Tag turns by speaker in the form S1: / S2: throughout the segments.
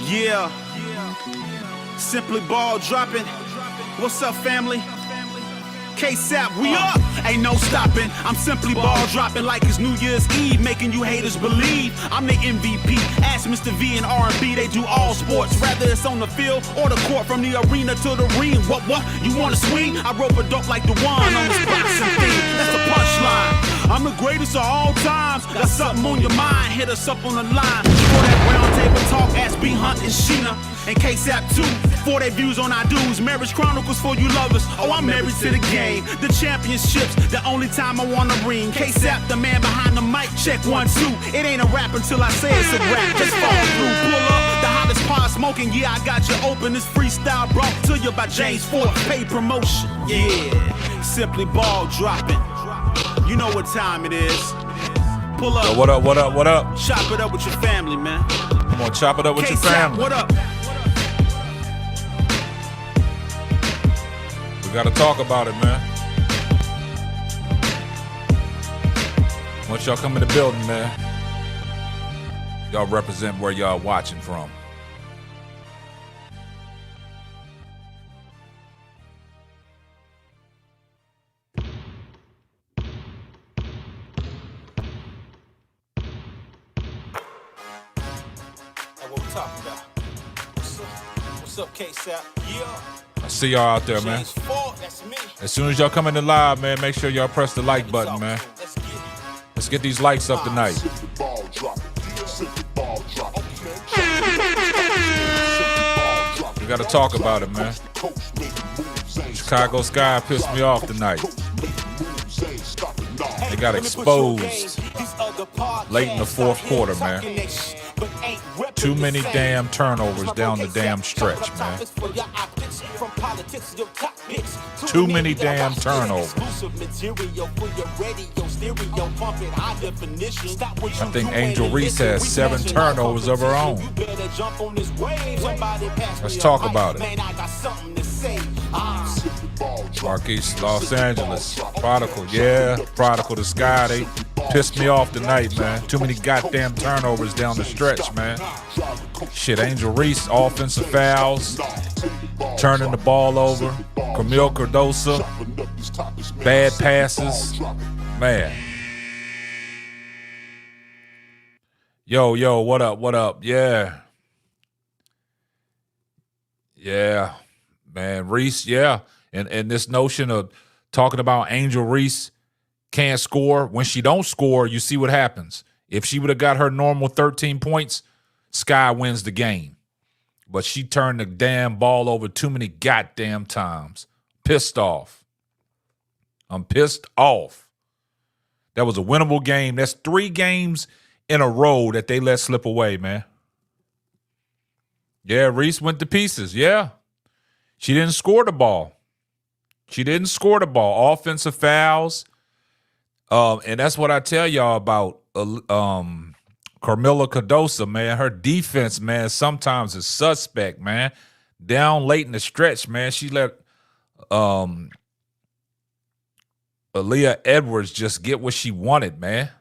S1: Yeah. Simply ball dropping. What's up, family? K-Sap, we up. Ain't no stopping. I'm simply ball dropping like it's New Year's Eve, making you haters believe I'm the MVP. Ask Mr. V and R&B, they do all sports, whether it's on the field or the court, from the arena to the ring. What? You wanna swing? I rope a dope like the one on this boxing thing. That's the punchline. I'm the greatest of all times. Got something on your mind? Hit us up on the line. For that round table talk, ask B Hunt and Sheena and K-Sap too. For their views on our dudes, Marriage Chronicles for you lovers. Oh, I'm married to the game. The championships, the only time I wanna ring. K-Sap, the man behind the mic. Check 1, 2. It ain't a rap until I say it's a rap. Just fall through, pull up. The hottest pod smoking. Yeah, I got you open. This freestyle brought to you by James Ford. Paid promotion. Yeah, simply ball dropping. You know what time it is. Pull up.
S2: Yo, what up, what up, what up?
S1: Chop it up with your family, man.
S2: Come on, chop it up with your family.
S1: What up?
S2: We gotta talk about it, man. Once y'all come in the building, man, y'all represent where y'all watching from.
S1: Talking about. What's up, K-Sap? Yeah.
S2: I see y'all out there, man.
S1: That's me.
S2: As soon as y'all come in the live, man, make sure y'all press the like button, man. Let's get these likes up tonight. We gotta talk about it, man. Chicago Sky pissed me off tonight. They got exposed late in the fourth quarter, man. Too many damn turnovers down the damn stretch, man. Too many damn turnovers. I think Angel Reese has 7 turnovers of her own. Let's talk about it. Marquise, Los Angeles, Prodigal, yeah, Prodigal to Sky. They pissed me off tonight, man. Too many goddamn turnovers down the stretch, man. Shit, Angel Reese, offensive fouls, turning the ball over. Camille Cardoso, bad passes, man. Yo, what up, what up? Yeah, man, Reese, yeah. And this notion of talking about Angel Reese can't score. When she don't score, you see what happens. If she would have got her normal 13 points, Sky wins the game. But she turned the damn ball over too many goddamn times. Pissed off. I'm pissed off. That was a winnable game. That's 3 games in a row that they let slip away, man. Yeah, Reese went to pieces. Yeah. She didn't score the ball. Offensive fouls. And that's what I tell y'all about Carmilla Cardoso, man. Her defense, man, sometimes is suspect, man. Down late in the stretch, man, she let Aaliyah Edwards just get what she wanted, man.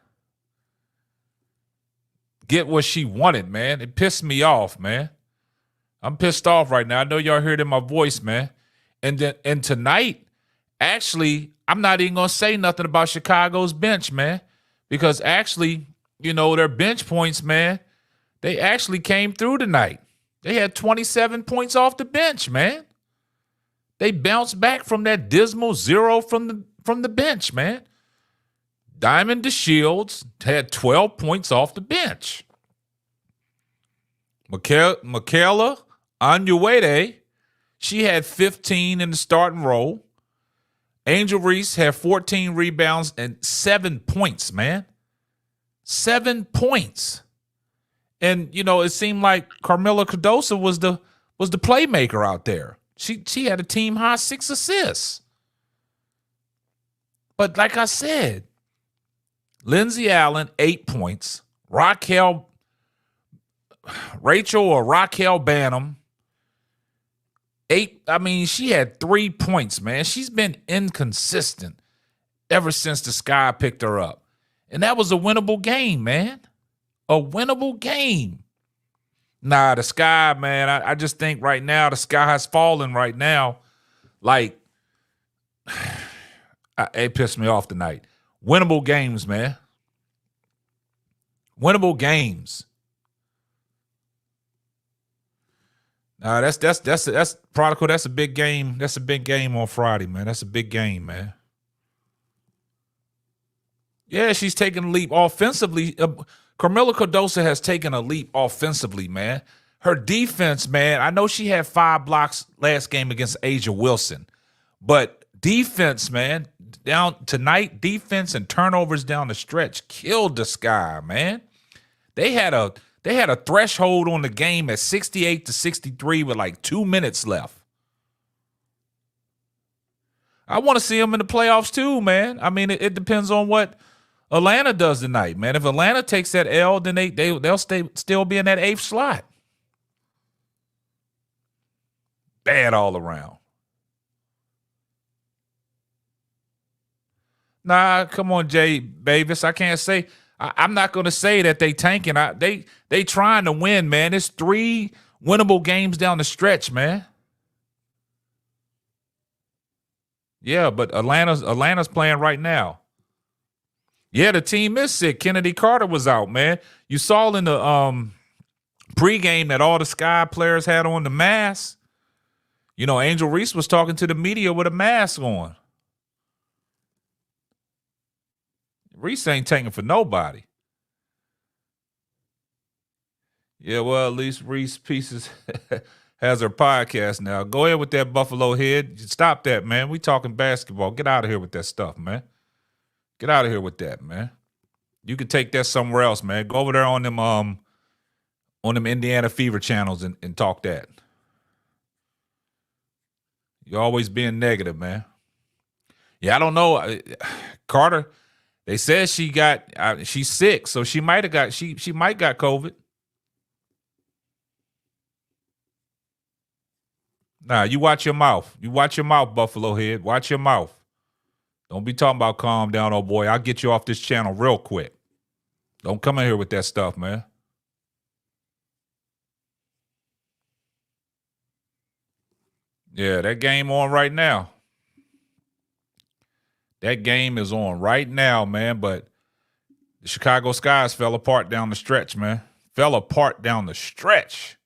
S2: It pissed me off, man. I'm pissed off right now. I know y'all heard it in my voice, man. And tonight, actually, I'm not even going to say nothing about Chicago's bench, man, because actually, you know, their bench points, man, they actually came through tonight. They had 27 points off the bench, man. They bounced back from that dismal 0 from the bench, man. Diamond DeShields had 12 points off the bench. Michaela Onyenuede, she had 15 in the starting role. Angel Reese had 14 rebounds and 7 points, man. 7 points. And, you know, it seemed like Carmilla Cardoso was the playmaker out there. She had a team high 6 assists. But like I said, Lindsey Allen, 8 points. Raquel Banham, 8. I mean, she had 3 points, man. She's been inconsistent ever since the Sky picked her up. And that was a winnable game, man. A winnable game. Nah, the sky, man. I just think right now the sky is falling right now. Like, it pissed me off tonight. Winnable games, man. Winnable games. That's Prodigal. That's a big game. That's a big game on Friday, man. That's a big game, man. Yeah, she's taking a leap offensively. Carmela Cardoso has taken a leap offensively, man. Her defense, man. I know she had 5 blocks last game against Asia Wilson, but defense, man, down tonight, defense and turnovers down the stretch killed the Sky, man. They had a threshold on the game at 68-63 with like 2 minutes left. I want to see them in the playoffs too, man. I mean, it depends on what Atlanta does tonight, man. If Atlanta takes that L, then they'll still be in that 8th slot. Bad all around. Nah, come on, Jay Bavis. I can't say. I'm not going to say that they tanking. They trying to win, man. It's 3 winnable games down the stretch, man. Yeah, but Atlanta's playing right now. Yeah, the team is sick. Kennedy Carter was out, man. You saw in the pregame that all the Sky players had on the mask. You know, Angel Reese was talking to the media with a mask on. Reese ain't taking for nobody. Yeah, well, at least Reese Pieces has her podcast now. Go ahead with that Buffalo Head. Stop that, man. We talking basketball. Get out of here with that stuff, man. Get out of here with that, man. You can take that somewhere else, man. Go over there on them Indiana Fever channels and talk that. You're always being negative, man. Yeah, I don't know. Carter, they said she's sick, so she might have got she might got COVID. Nah, you watch your mouth. You watch your mouth, Buffalo Head. Watch your mouth. Don't be talking about calm down, oh boy. I'll get you off this channel real quick. Don't come in here with that stuff, man. Yeah, that game on right now. That game is on right now, man. But the Chicago Skies fell apart down the stretch, man. Fell apart down the stretch.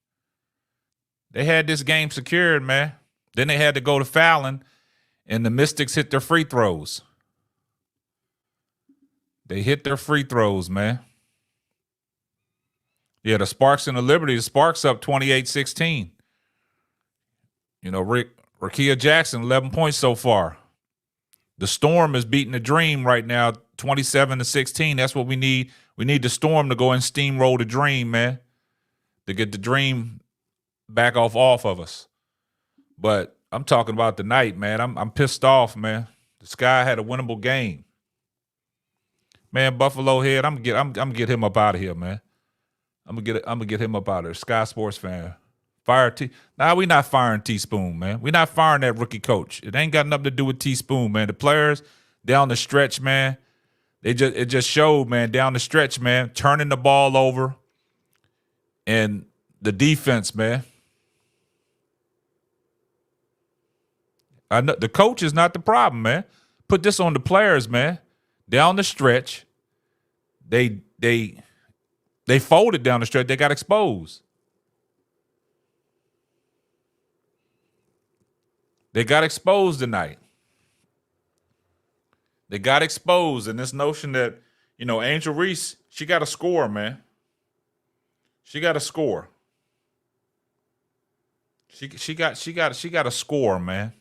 S2: They had this game secured, man. Then they had to go to fouling, and the Mystics hit their free throws. They hit their free throws, man. Yeah, the Sparks and the Liberty, the Sparks up 28-16. You know, Rakia Jackson, 11 points so far. The Storm is beating the Dream right now, 27-16. That's what we need. We need the Storm to go and steamroll the Dream, man, to get the Dream back off of us. But I'm talking about tonight, man. I'm pissed off, man. The Sky had a winnable game. Man, Buffalo Head, I'm gonna get him up out of here, man. I'm gonna get him up out of there. Sky Sports fan. We not firing Teaspoon, man. We not firing that rookie coach. It ain't got nothing to do with Teaspoon, man. The players down the stretch, man, it just showed, man, down the stretch, man, turning the ball over. And the defense, man. I know the coach is not the problem, man. Put this on the players, man. Down the stretch, they folded down the stretch. They got exposed. They got exposed tonight. They got exposed, and this notion that, you know, Angel Reese, she got to score, man. She got to score. She got to score, man.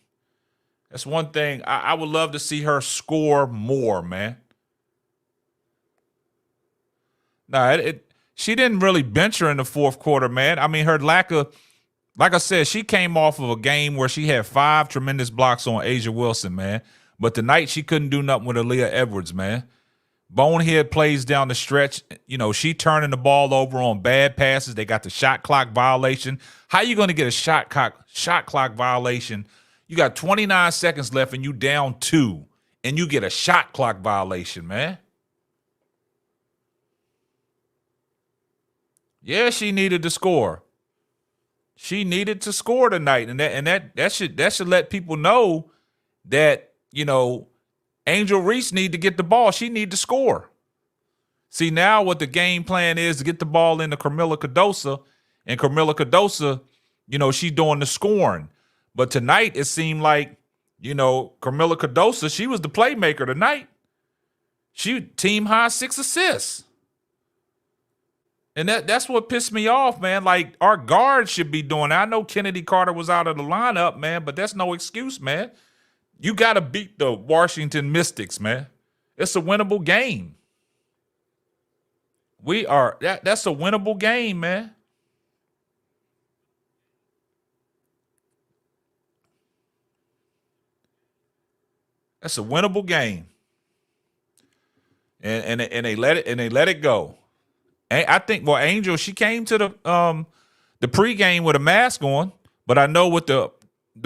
S2: That's one thing. I would love to see her score more, man. Nah, she didn't really bench her in the fourth quarter, man. I mean, her lack of, like I said, she came off of a game where she had 5 tremendous blocks on Asia Wilson, man. But tonight she couldn't do nothing with Aaliyah Edwards, man. Bonehead plays down the stretch. You know, she turning the ball over on bad passes. They got the shot clock violation. How you going to get a shot clock violation? You got 29 seconds left and you down 2, and you get a shot clock violation, man. Yeah, she needed to score. She needed to score tonight, and that should let people know that, Angel Reese need to get the ball. She need to score. See, now what the game plan is to get the ball into Carmilla Cardosa, and Carmilla Cardosa, she's doing the scoring. But tonight it seemed like, Carmilla Cardosa, she was the playmaker tonight. She team high 6 assists. And that's what pissed me off, man. Like, our guards should be doing that. I know Kennedy Carter was out of the lineup, man, but that's no excuse, man. You got to beat the Washington Mystics, man. It's a winnable game. That's a winnable game, man. That's a winnable game. And they let it go. I think, Angel, she came to the pregame with a mask on, but I know with the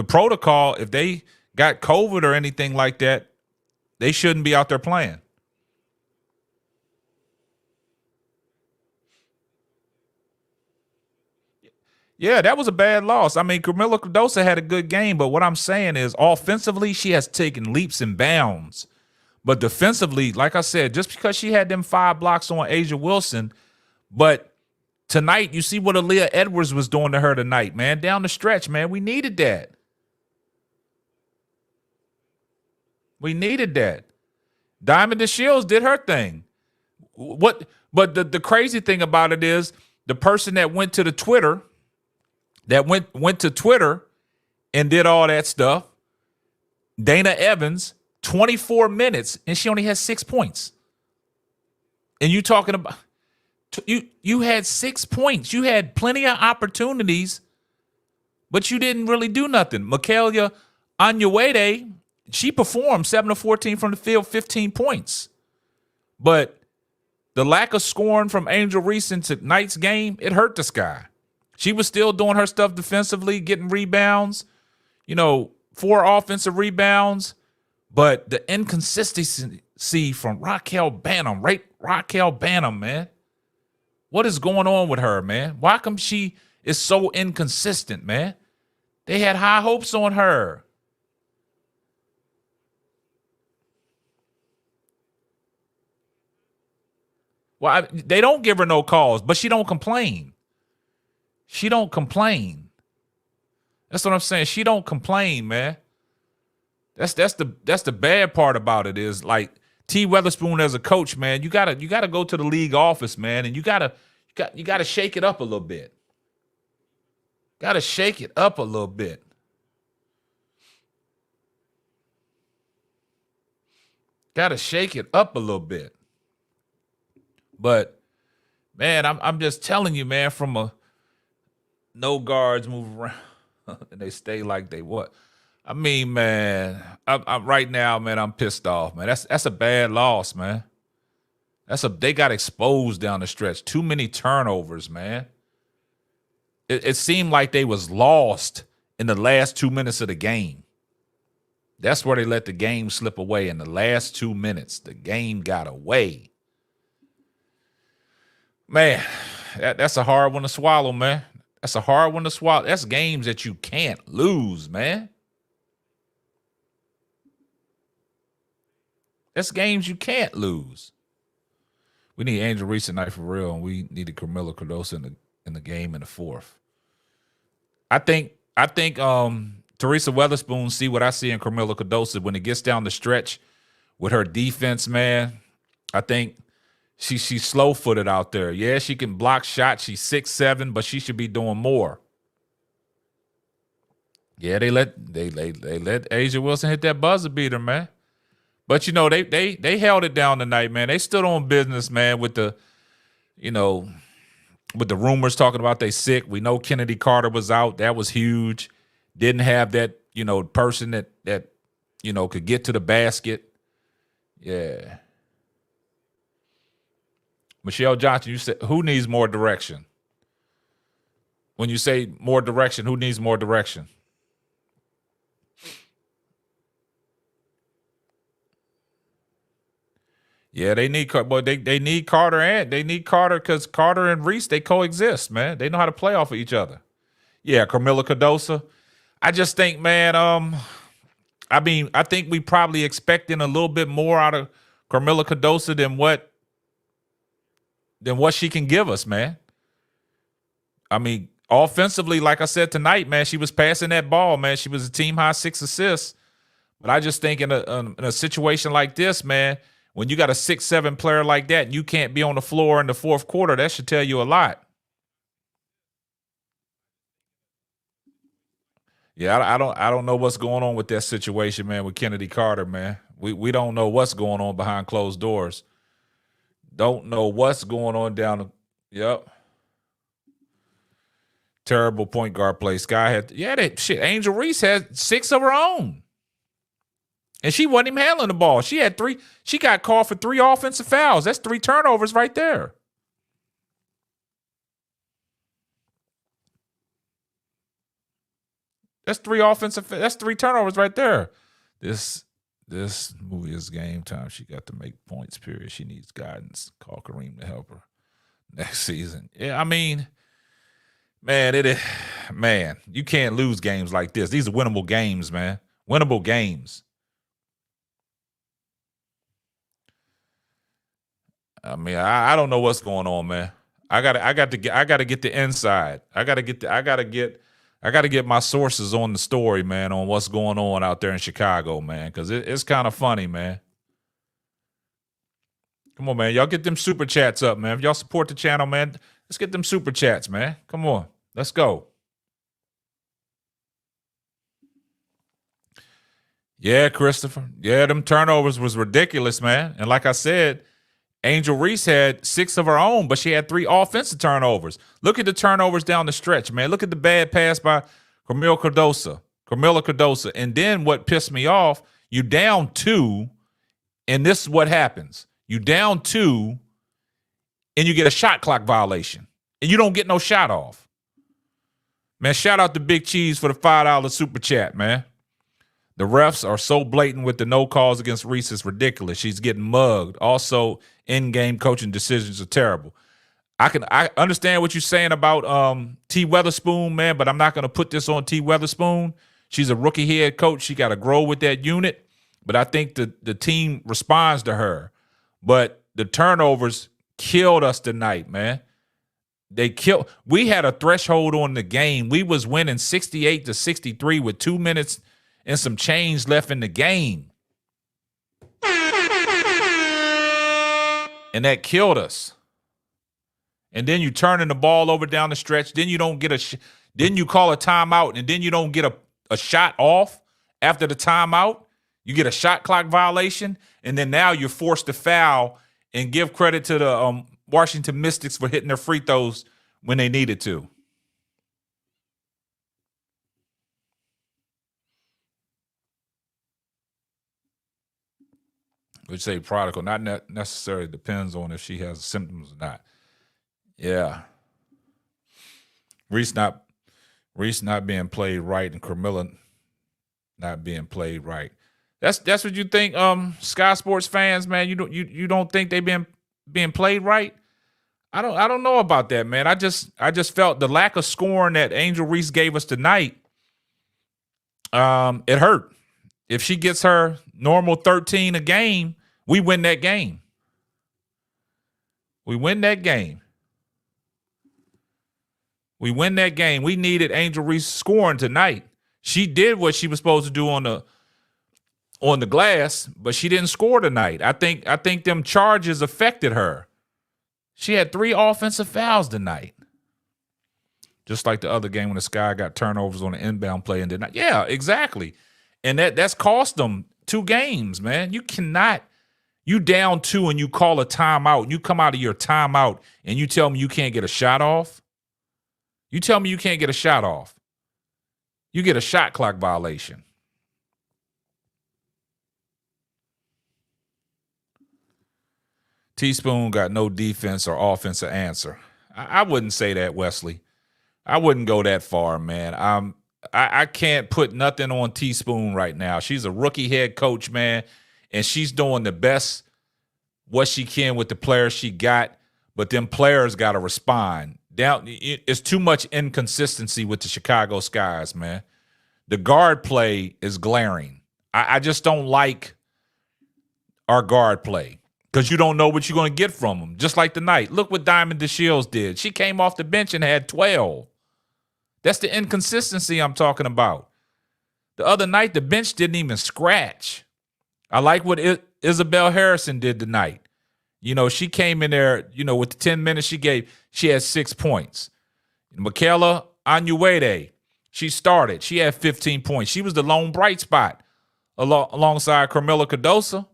S2: protocol, if they got COVID or anything like that, they shouldn't be out there playing. Yeah, that was a bad loss. I mean, Carmilla Cardosa had a good game, but what I'm saying is offensively, she has taken leaps and bounds. But defensively, like I said, just because she had them 5 blocks on Asia Wilson, but tonight, you see what Aaliyah Edwards was doing to her tonight, man. Down the stretch, man. We needed that. We needed that. Diamond DeShields did her thing. But the crazy thing about it is the person that went to the Twitter, that went to Twitter and did all that stuff, Dana Evans, 24 minutes, and she only has 6 points. And you talking about you had 6 points. You had plenty of opportunities, but you didn't really do nothing. Mikaela Anyawede, she performed 7 of 14 from the field, 15 points. But the lack of scoring from Angel Reese in tonight's game, it hurt the Sky. She was still doing her stuff defensively, getting rebounds, 4 offensive rebounds. But the inconsistency from Raquel Banham, man. What is going on with her, man? Why come she is so inconsistent, man? They had high hopes on her. Well, they don't give her no calls, but she don't complain. She don't complain. That's what I'm saying. She don't complain, man. That's the bad part about it is, like, T. Weatherspoon as a coach, man, you gotta go to the league office, man, and you gotta shake it up a little bit. Gotta shake it up a little bit. Gotta shake it up a little bit. But man, I'm just telling you, man, from a no guards move around and they stay like they what. I mean, man, I'm right now, man, I'm pissed off, man. That's a bad loss, man. They got exposed down the stretch. Too many turnovers, man. It seemed like they was lost in the last 2 minutes of the game. That's where they let the game slip away. In the last 2 minutes, the game got away. Man, that's a hard one to swallow, man. That's a hard one to swallow. That's games that you can't lose, man. That's games you can't lose. We need Angel Reese tonight for real, and we needed Carmilla Cardosa in the game in the fourth. I think Teresa Weatherspoon see what I see in Carmilla Cardosa when it gets down the stretch with her defense, man. I think she's slow-footed out there. Yeah, she can block shots. She's 6'7", but she should be doing more. Yeah, they let Asia Wilson hit that buzzer beater, man. But they held it down tonight, man. They stood on business, man, with the rumors talking about they sick. We know Kennedy Carter was out. That was huge. Didn't have that, person that could get to the basket. Yeah. Michelle Johnson, you said, who needs more direction? When you say more direction, who needs more direction? Yeah, they need they need Carter, and they need Carter because Carter and Reese, they coexist, man. They know how to play off of each other. Yeah, Carmilla Cardosa. I just think, man, I think we probably expecting a little bit more out of Carmilla Cardosa than what she can give us, man. I mean, offensively, like I said tonight, man, she was passing that ball, man. She was a team high 6 assists. But I just think in a situation like this, man, when you got a 6'7" player like that and you can't be on the floor in the fourth quarter, that should tell you a lot. Yeah, I don't know what's going on with that situation, man, with Kennedy Carter, man. We don't know what's going on behind closed doors. Don't know what's going on down the yep. Terrible point guard play. Sky had that shit. Angel Reese had 6 of her own. And she wasn't even handling the ball. She had 3. She got called for 3 offensive fouls. That's 3 turnovers right there. That's 3 turnovers right there. This movie is game time. She got to make points, period. She needs guidance. Call Kareem to help her next season. Yeah, I mean, man, you can't lose games like this. These are winnable games, man. Winnable games. I mean, I don't know what's going on, man. I got to get the inside. I got to get my sources on the story, man, on what's going on out there in Chicago, man, because it's kind of funny, man. Come on, man. Y'all get them super chats up, man. If y'all support the channel, man, let's get them super chats, man. Come on. Let's go. Yeah, Christopher. Yeah, them turnovers was ridiculous, man. And like I said, Angel Reese had 6 of her own, but she had 3 offensive turnovers. Look at the turnovers down the stretch, man. Look at the bad pass by Carmilla Cardosa. And then what pissed me off, you down 2, and this is what happens. You down 2, and you get a shot clock violation, and you don't get no shot off. Man, shout out to Big Cheese for the $5 super chat, man. The refs are so blatant with the no calls against Reese. It's ridiculous. She's getting mugged. Also, in-game coaching decisions are terrible. I understand what you're saying about T. Weatherspoon, man, but I'm not going to put this on T. Weatherspoon. She's a rookie head coach. She got to grow with that unit. But I think the team responds to her. But the turnovers killed us tonight, man. We had a threshold on the game. We was winning 68-63 with 2 minutes and some change left in the game. And that killed us. And then you turning the ball over down the stretch. Then you don't get then you call a timeout, and then you don't get a shot off after the timeout. You get a shot clock violation, and then now you're forced to foul and give credit to the Washington Mystics for hitting their free throws when they needed to. Which say prodigal, not necessarily depends on if she has symptoms or not. Yeah. Reese not being played right, and Carmilla not being played right. That's what you think, Sky Sports fans, man. You don't think they being played right? I don't know about that, man. I just felt the lack of scoring that Angel Reese gave us tonight. It hurt. If she gets her normal 13 a game, we win that game. We win that game. We win that game. We needed Angel Reese scoring tonight. She did what she was supposed to do on the glass, but she didn't score tonight. I think them charges affected her. She had 3 offensive fouls tonight. Just like the other game when the Sky got turnovers on the inbound play and did not. Yeah, exactly. And that's cost them 2 games, man. You down 2 and you call a timeout, and you come out of your timeout and you tell me you can't get a shot off. You tell me you can't get a shot off. You get a shot clock violation. Teaspoon got no defense or offensive answer. I wouldn't say that, Wesley. I wouldn't go that far, man. I can't put nothing on Teaspoon right now. She's a rookie head coach, man, and she's doing the best what she can with the players she got, but them players got to respond. It's too much inconsistency with the Chicago Skies, man. The guard play is glaring. I just don't like our guard play because you don't know what you're going to get from them. Just like tonight. Look what Diamond DeShields did. She came off the bench and had 12. That's the inconsistency I'm talking about. The other night, the bench didn't even scratch. I like what Isabel Harrison did tonight. You know, she came in there, you know, with the 10 minutes she gave, she had 6 points. Michaela Anuede, she started. She had 15 points. She was the lone bright spot alongside Carmela Cardoso.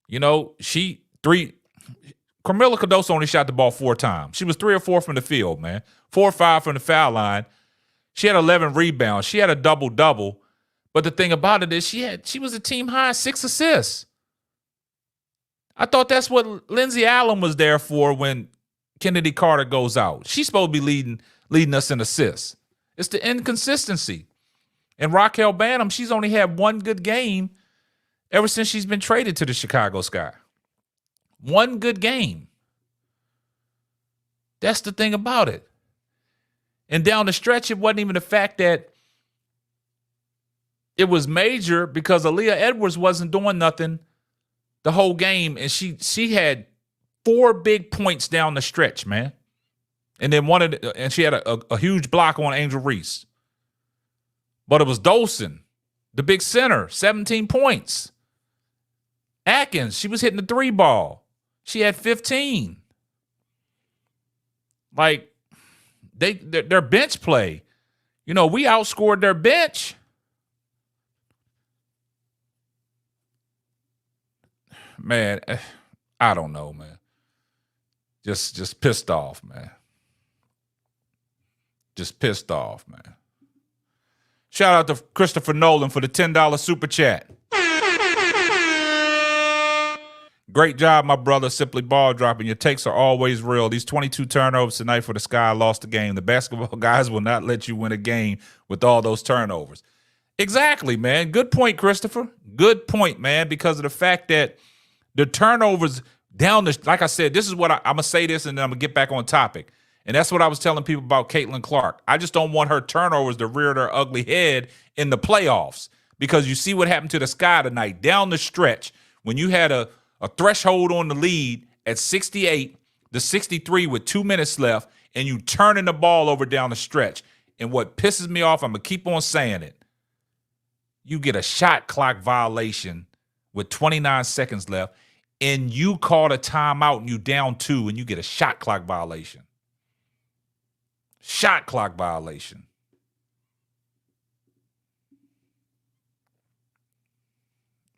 S2: You know, Carmela Cardoso only shot the ball 4 times. She was 3 or 4 from the field, man. 4 or 5 from the foul line. She had 11 rebounds. She had a double-double. But the thing about it is she was a team high 6 assists. I thought that's what Lindsay Allen was there for when Kennedy Carter goes out. She's supposed to be leading us in assists. It's the inconsistency. And Raquel Banham, she's only had 1 good game ever since she's been traded to the Chicago Sky. 1 good game. That's the thing about it. And down the stretch, it wasn't even the fact that it was major because Aaliyah Edwards wasn't doing nothing the whole game, and she had 4 big points down the stretch, man. And then and she had a huge block on Angel Reese. But it was Dolson, the big center, 17 points. Atkins, she was hitting the 3 ball. She had 15. Like, their bench play. You know, we outscored their bench. Man, I don't know, man. Just pissed off, man. Just pissed off, man. Shout out to Christopher Nolan for the $10 super chat. Great job, my brother. Simply ball dropping. Your takes are always real. These 22 turnovers tonight for the Sky lost the game. The basketball guys will not let you win a game with all those turnovers. Exactly, man. Good point, Christopher. Good point, man, because of the fact that the turnovers down the, like I said, this is what I'm going to say this and then I'm going to get back on topic. And that's what I was telling people about Caitlin Clark. I just don't want her turnovers to rear their ugly head in the playoffs because you see what happened to the Sky tonight. Down the stretch, when you had a threshold on the lead at 68 to 63 with 2 minutes left, and you turning the ball over down the stretch. And what pisses me off, I'm going to keep on saying it, you get a shot clock violation with 29 seconds left, and you call a timeout and you down 2, and you get a shot clock violation. Shot clock violation.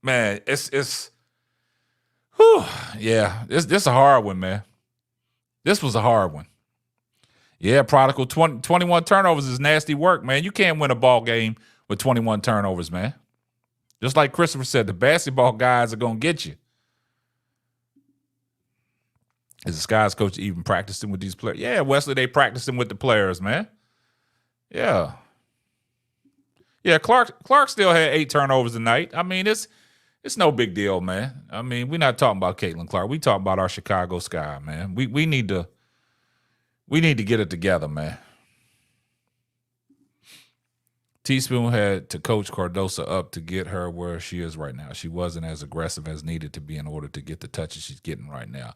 S2: Man, it's whew, yeah, this a hard one, man. This was a hard one. Yeah, Prodigal, 21 turnovers is nasty work, man. You can't win a ball game with 21 turnovers, man. Just like Christopher said, the basketball guys are going to get you. Is the Skies coach even practicing with these players? Yeah, Wesley, they practicing with the players, man. Yeah. Yeah, Clark still had 8 turnovers tonight. I mean, it's no big deal, man. I mean, we're not talking about Caitlin Clark. We talking about our Chicago Sky, man. We need to get it together, man. Teaspoon had to coach Cardoso up to get her where she is right now. She wasn't as aggressive as needed to be in order to get the touches she's getting right now.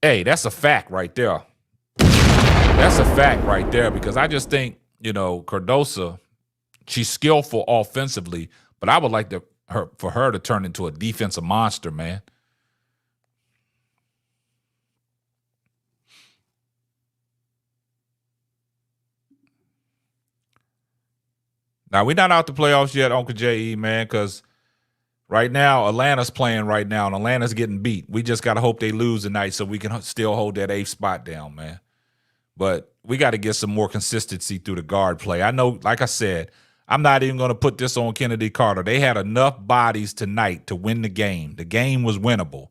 S2: Hey, that's a fact right there. That's a fact right there because I just think, Cardoso, she's skillful offensively, but I would like for her to turn into a defensive monster, man. Now, we're not out the playoffs yet, Uncle J.E., man, because right now, Atlanta's playing right now, and Atlanta's getting beat. We just got to hope they lose tonight so we can still hold that 8th spot down, man. But we got to get some more consistency through the guard play. I know, like I said, I'm not even going to put this on Kennedy Carter. They had enough bodies tonight to win the game. The game was winnable.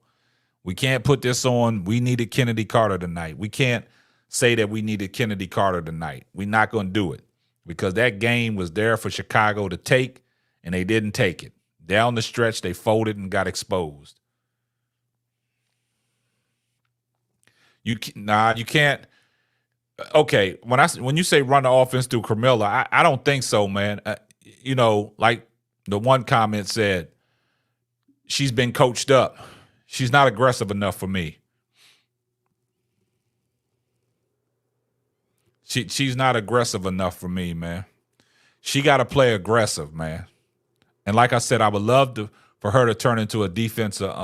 S2: We can't put this on, we needed Kennedy Carter tonight. We can't say that we needed Kennedy Carter tonight. We're not going to do it because that game was there for Chicago to take, and they didn't take it. Down the stretch, they folded and got exposed. You can't. Okay, when you say run the offense through Carmilla, I don't think so, man. Like the one comment said, she's been coached up. She's not aggressive enough for me. She's not aggressive enough for me, man. She got to play aggressive, man. And like I said, I would love for her to turn into a defensive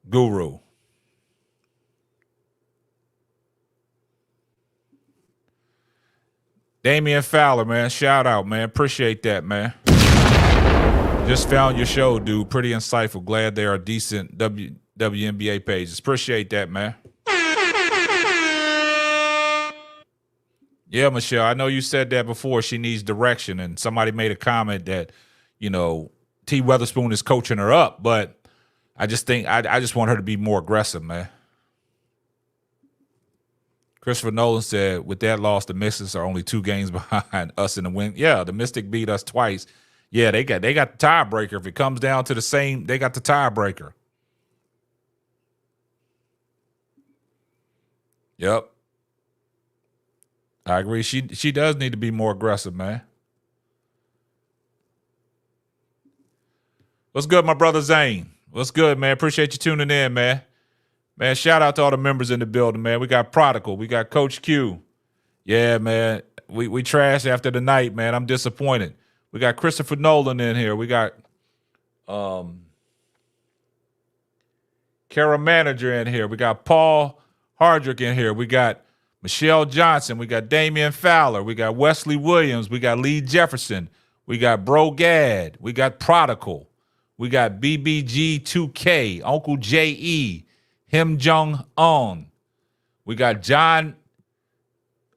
S2: guru. Damian Fowler, man. Shout out, man. Appreciate that, man. Just found your show, dude. Pretty insightful. Glad there are decent WNBA pages. Appreciate that, man. Yeah, Michelle, I know you said that before. She needs direction, and somebody made a comment that, T. Weatherspoon is coaching her up, but I just think I just want her to be more aggressive, man. Christopher Nolan said, with that loss, the Mystics are only 2 games behind us in the win. Yeah, the Mystics beat us twice. Yeah, they got the tiebreaker. If it comes down to the same, they got the tiebreaker. Yep. I agree. She does need to be more aggressive, man. What's good, my brother Zane? What's good, man? Appreciate you tuning in, man. Man, shout out to all the members in the building, man. We got Prodigal. We got Coach Q. Yeah, man. We trashed after the night, man. I'm disappointed. We got Christopher Nolan in here. We got Kara Manager in here. We got Paul Hardrick in here. We got Michelle Johnson. We got Damian Fowler. We got Wesley Williams. We got Lee Jefferson. We got Bro Gad. We got Prodigal. We got BBG2K, Uncle J.E., Him Jong-un. We got John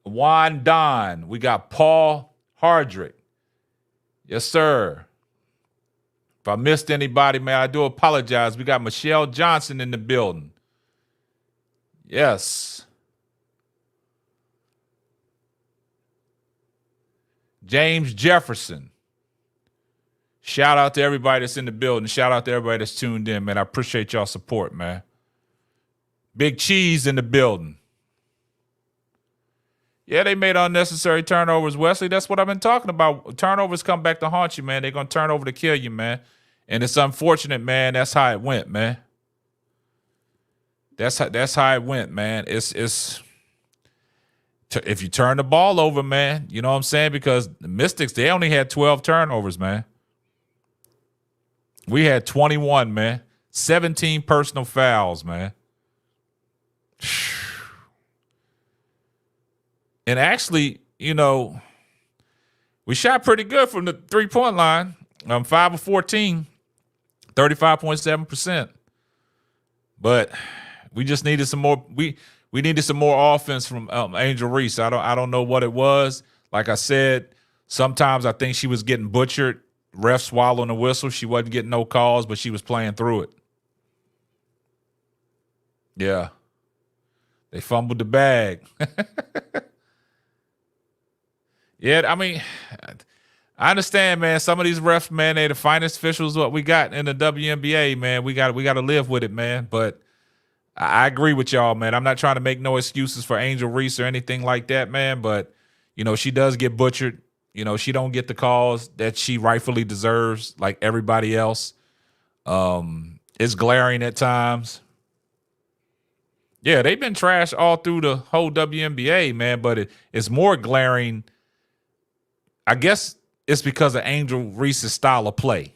S2: Juan Don. We got Paul Hardrick. Yes, sir. If I missed anybody, man, I do apologize. We got Michelle Johnson in the building. Yes. James Jefferson. Shout out to everybody that's in the building. Shout out to everybody that's tuned in, man. I appreciate y'all support, man. Big Cheese in the building. Yeah, they made unnecessary turnovers, Wesley. That's what I've been talking about. Turnovers come back to haunt you, man. They're going to turn over to kill you, man. And it's unfortunate, man. That's how it went, man. That's how it went, man. It's if you turn the ball over, man, you know what I'm saying? Because the Mystics, they only had 12 turnovers, man. We had 21, man. 17 personal fouls, man. And actually, we shot pretty good from the 3-point line. 5 of 14, 35.7%. But we just needed some more. We needed some more offense from Angel Reese. I don't know what it was. Like I said, sometimes I think she was getting butchered. Ref swallowing the whistle. She wasn't getting no calls, but she was playing through it. Yeah. They fumbled the bag. Yeah, I mean, I understand, man. Some of these refs, man, they're the finest officials what we got in the WNBA, man. We got to live with it, man. But I agree with y'all, man. I'm not trying to make no excuses for Angel Reese or anything like that, man. But, she does get butchered. She don't get the calls that she rightfully deserves like everybody else. It's glaring at times. Yeah, they've been trashed all through the whole WNBA, man, but it's more glaring. I guess it's because of Angel Reese's style of play.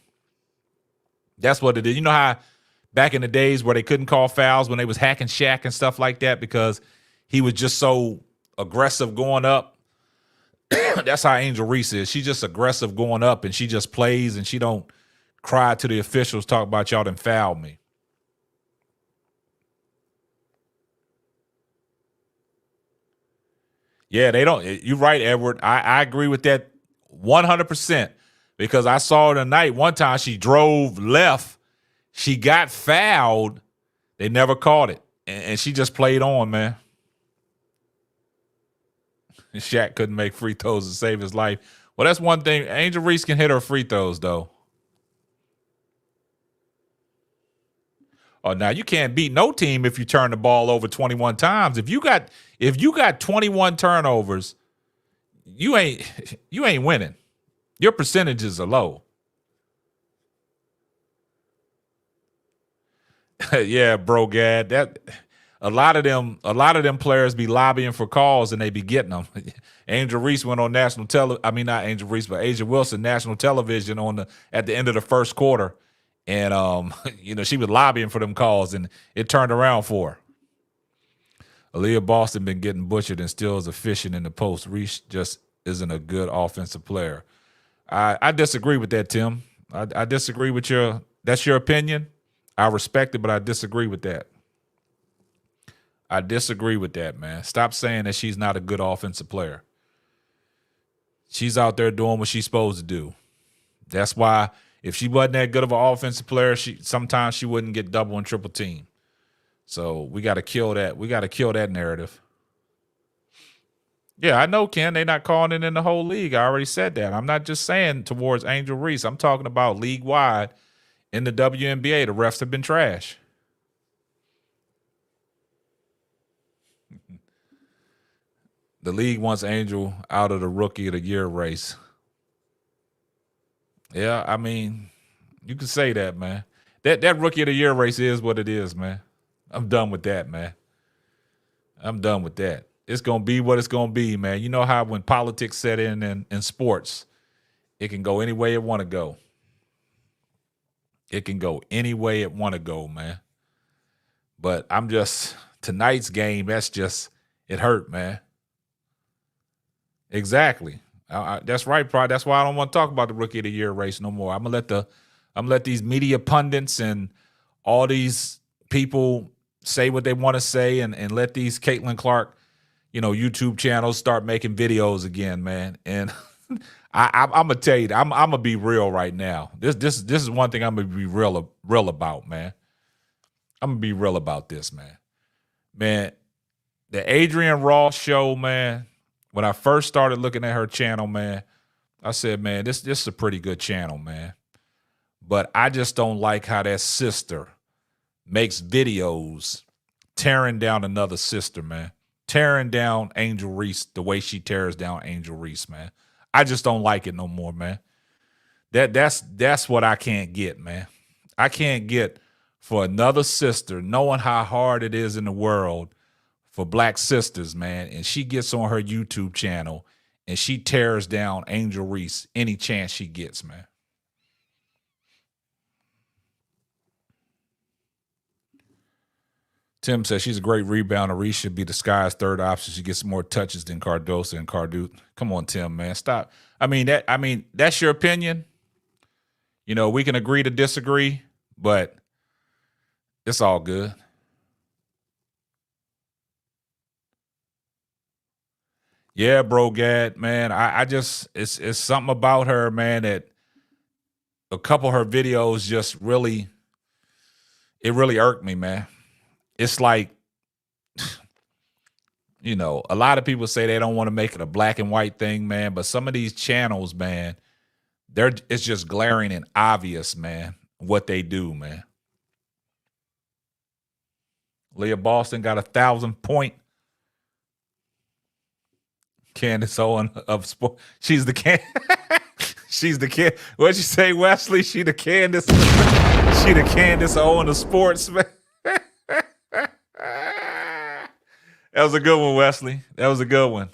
S2: That's what it is. You know how back in the days where they couldn't call fouls when they was hacking Shaq and stuff like that because he was just so aggressive going up? That's how Angel Reese is. She's just aggressive going up, and she just plays, and she don't cry to the officials, talk about y'all done fouled me. Yeah, they don't. You're right, Edward. I agree with that 100% because I saw her tonight. One time she drove left. She got fouled. They never caught it, and she just played on, man. Shaq couldn't make free throws to save his life. Well, that's one thing. Angel Reese can hit her free throws, though. Oh, now you can't beat no team if you turn the ball over 21 times. If you got 21 turnovers, you ain't winning. Your percentages are low. Yeah, bro, Gad. That a lot of them players be lobbying for calls and they be getting them. Angel Reese went on national I mean, not Angel Reese, but Asia Wilson, national television at the end of the first quarter. And she was lobbying for them calls and it turned around for her. Aaliyah Boston been getting butchered and still is efficient in the post. Reese just isn't a good offensive player. I disagree with that, Tim. I disagree with that's your opinion. I respect it, but I disagree with that. I disagree with that, man. Stop saying that she's not a good offensive player. She's out there doing what she's supposed to do. That's why if she wasn't that good of an offensive player, sometimes she wouldn't get double and triple team. So we got to kill that. We got to kill that narrative. Yeah, I know, Ken. They're not calling it in the whole league. I already said that. I'm not just saying towards Angel Reese. I'm talking about league-wide in the WNBA. The refs have been trash. The league wants Angel out of the Rookie of the Year race. Yeah, I mean, you can say that, man. That Rookie of the Year race is what it is, man. I'm done with that, man. I'm done with that. It's going to be what it's going to be, man. You know how when politics set in sports, it can go any way it want to go. It can go any way it want to go, man. But tonight's game, it hurt, man. Exactly. That's right, Pride. That's why I don't want to talk about the Rookie of the Year race no more. I'm gonna let these media pundits and all these people say what they want to say and let these Caitlin Clark, YouTube channels start making videos again, man. And I'm gonna tell you, I'm gonna be real right now. This is one thing I'm gonna be real about, man. I'm gonna be real about this, man. Man, the Adrian Ross show, man. When I first started looking at her channel, man, I said, man, this is a pretty good channel, man. But I just don't like how that sister makes videos tearing down another sister, man. Tearing down Angel Reese the way she tears down Angel Reese, man. I just don't like it no more, man. That's what I can't get, man. I can't get for another sister knowing how hard it is in the world for black sisters, man, and she gets on her YouTube channel and she tears down Angel Reese any chance she gets, man. Tim says she's a great rebounder. Reese should be the sky's third option. She gets more touches than Cardosa and Carduce. Come on, Tim, man, stop. I mean, that's your opinion. We can agree to disagree, but it's all good. Yeah, bro, Gad, man. I just it's something about her, man, that a couple of her videos just really irked me, man. It's like, a lot of people say they don't want to make it a black and white thing, man, but some of these channels, man, it's just glaring and obvious, man, what they do, man. Leah Boston got 1,000-point. Candace Owen of sport. She's the She's the kid. What'd you say, Wesley? She the Candace. She the Candace Owen of sports, man. That was a good one, Wesley. That was a good one.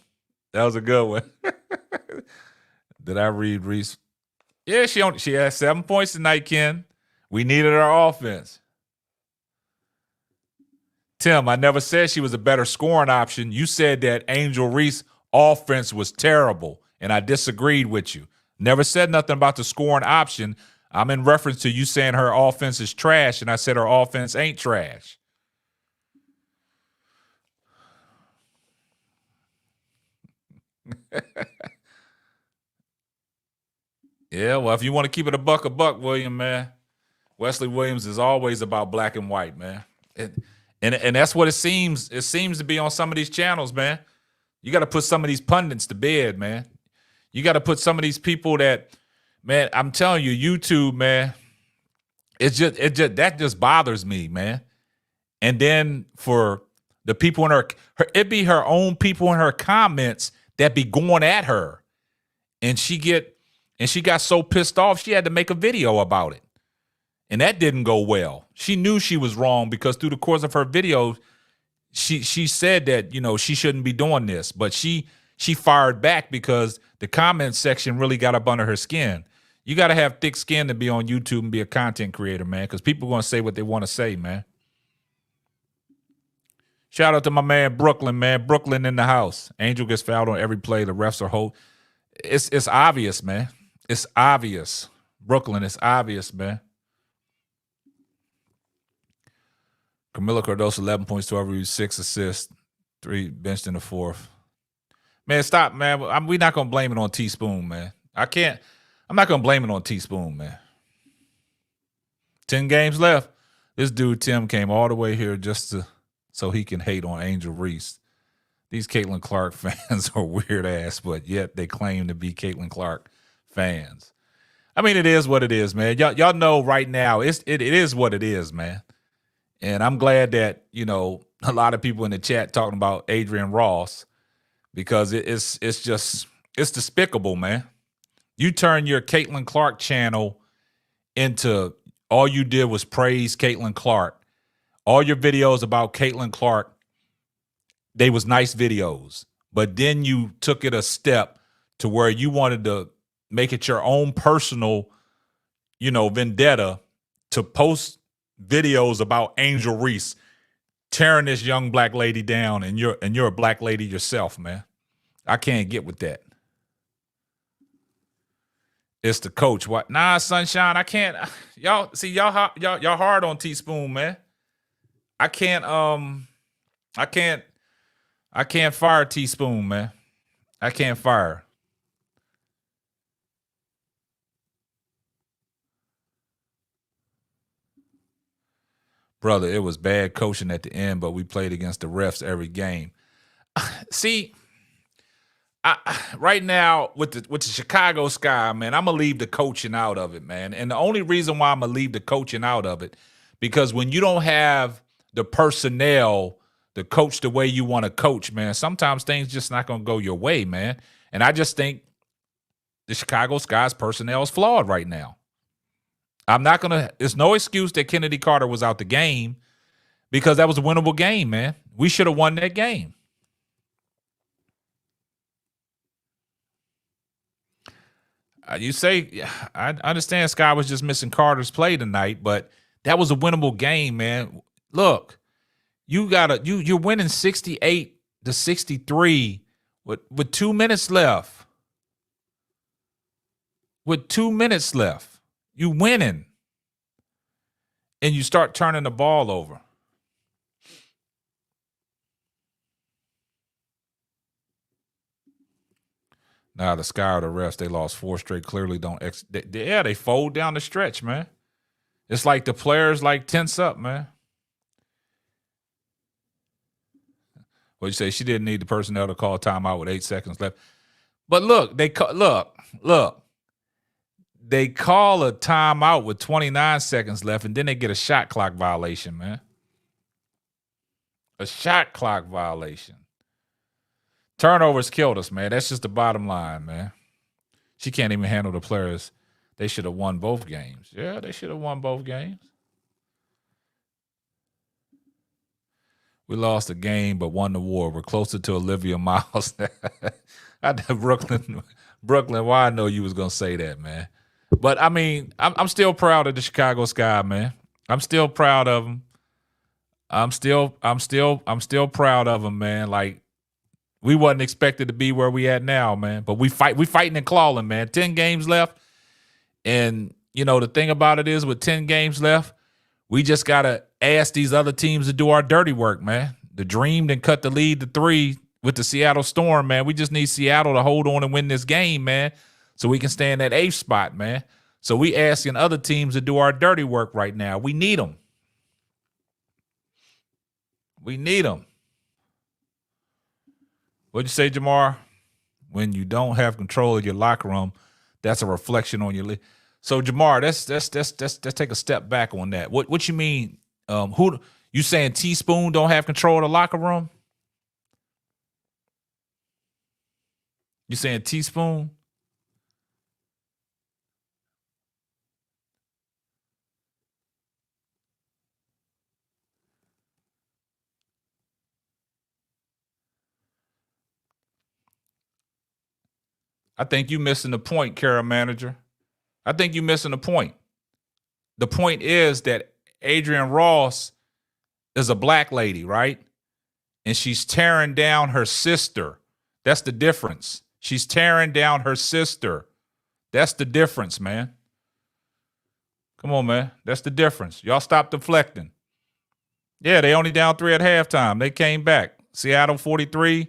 S2: Did I read Reese? Yeah, she had 7 points tonight, Ken. We needed our offense. Tim, I never said she was a better scoring option. You said that Angel Reese offense was terrible, and I disagreed with you. Never said nothing about the scoring option. I'm in reference to you saying her offense is trash, and I said her offense ain't trash. Yeah, well, if you want to keep it a buck, William, man. Wesley Williams is always about black and white, man. And that's what it seems. It seems to be on some of these channels, man. You got to put some of these pundits to bed, man. You got to put some of these people that, man, I'm telling you, YouTube, man, That just bothers me, man. And then for the people in her it be her own people in her comments that be going at her. And she got so pissed off she had to make a video about it. And that didn't go well. She knew she was wrong because through the course of her video, she said that, she shouldn't be doing this, but she fired back because the comment section really got up under her skin. You got to have thick skin to be on YouTube and be a content creator, man, because people are going to say what they want to say, man. Shout out to my man Brooklyn, man. Brooklyn in the house. Angel gets fouled on every play. The refs are hold. It's obvious, man. It's obvious. Brooklyn, it's obvious, man. Camilo Cardoso, 11 points, 12 reviews, 6 assists, 3 benched in the fourth. Man, stop, man. We're not going to blame it on Teaspoon, man. I'm not going to blame it on Teaspoon, man. 10 games left. This dude, Tim, came all the way here just so he can hate on Angel Reese. These Caitlin Clark fans are weird ass, but yet they claim to be Caitlin Clark fans. I mean, it is what it is, man. Y'all know right now it is what it is, man. And I'm glad that, a lot of people in the chat talking about Adrian Ross because it's despicable, man. You turn your Caitlin Clark channel into all you did was praise Caitlin Clark. All your videos about Caitlin Clark, they was nice videos. But then you took it a step to where you wanted to make it your own personal, vendetta to post videos about Angel Reese tearing this young black lady down, and you're a black lady yourself, man. I can't get with that. It's the coach. What? Nah, Sunshine. I can't. Y'all see y'all hard on Teaspoon, man. I can't fire Teaspoon, man. I can't fire. Brother, it was bad coaching at the end, but we played against the refs every game. See, right now with the Chicago Sky, man, I'm gonna leave the coaching out of it, man. And the only reason why I'm gonna leave the coaching out of it, because when you don't have the personnel to coach the way you want to coach, man, sometimes things just not gonna go your way, man. And I just think the Chicago Sky's personnel is flawed right now. It's no excuse that Kennedy Carter was out the game because that was a winnable game, man. We should have won that game. You say, I understand Sky was just missing Carter's play tonight, but that was a winnable game, man. Look, you're winning 68-63 with 2 minutes left. With 2 minutes left. You winning. And you start turning the ball over. Now the Sky or the refs, they lost 4 straight. Clearly don't they fold down the stretch, man. It's like the players tense up, man. What you say? She didn't need the personnel to call timeout with 8 seconds left. But look, look. They call a timeout with 29 seconds left, and then they get a shot clock violation, man. A shot clock violation. Turnovers killed us, man. That's just the bottom line, man. She can't even handle the players. They should have won both games. Yeah, they should have won both games. We lost the game, but won the war. We're closer to Olivia Miles. Brooklyn, why I know you was going to say that, man. But, I mean, I'm still proud of the Chicago Sky, man. I'm still proud of them. I'm still proud of them, man. Like, we wasn't expected to be where we at now, man. But we fighting and clawing, man. 10 games left. And, the thing about it is with 10 games left, we just got to ask these other teams to do our dirty work, man. The Dream then cut the lead to 3 with the Seattle Storm, man. We just need Seattle to hold on and win this game, man, so we can stay in that 8th spot, man. So we asking other teams to do our dirty work right now. We need them. We need them. What'd you say, Jamar? When you don't have control of your locker room, that's a reflection on your league. So Jamar, let's take a step back on that. What you mean? Who you saying Teaspoon don't have control of the locker room? You saying Teaspoon? I think you missing the point, Kara Manager. I think you missing the point. The point is that Adrian Ross is a black lady, right? And she's tearing down her sister. That's the difference. She's tearing down her sister. That's the difference, man. Come on, man. That's the difference. Y'all stop deflecting. Yeah, they only down 3 at halftime. They came back. Seattle 43.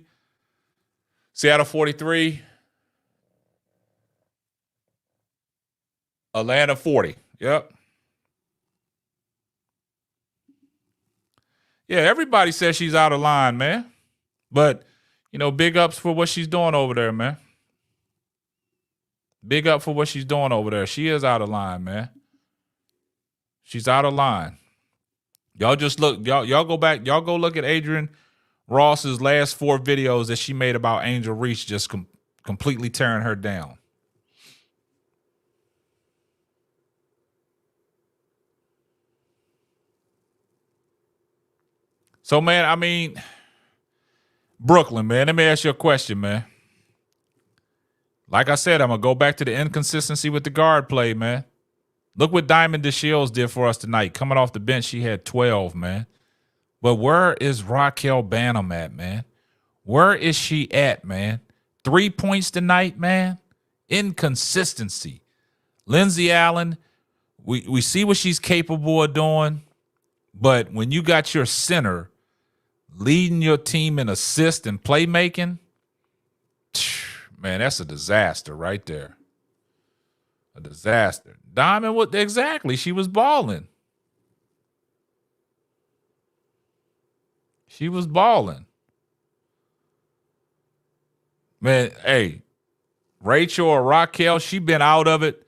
S2: Seattle 43. Atlanta 40. Yep. Yeah, everybody says she's out of line, man. But, big ups for what she's doing over there, man. Big up for what she's doing over there. She is out of line, man. She's out of line. Y'all just look, y'all go back, y'all go look at Adrian Ross's last 4 videos that she made about Angel Reese, just completely tearing her down. So, man, I mean, Brooklyn, man, let me ask you a question, man. Like I said, I'm going to go back to the inconsistency with the guard play, man. Look what Diamond DeShields did for us tonight. Coming off the bench, she had 12, man. But where is Raquel Banham at, man? Where is she at, man? 3 points tonight, man. Inconsistency. Lindsey Allen, we see what she's capable of doing. But when you got your center leading your team in assist and playmaking, man, that's a disaster right there. A disaster. Diamond, what exactly? She was balling. She was balling. Man, hey, Rachel or Raquel, she been out of it.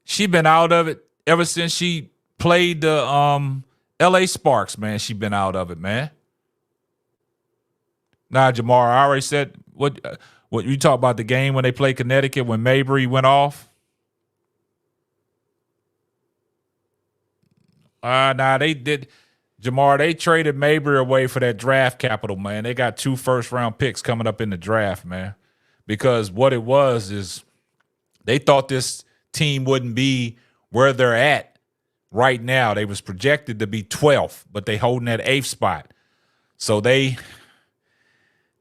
S2: She been out of it ever since she played the LA Sparks, man. She been out of it, man. Nah, Jamar, I already said what you talk about the game when they played Connecticut when Mabry went off. Nah, they did. Jamar, they traded Mabry away for that draft capital, man. They got 2 first-round picks coming up in the draft, man. Because what it was is they thought this team wouldn't be where they're at right now. They was projected to be 12th, but they holding that 8th spot. So they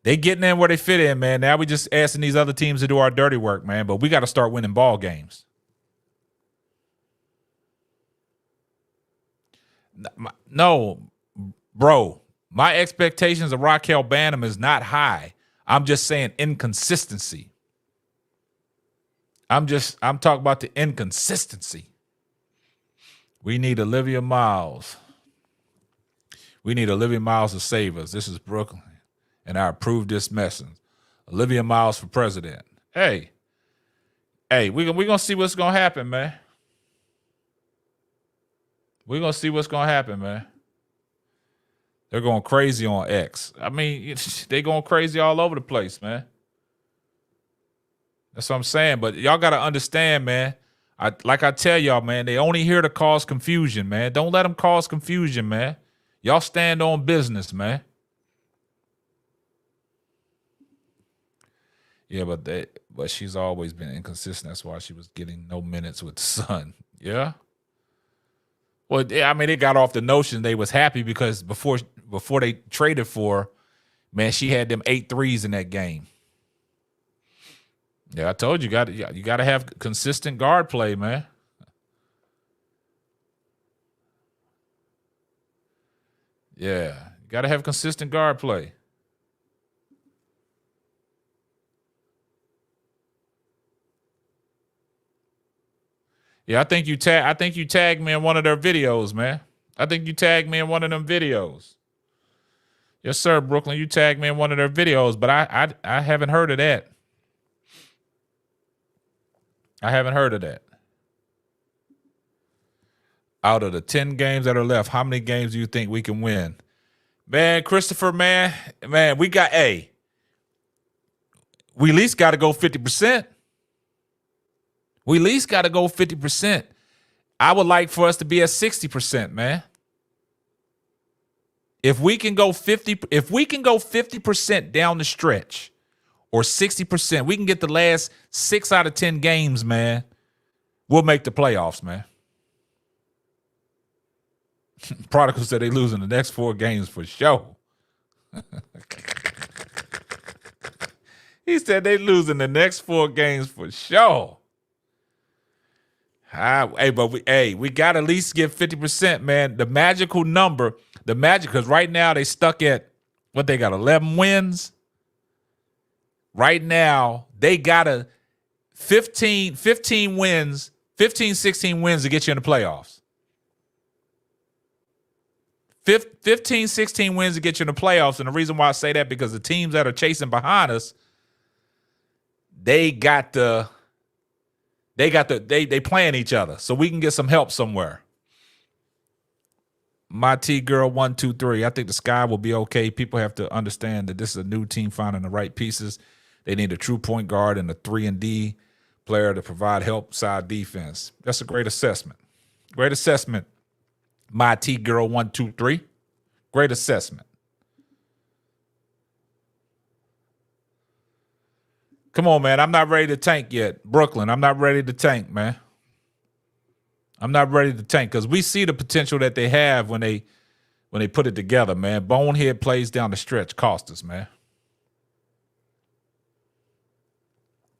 S2: getting in where they fit in, man. Now we just asking these other teams to do our dirty work, man. But we got to start winning ball games. No, bro. My expectations of Raquel Banham is not high. I'm just saying inconsistency. I'm talking about the inconsistency. We need Olivia Miles. We need Olivia Miles to save us. This is Brooklyn, and I approve this message. Olivia Miles for president. Hey, we gonna see what's gonna happen, man. We're going to see what's going to happen, man. They're going crazy on X. I mean, they going crazy all over the place, man. That's what I'm saying. But y'all got to understand, man. Like I tell y'all, man, they only here to cause confusion, man. Don't let them cause confusion, man. Y'all stand on business, man. Yeah, but she's always been inconsistent. That's why she was getting no minutes with the Sun. Yeah. Well, I mean, they got off the notion they was happy because before they traded for her, man, she had them 8 threes in that game. Yeah, I told you, you got to have consistent guard play, man. Yeah, you got to have consistent guard play. Yeah, I think you tagged me in one of their videos, man. I think you tagged me in one of them videos. Yes, sir, Brooklyn. You tagged me in one of their videos, but I haven't heard of that. I haven't heard of that. Out of the 10 games that are left, how many games do you think we can win? Man, Christopher, man, we got we at least got to go 50%. We at least got to go 50%. I would like for us to be at 60%, man. If we can go 50% down the stretch, or 60%, we can get the last 6 out of 10 games, man. We'll make the playoffs, man. Prodigal said they losing the next 4 games for sure. He said they losing the next 4 games for sure. But we got to at least get 50%, man. The magical number, because right now they stuck at, what they got, 11 wins? Right now, they got 15 wins, 15, 16 wins to get you in the playoffs. 15, 16 wins to get you in the playoffs. And the reason why I say that, because the teams that are chasing behind us, they playing each other. So we can get some help somewhere. My T-Girl 123. I think the Sky will be okay. People have to understand that this is a new team finding the right pieces. They need a true point guard and a 3-and-D player to provide help side defense. That's a great assessment. Great assessment. My T-Girl 123. Great assessment. Come on, man. I'm not ready to tank yet. Brooklyn, I'm not ready to tank, man. I'm not ready to tank because we see the potential that they have when they put it together, man. Bonehead plays down the stretch cost us, man.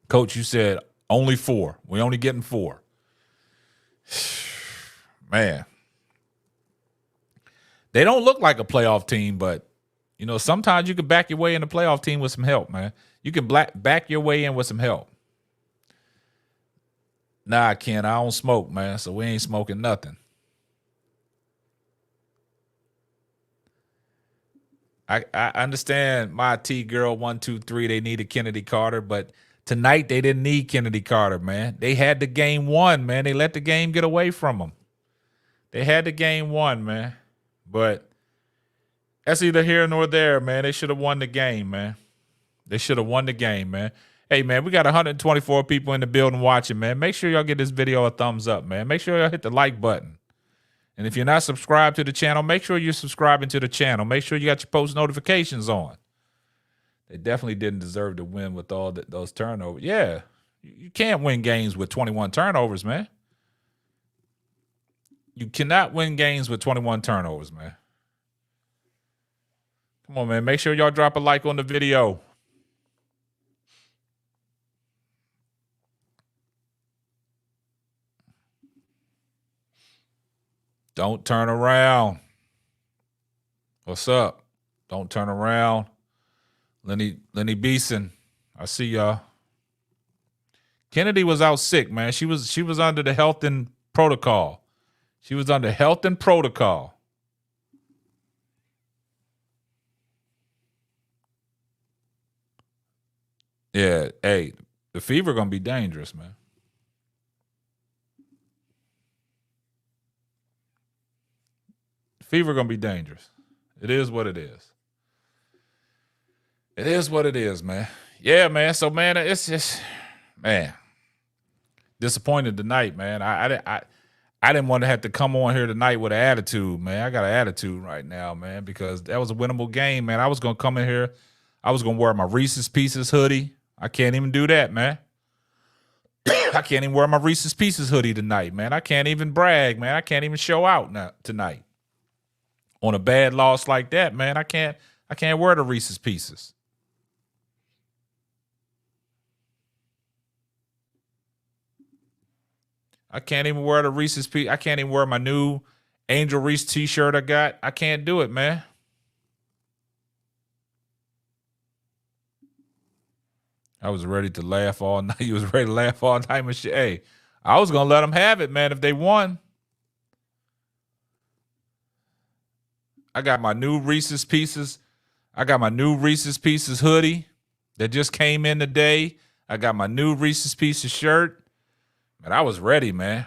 S2: Coach, you said only 4. We're only getting 4. Man. They don't look like a playoff team, but, sometimes you can back your way in a playoff team with some help, man. You can back your way in with some help. Nah, Ken, I don't smoke, man, so we ain't smoking nothing. I understand my T-Girl 123, they needed Kennedy Carter, but tonight they didn't need Kennedy Carter, man. They had the game won, man. They let the game get away from them. They had the game won, man. But that's either here nor there, man. They should have won the game, man. They should have won the game, man. Hey, man, we got 124 people in the building watching, man. Make sure y'all get this video a thumbs up, man. Make sure y'all hit the like button. And if you're not subscribed to the channel, make sure you're subscribing to the channel. Make sure you got your post notifications on. They definitely didn't deserve to win with all those turnovers. Yeah, you can't win games with 21 turnovers, man. You cannot win games with 21 turnovers, man. Come on, man. Make sure y'all drop a like on the video. Don't turn around. What's up? Don't turn around. Lenny Beeson. I see y'all. Kennedy was out sick, man. She was under the health and protocol. She was under health and protocol. Yeah, hey, the fever gonna be dangerous, man. Fever gonna be dangerous. It is what it is. It is what it is, man. Yeah, man. So, man, it's just, man, disappointed tonight, man. I didn't want to have to come on here tonight with an attitude, man. I got an attitude right now, man, because that was a winnable game, man. I was gonna come in here. I was gonna wear my Reese's Pieces hoodie. I can't even do that, man. I can't even wear my Reese's Pieces hoodie tonight, man. I can't even brag, man. I can't even show out now tonight. On a bad loss like that, man, I can't wear the Reese's Pieces. I can't even wear the Reese's Pieces. I can't even wear my new Angel Reese t-shirt I got. I can't do it, man. I was ready to laugh all night. You was ready to laugh all night and shit. Hey, I was going to let them have it, man, if they won. I got my new Reese's Pieces. I got my new Reese's Pieces hoodie that just came in today. I got my new Reese's Pieces shirt. Man, I was ready, man.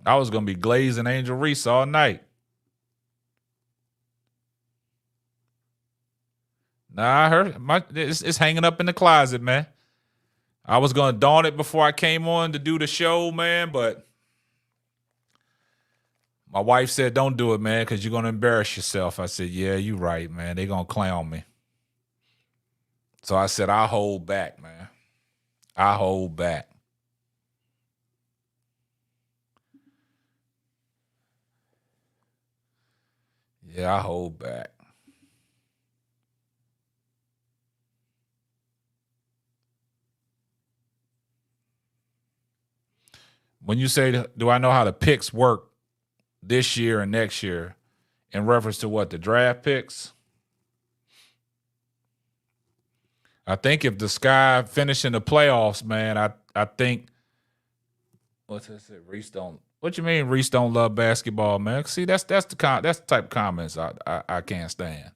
S2: I was gonna be glazing Angel Reese all night. Nah, I heard it's hanging up in the closet, man. I was gonna don it before I came on to do the show, man, but my wife said, "Don't do it, man, because you're gonna embarrass yourself." I said, "Yeah, you're right, man. They're gonna clown me." So I said, "I'll hold back, man. I hold back." Yeah, I hold back. When you say, "Do I know how the picks work this year and next year?" in reference to what, the draft picks? I think if the Sky finish in the playoffs, man, I think what's this? Reese don't. What you mean Reese don't love basketball, man? See, that's the type of comments I can't stand.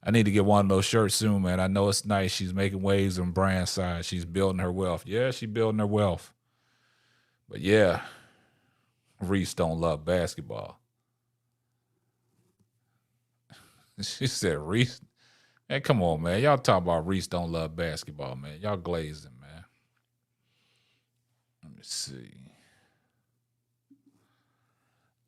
S2: I need to get one of those shirts soon, man. I know it's nice. She's making waves on brand side. She's building her wealth. Yeah, she's building her wealth. But yeah, Reese don't love basketball. She said Reese. Hey, come on, man. Y'all talk about Reese don't love basketball, man. Y'all glazed him, man. Let me see.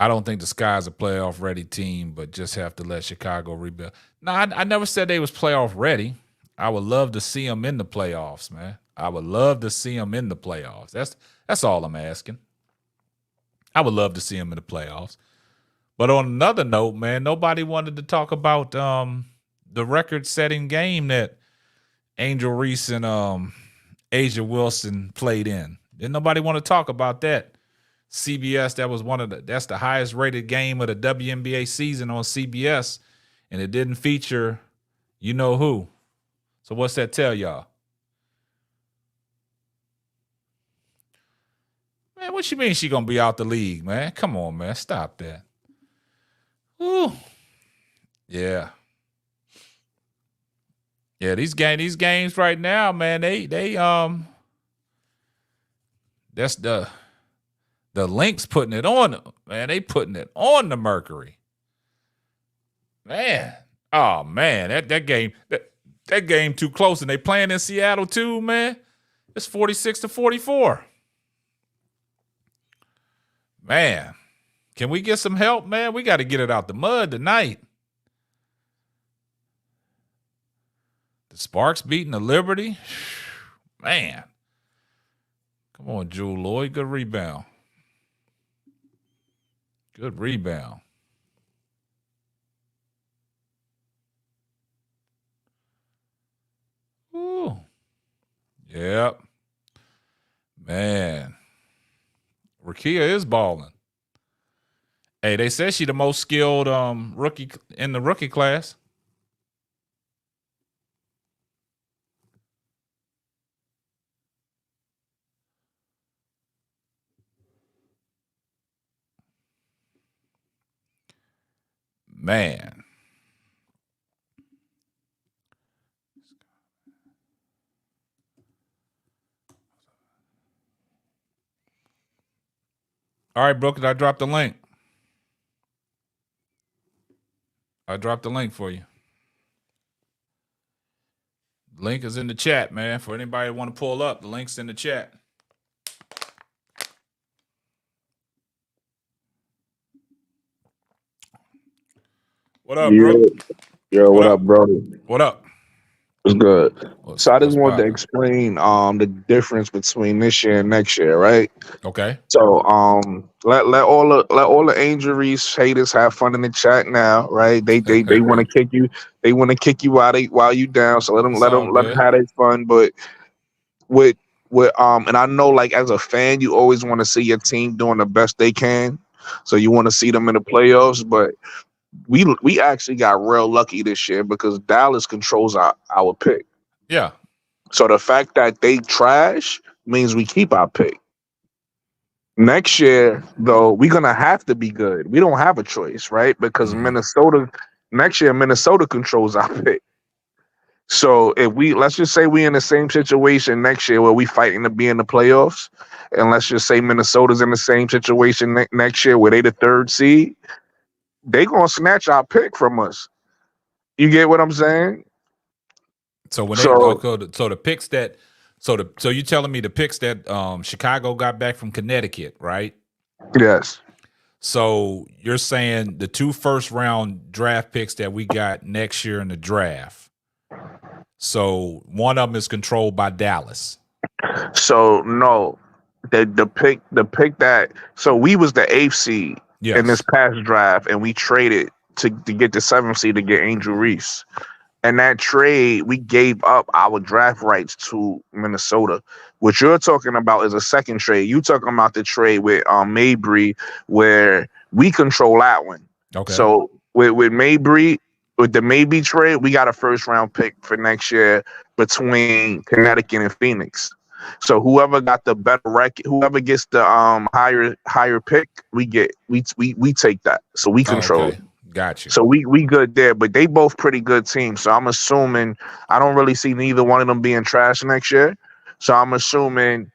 S2: I don't think the Sky's a playoff ready team, but just have to let Chicago rebuild. No, I never said they was playoff ready. I would love to see them in the playoffs, man. I would love to see them in the playoffs. That's all I'm asking. I would love to see them in the playoffs. But on another note, man, nobody wanted to talk about the record-setting game that Angel Reese and Asia Wilson played in. Didn't nobody want to talk about that? CBS, that's the highest rated game of the WNBA season on CBS, and it didn't feature you know who. So what's that tell y'all? Man, what you mean she gonna be out the league, man? Come on, man. Stop that. Ooh. Yeah. Yeah, these games right now, man, they that's the Lynx putting it on them, man. They putting it on the Mercury. Man. Oh man, that game too close. And they playing in Seattle too, man. It's 46-44. Man. Can we get some help, man? We got to get it out the mud tonight. The Sparks beating the Liberty. Man. Come on, Jewel Lloyd. Good rebound. Good rebound. Ooh. Yep. Man. Rakia is balling. Hey, they said she the most skilled rookie in the rookie class. Man. All right, Brooklyn, I dropped the link. I dropped the link for you. Link is in the chat, man. For anybody that want to pull up, the link's in the chat. What up, bro?
S3: What up, bro?
S2: What up?
S3: What's good? So I just wanted to
S2: poppin'?
S3: explain the difference between this year and next year, right?
S2: Okay.
S3: So let all the injuries haters have fun in the chat now, right? They want to kick you, they want to kick you out while you down. So let them have their fun. But with and I know, like, as a fan, you always want to see your team doing the best they can. So you want to see them in the playoffs, but we actually got real lucky this year because Dallas controls our pick.
S2: Yeah.
S3: So the fact that they trash means we keep our pick. Next year, though, we're gonna have to be good. We don't have a choice, right? Because Minnesota controls our pick. So if let's just say we in the same situation next year where we fighting to be in the playoffs, and let's just say Minnesota's in the same situation next year where they the third seed, they gonna snatch our pick from us. You get what I'm saying?
S2: So when
S3: So
S2: the picks that so you telling me the picks that Chicago got back from Connecticut, right?
S3: yes.
S2: So you're saying the 2 first-round draft picks that we got next year in the draft. So one of them is controlled by Dallas.
S3: So no, the pick that so we was the 8th seed in this past draft, and we traded to get the 7th seed to get Angel Reese. And that trade, we gave up our draft rights to Minnesota. What you're talking about is a second trade. You talking about the trade with Mabry, where we control that one.
S2: Okay.
S3: So with Mabry, with the Mabry trade, we got a first round pick for next year between Connecticut and Phoenix. So whoever got the better record, whoever gets the higher pick, we take that. So we control it.
S2: Got you.
S3: So we good there, but they both pretty good teams. So I'm assuming I don't really see neither one of them being trash next year. So I'm assuming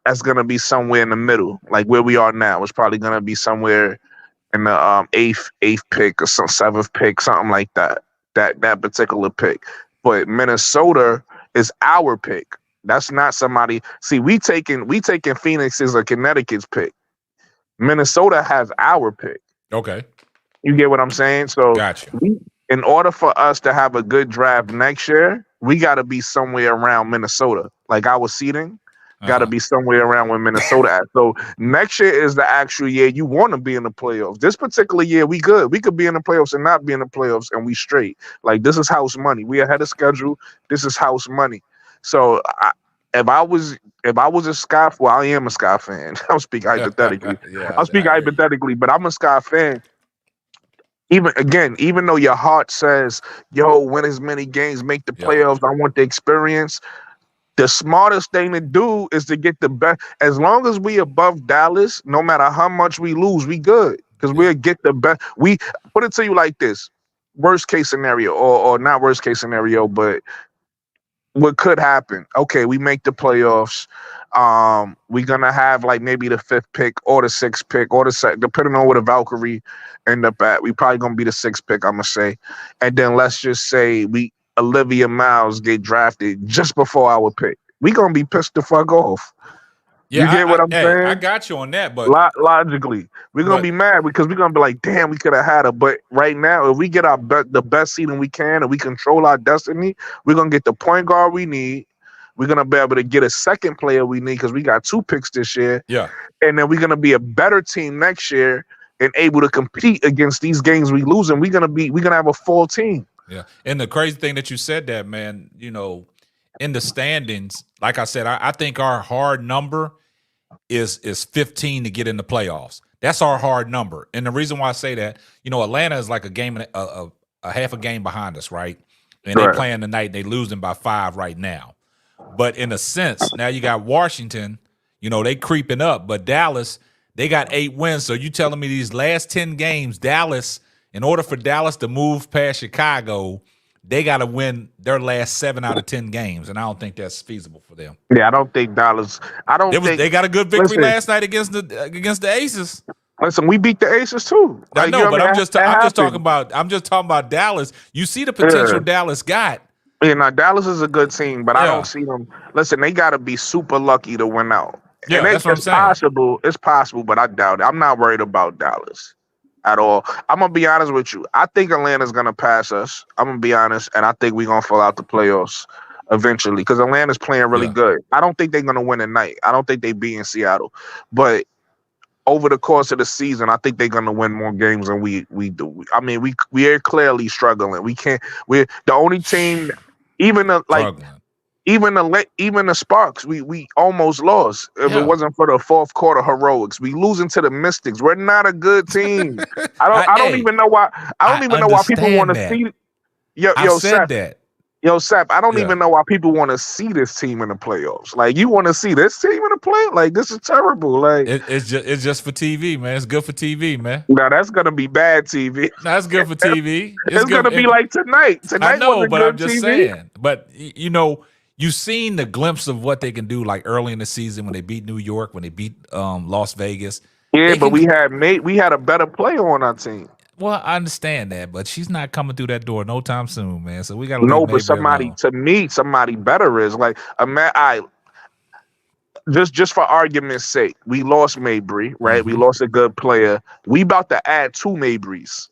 S3: that's gonna be somewhere in the middle, like where we are now. It's probably gonna be somewhere in the eighth pick or some 7th pick, something like that. That particular pick. But Minnesota is our pick. That's not somebody. See, we taking Phoenix's or Connecticut's pick. Minnesota has our pick.
S2: Okay.
S3: You get what I'm saying? So
S2: gotcha.
S3: In order for us to have a good draft next year, we got to be somewhere around Minnesota. Like our seeding got to be somewhere around where Minnesota at. So next year is the actual year you want to be in the playoffs. This particular year, we good. We could be in the playoffs and not be in the playoffs, and we straight. Like this is house money. We ahead of schedule. This is house money. So if I was a Sky, well, I am a Sky fan. I'm speaking hypothetically. I'm speaking hypothetically, but I'm a Sky fan. Even though your heart says, yo, win as many games, make the playoffs, I want the experience. The smartest thing to do is to get the best. As long as we above Dallas, no matter how much we lose, we good. Because we'll get the best. We put it to you like this. Worst case scenario, or not worst case scenario, but what could happen? Okay, we make the playoffs. We're gonna have like maybe the 5th pick or the 6th pick or the 2nd, depending on where the Valkyrie end up at. We probably gonna be the 6th pick, I'm gonna say. And then let's just say Olivia Miles get drafted just before our pick. We gonna be pissed the fuck off.
S2: Yeah,
S3: you get what I'm saying?
S2: I got you on that, but
S3: logically, we're gonna be mad because we're gonna be like, damn, we could have had her. But right now, if we get the best seeding we can and we control our destiny, we're gonna get the point guard we need. We're gonna be able to get a second player we need because we got 2 picks this year.
S2: Yeah,
S3: and then we're gonna be a better team next year and able to compete against these games we lose. And we're gonna have a full team.
S2: Yeah, and the crazy thing that you said that, man, in the standings, like I said, I think our hard number is 15 to get in the playoffs. That's our hard number. And the reason why I say that, Atlanta is like a game, a half a game behind us, right? And they playing tonight, they losing by 5 right now. But in a sense, now you got Washington, they creeping up, but Dallas, they got 8 wins. So you telling me these last 10 games, Dallas, in order for Dallas to move past Chicago, they got to win their last 7 out of 10 games, and I don't think that's feasible for them.
S3: Yeah, I don't think Dallas.
S2: They got a good victory last night against the Aces.
S3: Listen, we beat the Aces too.
S2: I know, but I'm just talking about Dallas. You see the potential Dallas got.
S3: Yeah, now Dallas is a good team, but I don't see them. Listen, they got to be super lucky to win out.
S2: Yeah, that's what I'm saying.
S3: It's possible, but I doubt it. I'm not worried about Dallas at all. I'm gonna be honest with you. I think Atlanta's gonna pass us. I'm gonna be honest, and I think we're gonna fall out the playoffs eventually because Atlanta's playing really good. I don't think they're gonna win tonight. I don't think they beat in Seattle, but over the course of the season, I think they're gonna win more games than we do. I mean, we are clearly struggling. We're the only team. Even the Sparks, we almost lost. If it wasn't for the 4th quarter heroics, we losing to the Mystics. We're not a good team. I don't even know why. I don't even know why people want to see. Yo,
S2: said that.
S3: Yo, Sap, I don't
S2: Yeah.
S3: even know why people want to see this team in the playoffs. Like, you want to see this team in the play? Like, this is terrible. Like,
S2: It's just for TV, man. It's good for TV, man.
S3: now that's gonna be bad TV.
S2: That's good for TV.
S3: It's
S2: good.
S3: gonna be like tonight.
S2: I
S3: Tonight
S2: know,
S3: wasn't
S2: but I'm
S3: good
S2: just
S3: TV.
S2: saying. But you know, you've seen the glimpse of what they can do, like early in the season when they beat New York, when they beat Las Vegas.
S3: Yeah,
S2: They
S3: but
S2: can,
S3: we had a better player on our team.
S2: well, I understand that, but she's not coming through that door no time soon, man. So we got to
S3: No,
S2: leave
S3: but
S2: Mabry
S3: somebody
S2: alone.
S3: to me, somebody better is like a man. Just for argument's sake, we lost Mabry, right? We
S2: Mm-hmm.
S3: lost a good player. We about to add 2 Mabrys.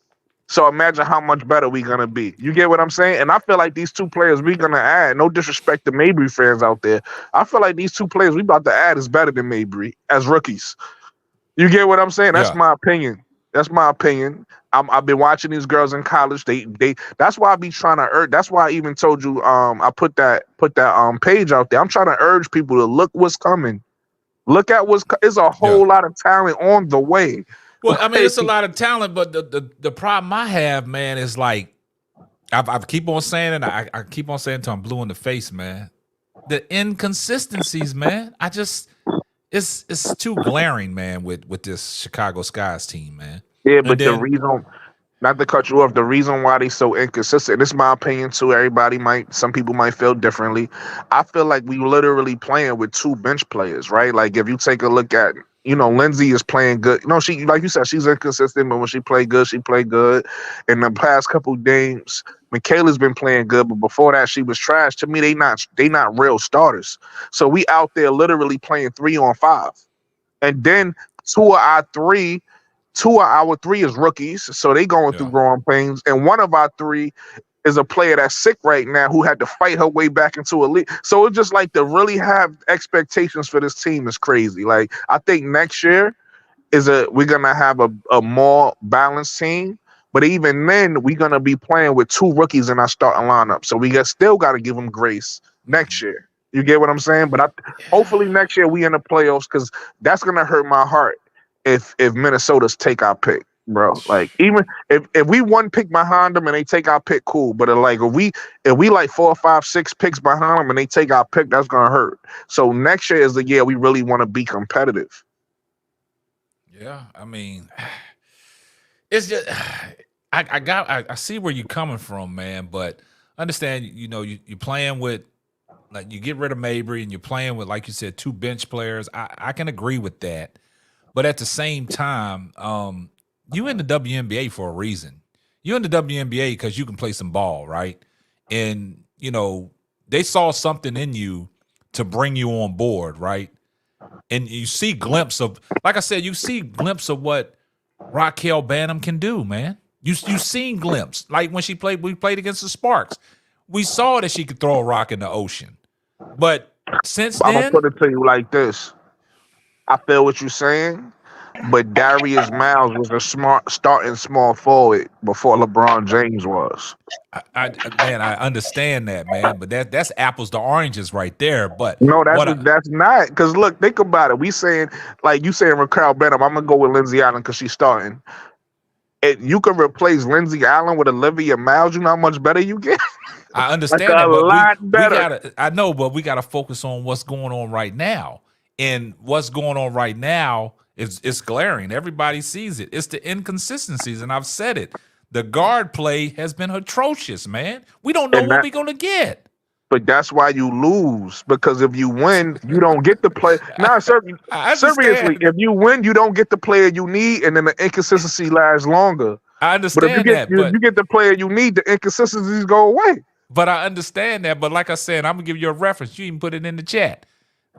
S3: So imagine how much better we gonna be. You get what I'm saying? And I feel like these 2 players we gonna add, no disrespect to Mabry fans out there, I feel like these 2 players we about to add is better than Mabry as rookies. You get what I'm saying? That's
S2: Yeah.
S3: my opinion. That's my opinion. I've been watching these girls in college. They that's why I be trying to urge. That's why I even told you I put that page out there. I'm trying to urge people to look what's coming. Look at it's a whole lot of talent on the way.
S2: Well, I mean, it's a lot of talent, but the problem I have, man, is like I keep on saying it. I keep on saying until I'm blue in the face, man. The inconsistencies, man. It's too glaring, man, with this Chicago Skies team, man.
S3: Yeah, but the reason, not to cut you off, the reason why they so inconsistent, this is my opinion too. Some people might feel differently. I feel like we literally playing with 2 bench players, right? Like if you take a look at, Lindsay is playing good. She, like you said, she's inconsistent, but when she played good, she played good. In the past couple games, Michaela's been playing good, but before that, she was trash. To me, they not real starters. So we out there literally playing 3-on-5, and then two of our three is rookies, so they going through growing pains, and one of our 3 is a player that's sick right now who had to fight her way back into a league. So it's just like to really have expectations for this team is crazy. Like I think next year we're gonna have a more balanced team, but even then we're gonna be playing with 2 rookies in our starting lineup. So we still got to give them grace next year. You get what I'm saying? But hopefully next year we in the playoffs, because that's gonna hurt my heart if Minnesota's take our pick, bro. Like even if we 1 pick behind them and they take our pick, cool. But like if we like 4, 5, 6 picks behind them and they take our pick, that's gonna hurt. So next year is the year we really want to be competitive.
S2: Yeah, I mean, it's just I see where you're coming from, man. But understand, you're playing with, like, you get rid of Mabry and you're playing with, like you said, 2 bench players. I can agree with that. But at the same time, you in the WNBA for a reason. You in the WNBA because you can play some ball, right? And, they saw something in you to bring you on board, right? And you see glimpse of, like I said, you see glimpse of what Raquel Banham can do, man. You seen glimpse. Like when we played against the Sparks. We saw that she could throw a rock in the ocean. But since then,
S3: I'm gonna put it to you like this. I feel what you're saying, but Darius Miles was a starting small forward before LeBron James was.
S2: I understand that, man. But that's apples to oranges right there. But
S3: no, that's not. Because look, think about it. We saying, like you saying, Raquel Benham. I'm gonna go with Lindsay Allen because she's starting. And you can replace Lindsay Allen with Olivia Miles. You know how much better you get.
S2: I understand
S3: like
S2: that, but
S3: lot
S2: we
S3: better.
S2: gotta. I know, but we gotta focus on what's going on right now. And what's going on right now is glaring. Everybody sees it. It's the inconsistencies, and I've said it. The guard play has been atrocious, man. We don't know what we're gonna get.
S3: But that's why you lose, because if you win, you don't get the play. Now, seriously, if you win, you don't get the player you need, and then the inconsistency lasts longer.
S2: I understand
S3: But if you get the player you need, the inconsistencies go away.
S2: But I understand that. But like I said, I'm gonna give you a reference. You even put it in the chat.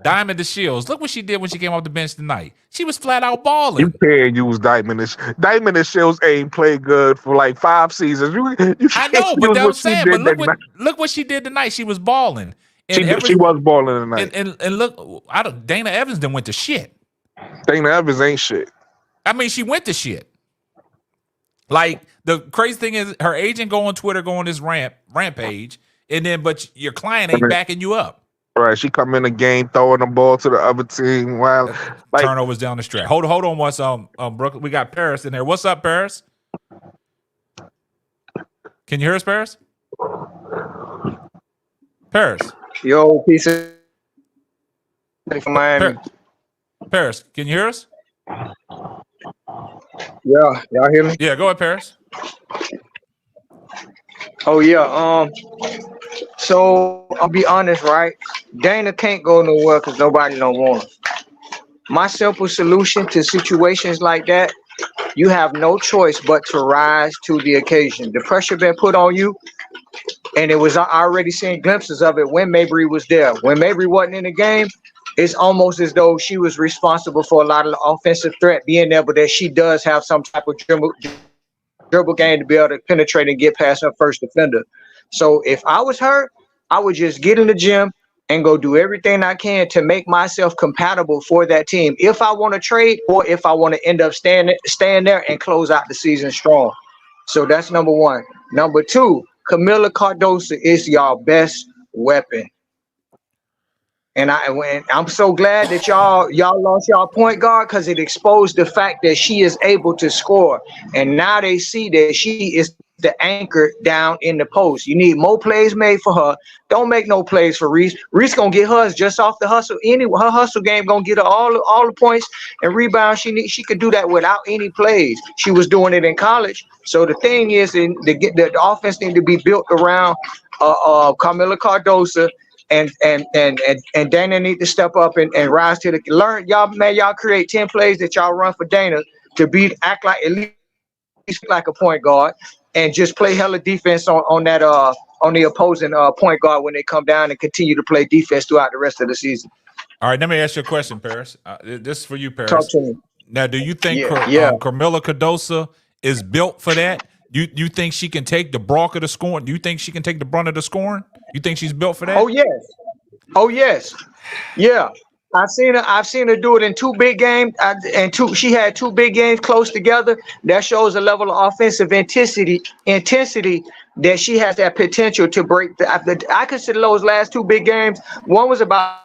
S2: Diamond DeShields. Look what she did when she came off the bench tonight. She was flat out balling.
S3: You can't use Diamond DeShields ain't played good for like 5 seasons. You
S2: I know, but that's what I'm saying. But look what she did tonight. She was balling.
S3: She was balling tonight.
S2: And look, Dana Evans done went to shit.
S3: Dana Evans ain't shit.
S2: I mean, she went to shit. Like, the crazy thing is, her agent go on Twitter, go on this rampage, but your client ain't backing you up.
S3: Right, she come in the game throwing the ball to the other team while
S2: turnovers down the stretch. Hold on once, Brooklyn. We got Paris in there. What's up, Paris? Can you hear us, Paris? Paris.
S4: Yo, peace from Miami.
S2: Paris, can you hear us?
S4: Yeah, y'all hear me?
S2: Yeah, go ahead, Paris.
S4: Oh yeah. So I'll be honest, right? Dana can't go nowhere because nobody don't want him. My simple solution to situations like that, you have no choice but to rise to the occasion. The pressure been put on you, and it was already seeing glimpses of it when Mabry was there. When Mabry wasn't in the game, it's almost as though she was responsible for a lot of the offensive threat being there, but that she does have some type of dribble game to be able to penetrate and get past her first defender. So if I was her, I would just get in the gym and go do everything I can to make myself compatible for that team. If I want to trade or if I want to end up staying there and close out the season strong. So that's number one. Number two, Camila Cardoso is y'all best weapon. And I'm so glad that y'all lost y'all point guard because it exposed the fact that she is able to score. And now they see that she is the anchor down in the post. You need more plays made for her. Don't make no plays for Reese. Reese gonna get hers just off the hustle. Her hustle game gonna get her all the points and rebounds she could do that without any plays. She was doing it in college. So the thing is, the offense need to be built around Camila Cardoso. And Dana need to step up and rise to the learn. Y'all create 10 plays that y'all run for Dana to act like at least like a point guard and just play hella defense on the opposing point guard when they come down and continue to play defense throughout the rest of the season.
S2: All right, let me ask you a question, Paris. This is for you, Paris.
S4: Talk to me.
S2: Now, do you think Camila Cardoso is built for that? You think she can take the brunt of the scoring? Do you think she can take the brunt of the scoring? You think she's built for that?
S4: Oh yes. Yeah. I've seen her do it in 2 big games, she had 2 big games close together. That shows a level of offensive intensity that she has that potential to break. I consider those last 2 big games. One was about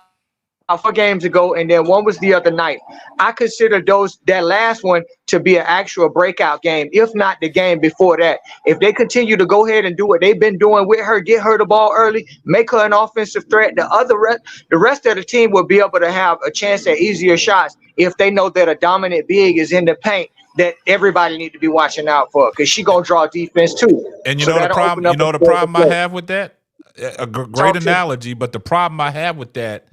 S4: 4 games ago, and then one was the other night. I consider that last one to be an actual breakout game, if not the game before that. If they continue to go ahead and do what they've been doing with her, get her the ball early, make her an offensive threat, the rest of the team will be able to have a chance at easier shots if they know that a dominant big is in the paint that everybody need to be watching out for, because she gonna draw defense too.
S2: And the problem I have with that, a great analogy, but the problem I have with that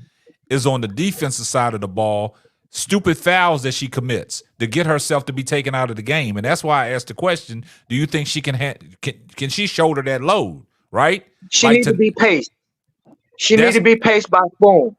S2: is on the defensive side of the ball, stupid fouls that she commits to get herself to be taken out of the game. And that's why I asked the question, do you think she can she shoulder that load, right?
S4: She needs to be paced. She needs to be paced by Spoon.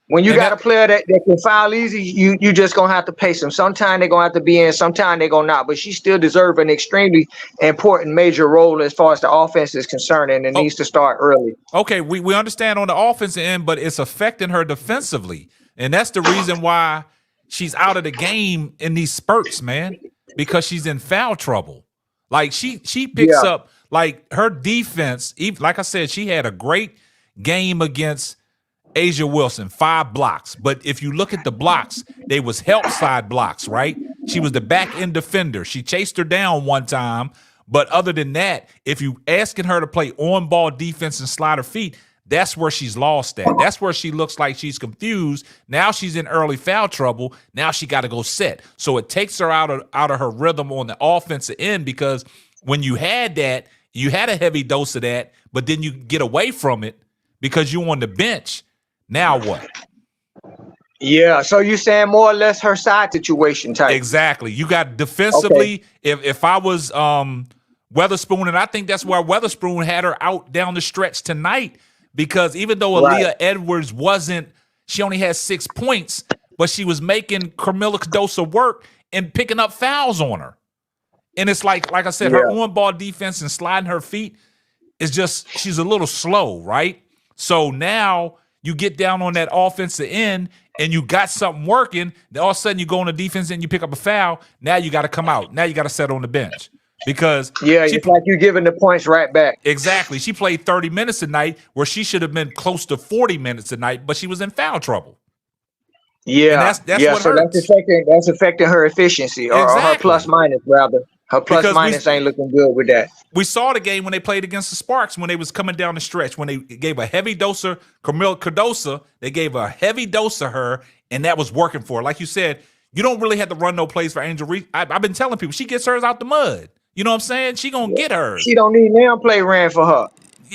S4: When you got a player that can foul easy, you just gonna have to pace them. Sometimes they're gonna have to be in, sometimes they're gonna not. But she still deserves an extremely important major role as far as the offense is concerned, and it needs to start early.
S2: Okay, we understand on the offensive end, but it's affecting her defensively. And that's the reason why she's out of the game in these spurts, man, because she's in foul trouble. Like she picks up, like her defense, even, like I said, she had a great game against Asia Wilson, 5 blocks. But if you look at the blocks, they was help side blocks, right? She was the back end defender. She chased her down one time. But other than that, if you asking her to play on ball defense and slide her feet, that's where she's lost at. That's where she looks like she's confused. Now she's in early foul trouble. Now she got to go set. So it takes her out of her rhythm on the offensive end, because when you had that, you had a heavy dose of that, but then you get away from it because you're on the bench. Now what?
S4: Yeah, so you're saying more or less her side situation type.
S2: Exactly. You got defensively, if I was Weatherspoon, and I think that's why Weatherspoon had her out down the stretch tonight, because even though Aaliyah Edwards she only had 6 points, but she was making Camila Cardoso work and picking up fouls on her. And it's like I said, her on-ball defense and sliding her feet is just, she's a little slow, right? So now you get down on that offensive end and you got something working, then all of a sudden you go on the defense and you pick up a foul. Now you got to come out. Now you got to sit on the bench, because
S4: it's like you're giving the points right back.
S2: Exactly. She played 30 minutes a night where she should have been close to 40 minutes a night, but she was in foul trouble.
S4: Yeah,
S2: and that's what hurts.
S4: That's affecting her efficiency, or her plus minus rather. Her plus minus ain't looking good with that.
S2: We saw the game when they played against the Sparks when they was coming down the stretch, when they gave a heavy dose of Camille Cardosa. They gave a heavy dose of her, and that was working for her. Like you said, you don't really have to run no plays for Angel Reese. I've been telling people, she gets hers out the mud. You know what I'm saying? She gonna get hers.
S4: She don't need now play ran for her.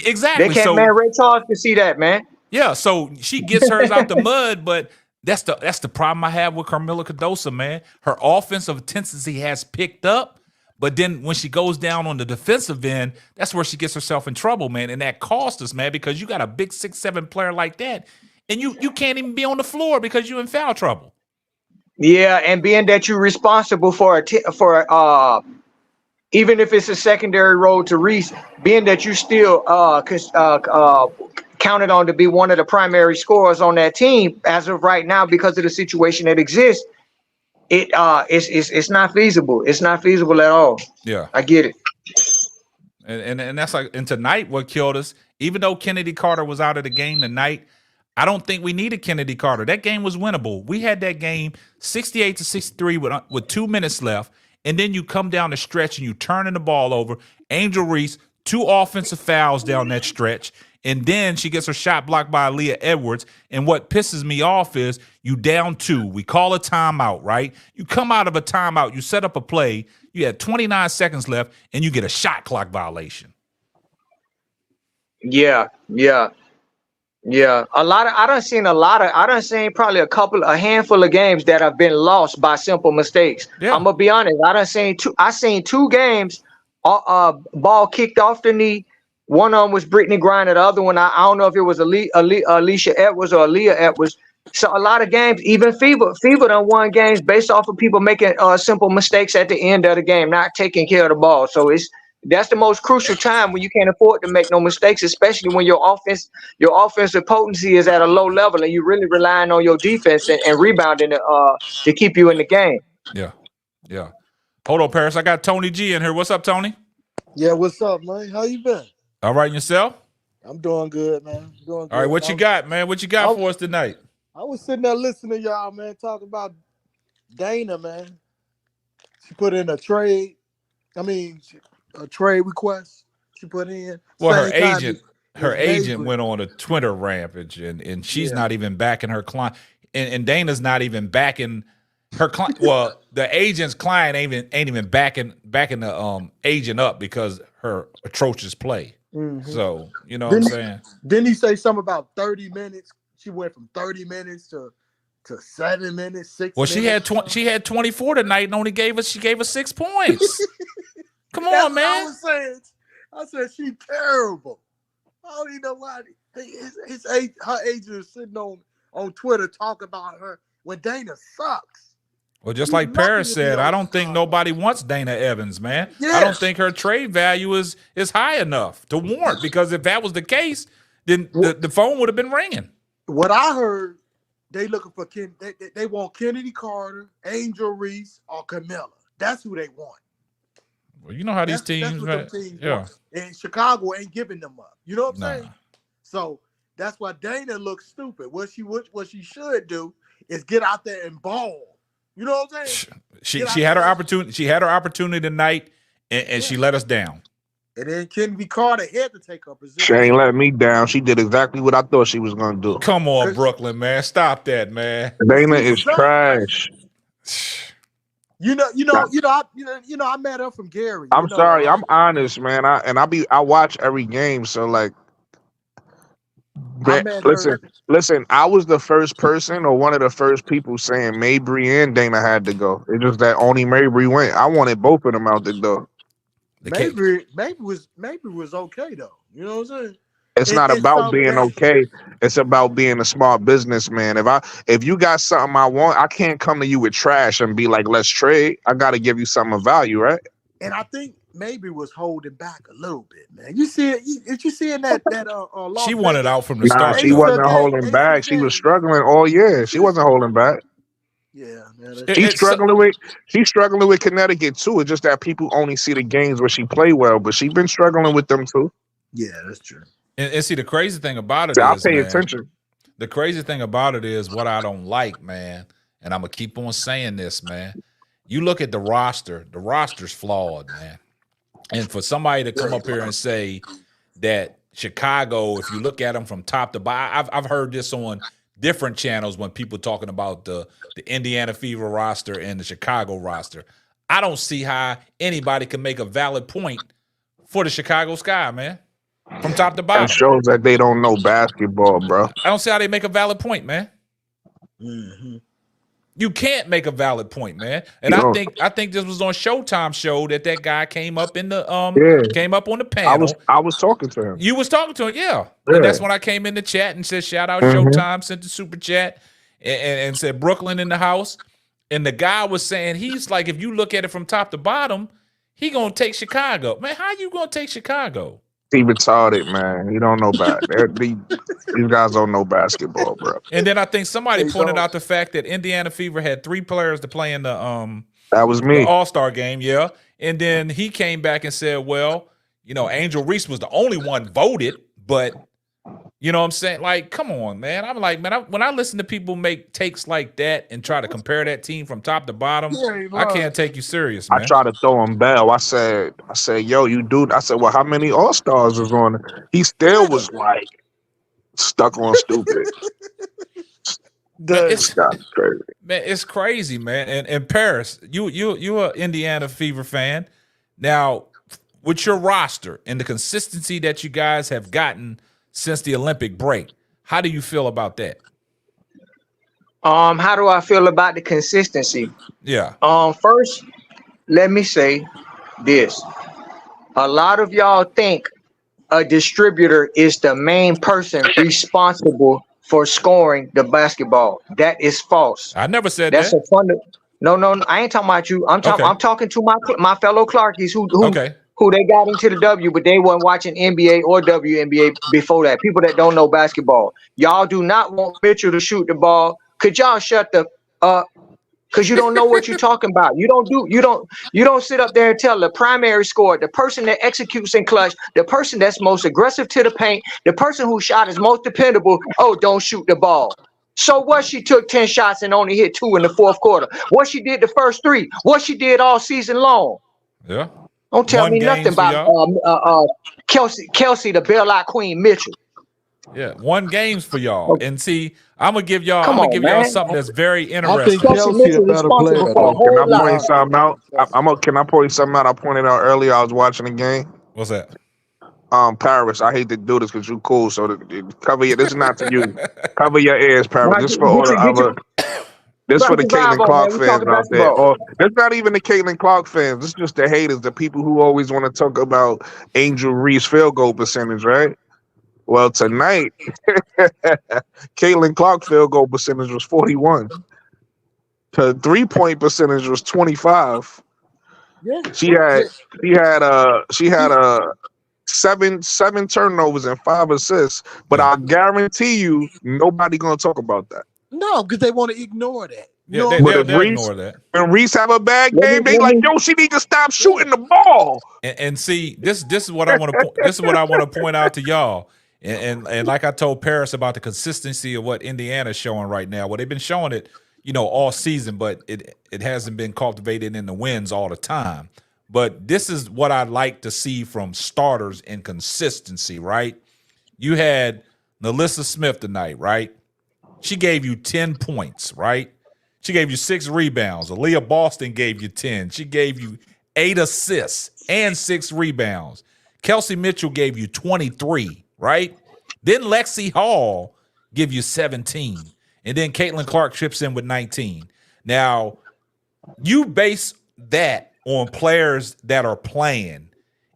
S2: Exactly.
S4: They can't, man, Ray Charles can see that, man.
S2: Yeah, so she gets hers out the mud, but that's the problem I have with Carmilla Cardosa, man. Her offensive intensity has picked up, but then when she goes down on the defensive end, that's where she gets herself in trouble, man. And that costs us, man, because you got a big 6'7" player like that, and you can't even be on the floor because you're in foul trouble.
S4: Yeah, and being that you're responsible for even if it's a secondary role to Reese, being that you still counted on to be one of the primary scorers on that team as of right now because of the situation that exists, it's not feasible. It's not feasible at all.
S2: Yeah,
S4: I get it.
S2: And that's like, and tonight what killed us, even though Kennedy Carter was out of the game tonight, I don't think we needed Kennedy Carter. That game was winnable. We had that game 68-63 with 2 minutes left. And then you come down the stretch and you turning the ball over. Angel Reese, 2 offensive fouls down that stretch. And then she gets her shot blocked by Aaliyah Edwards. And what pisses me off is you down 2. We call a timeout, right? You come out of a timeout, you set up a play, you had 29 seconds left, and you get a shot clock violation.
S4: Yeah. I done seen probably a handful of games that have been lost by simple mistakes. Yeah. I'm gonna be honest. I seen 2 games, ball kicked off the knee. One of them was Brittany Griner. The other one, I don't know if it was Alicia Edwards or Aaliyah Edwards. So a lot of games, even Fever done won games based off of people making simple mistakes at the end of the game, not taking care of the ball. So that's the most crucial time when you can't afford to make no mistakes, especially when your offensive potency is at a low level and you're really relying on your defense and rebounding to keep you in the game.
S2: Yeah. Hold on, Paris. I got Tony G in here. What's up, Tony?
S5: Yeah, what's up, man? How you been?
S2: All right, and yourself?
S5: I'm doing good, man. Doing good.
S2: All right, what you got, man? What you got for us tonight?
S5: I was sitting there listening to y'all, man, talking about Dana, man. She put in a trade. A trade request she put in.
S2: Well, her agent went on a Twitter rampage, and she's not even backing her client, and Dana's not even backing her client. Well, the agent's client ain't even backing the agent up because her atrocious play. Mm-hmm. So you know what I'm saying.
S5: Didn't he say something about 30 minutes? She went from 30 minutes to 7 minutes, 6 minutes.
S2: Well, she had 24 tonight and only gave us 6 points. Come on, man.
S5: I was saying. I said she's terrible. I don't even know why her agent is sitting on Twitter talking about her when Dana sucks.
S2: Well, just like Paris said, I don't think nobody wants Dana Evans, man. Yes. I don't think her trade value is high enough to warrant, because if that was the case, then the phone would have been ringing.
S5: What I heard, they looking for they want Kennedy Carter, Angel Reese, or Camilla. That's who they want.
S2: Well, you know how these teams,
S5: want. And Chicago ain't giving them up. You know what I'm saying? So that's why Dana looks stupid. What she should do is get out there and ball. You know what I'm saying?
S2: She had her opportunity. She had her opportunity tonight, and she let us down.
S5: And then Kennedy Carter had to take her position.
S3: She ain't let me down. She did exactly what I thought she was gonna do.
S2: Come on, Brooklyn, man. Stop that, man.
S3: Dana is trash.
S5: I met her from Gary.
S3: I'm sorry. I'm honest, man. I watch every game, so like, listen. I was the first person or one of the first people saying Mabry and Dana had to go. It's just that only Mabry went. I wanted both of them out the door.
S5: Mabry was okay though. You know what I'm saying?
S3: It's not about being okay. It's about being a smart businessman. If you got something I want, I can't come to you with trash and be like, let's trade. I got to give you something of value, right?
S5: And I think Mabry was holding back a little bit, man. You see it? Did you see in that
S2: she wanted out from the start.
S3: She wasn't holding back. She was struggling all year. She wasn't holding back.
S5: Yeah, man.
S3: She's struggling with Connecticut too. It's just that people only see the games where she play well, but she's been struggling with them too.
S5: Yeah, that's true.
S2: And see, the crazy thing about it is,
S3: I pay attention.
S2: The crazy thing about it is what I don't like, man, and I'm gonna keep on saying this, man, you look at the roster's flawed, man. And for somebody to come up here and say that Chicago, if you look at them from top to bottom, I've heard this on different channels when people talking about the Indiana Fever roster and the Chicago roster. I don't see how anybody can make a valid point for the Chicago Sky, man, from top to bottom.
S3: That shows that they don't know basketball, bro.
S2: I don't see how they make a valid point, man.
S5: Mm-hmm.
S2: You can't make a valid point, man. And I think this was on Showtime show that guy came up in the came up on the panel.
S3: I was talking to him.
S2: You was talking to him, yeah. And that's when I came in the chat and said, shout out Showtime, sent the super chat and said Brooklyn in the house. And the guy was saying, he's like, if you look at it from top to bottom, he gonna take Chicago. Man, how you gonna take Chicago?
S3: He retarded, man. He don't know these guys don't know basketball, bro.
S2: And then I think somebody pointed out the fact that Indiana Fever had 3 players to play in the
S3: that was me.
S2: The All-Star game, yeah. And then he came back and said, well, Angel Reese was the only one voted, but you know what I'm saying? Like, come on, man. I'm like, man, when I listen to people make takes like that and try to compare that team from top to bottom, I can't take you serious, man.
S3: I tried to throw him Bell. I said, yo, you dude. I said, well, how many All-Stars was on it? He still was like stuck on stupid.
S2: It's crazy. Man, it's crazy, man. And Paris, you an Indiana Fever fan. Now, with your roster and the consistency that you guys have gotten since the Olympic break, how do you feel about that?
S4: How do I feel about the consistency?
S2: Yeah.
S4: First, let me say this. A lot of y'all think a distributor is the main person responsible for scoring the basketball. That is false.
S2: I never said
S4: that's
S2: that.
S4: No, I ain't talking about you. I'm talking to my fellow Clarkies who they got into the W, but they weren't watching NBA or WNBA before that. People that don't know basketball. Y'all do not want Mitchell to shoot the ball. Could y'all shut the because you don't know what you're talking about. You don't sit up there and tell the primary scorer, the person that executes in clutch, the person that's most aggressive to the paint, the person whose shot is most dependable, don't shoot the ball. So what, she took 10 shots and only hit 2 in the fourth quarter. What she did the first 3, what she did all season long.
S2: Yeah.
S4: Don't tell me nothing about Kelsey, the bailout queen Mitchell.
S2: Yeah, 1 games for y'all. And see, I'm gonna give y'all something that's very interesting.
S5: I think Kelsey a better player.
S3: Can I point something out? Can I point something out? I pointed out earlier. I was watching the game.
S2: What's that?
S3: Paris, I hate to do this because you cool. So cover your. This is not to you. Cover your ears, Paris. This for all the other. This for the Caitlin Clark fans out there. Or that's not even the Caitlin Clark fans. It's just the haters, the people who always want to talk about Angel Reese field goal percentage, right? Well, tonight, Caitlin Clark field goal percentage was 41. Her 3-point percentage was 25.
S5: Yeah.
S3: She had seven turnovers and 5 assists. But I guarantee you, nobody gonna talk about that.
S5: No, because they want to ignore that.
S2: Yeah, they'll ignore that.
S3: When Reese have a bad game, they like, yo, she need to stop shooting the ball.
S2: And see, this is what I want to this is what I want to point out to y'all. And like I told Paris about the consistency of what Indiana's showing right now. Well, they've been showing it, all season, but it hasn't been cultivated in the wins all the time. But this is what I like to see from starters in consistency, right? You had Nalissa Smith tonight, right? She gave you 10 points, right? She gave you 6 rebounds. Aaliyah Boston gave you 10. She gave you 8 assists and 6 rebounds. Kelsey Mitchell gave you 23, right? Then Lexi Hall give you 17. And then Caitlin Clark chips in with 19. Now, you base that on players that are playing,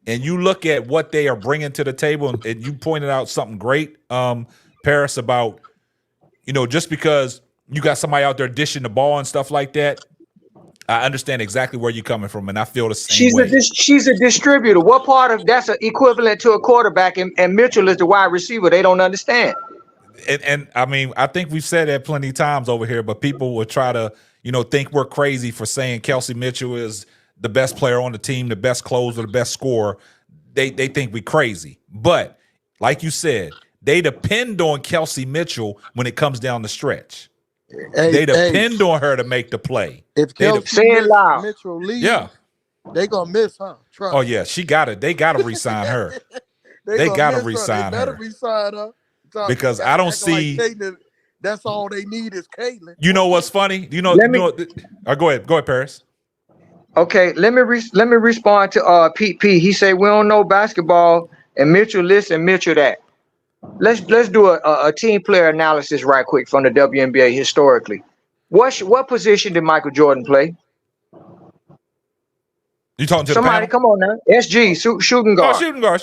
S2: and you look at what they are bringing to the table, and you pointed out something great, Paris, about, just because you got somebody out there dishing the ball and stuff like that, I understand exactly where you're coming from, and I feel the same way.
S4: She's a distributor. What part of that's equivalent to a quarterback, and Mitchell is the wide receiver? They don't understand.
S2: And I mean, I think we've said that plenty of times over here, but people will try to, think we're crazy for saying Kelsey Mitchell is the best player on the team, the best closer, the best scorer. They think we're crazy. But like you said, they depend on Kelsey Mitchell when it comes down the stretch. They depend on her to make the play.
S5: If Kelsey Mitchell leaves, they gonna miss her. Trust
S2: oh yeah, they gotta re-sign her. they gotta re-sign her.
S5: They better re-sign her.
S2: Because I don't see
S5: that's all they need is Caitlin.
S2: You know what's funny? Go ahead, Paris.
S4: Okay, let me respond to Pete P. He said we don't know basketball, and Mitchell this and Mitchell that. Let's do a team player analysis right quick from the WNBA historically. What position did Michael Jordan play?
S2: You talking to
S4: somebody?
S2: The
S4: come on now. SG shooting guard.
S2: Oh, shooting guard.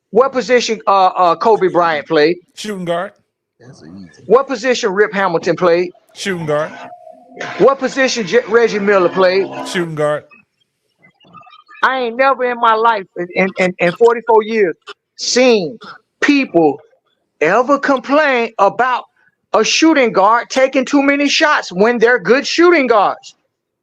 S4: What position Kobe Bryant played?
S2: Shooting guard.
S5: That's easy.
S4: What position Rip Hamilton played?
S2: Shooting guard.
S4: What position Reggie Miller played?
S2: Shooting guard.
S4: I ain't never in my life in 44 years seen people ever complain about a shooting guard taking too many shots when they're good shooting guards.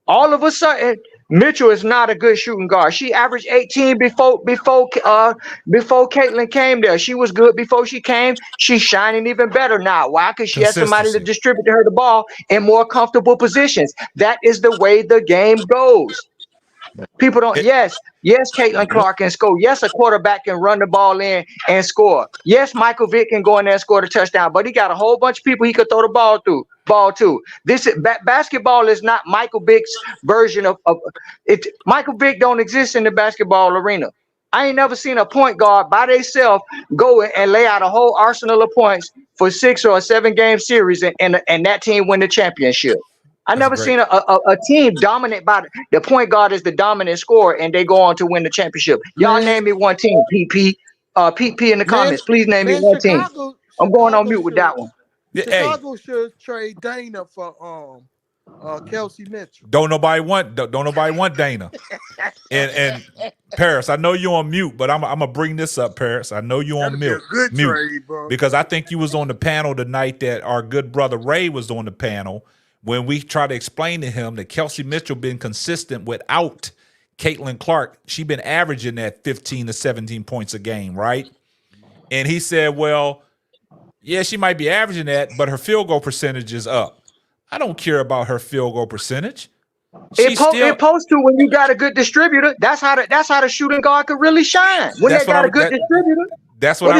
S4: All of a sudden, Mitchell is not a good shooting guard. She averaged 18 before Caitlin came there. She was good before she came. She's shining even better now. Why? Because she has somebody to distribute her the ball in more comfortable positions. That is the way the game goes. People don't. Yes, Caitlin Clark can score. Yes, a quarterback can run the ball in and score. Yes, Michael Vick can go in there and score the touchdown. But he got a whole bunch of people he could throw the ball to. This is basketball is not Michael Vick's version of it. Michael Vick don't exist in the basketball arena. I ain't never seen a point guard by themselves go and lay out a whole arsenal of points for 6 or 7 game series and that team win the championship. I never seen a team dominant by the point guard is the dominant scorer and they go on to win the championship. Y'all name me one team, PP. PP in the comments. Please name me one team. I'm going on mute with that one.
S5: Chicago should trade Dana for Kelsey Mitchell.
S2: Don't nobody want Dana. and Paris, I know you're on mute, but I'm gonna bring this up, Paris. I know you're on mute.
S5: Good trade, bro.
S2: Because I think you was on the panel the night that our good brother Ray was on the panel. When we try to explain to him that Kelsey Mitchell been consistent without Caitlin Clark, she been averaging that 15 to 17 points a game, right? And he said, well, yeah, she might be averaging that, but her field goal percentage is up. I don't care about her field goal percentage.
S4: It supposed to when you got a good distributor. That's how the shooting guard could really shine. When they got a good distributor.
S2: That's what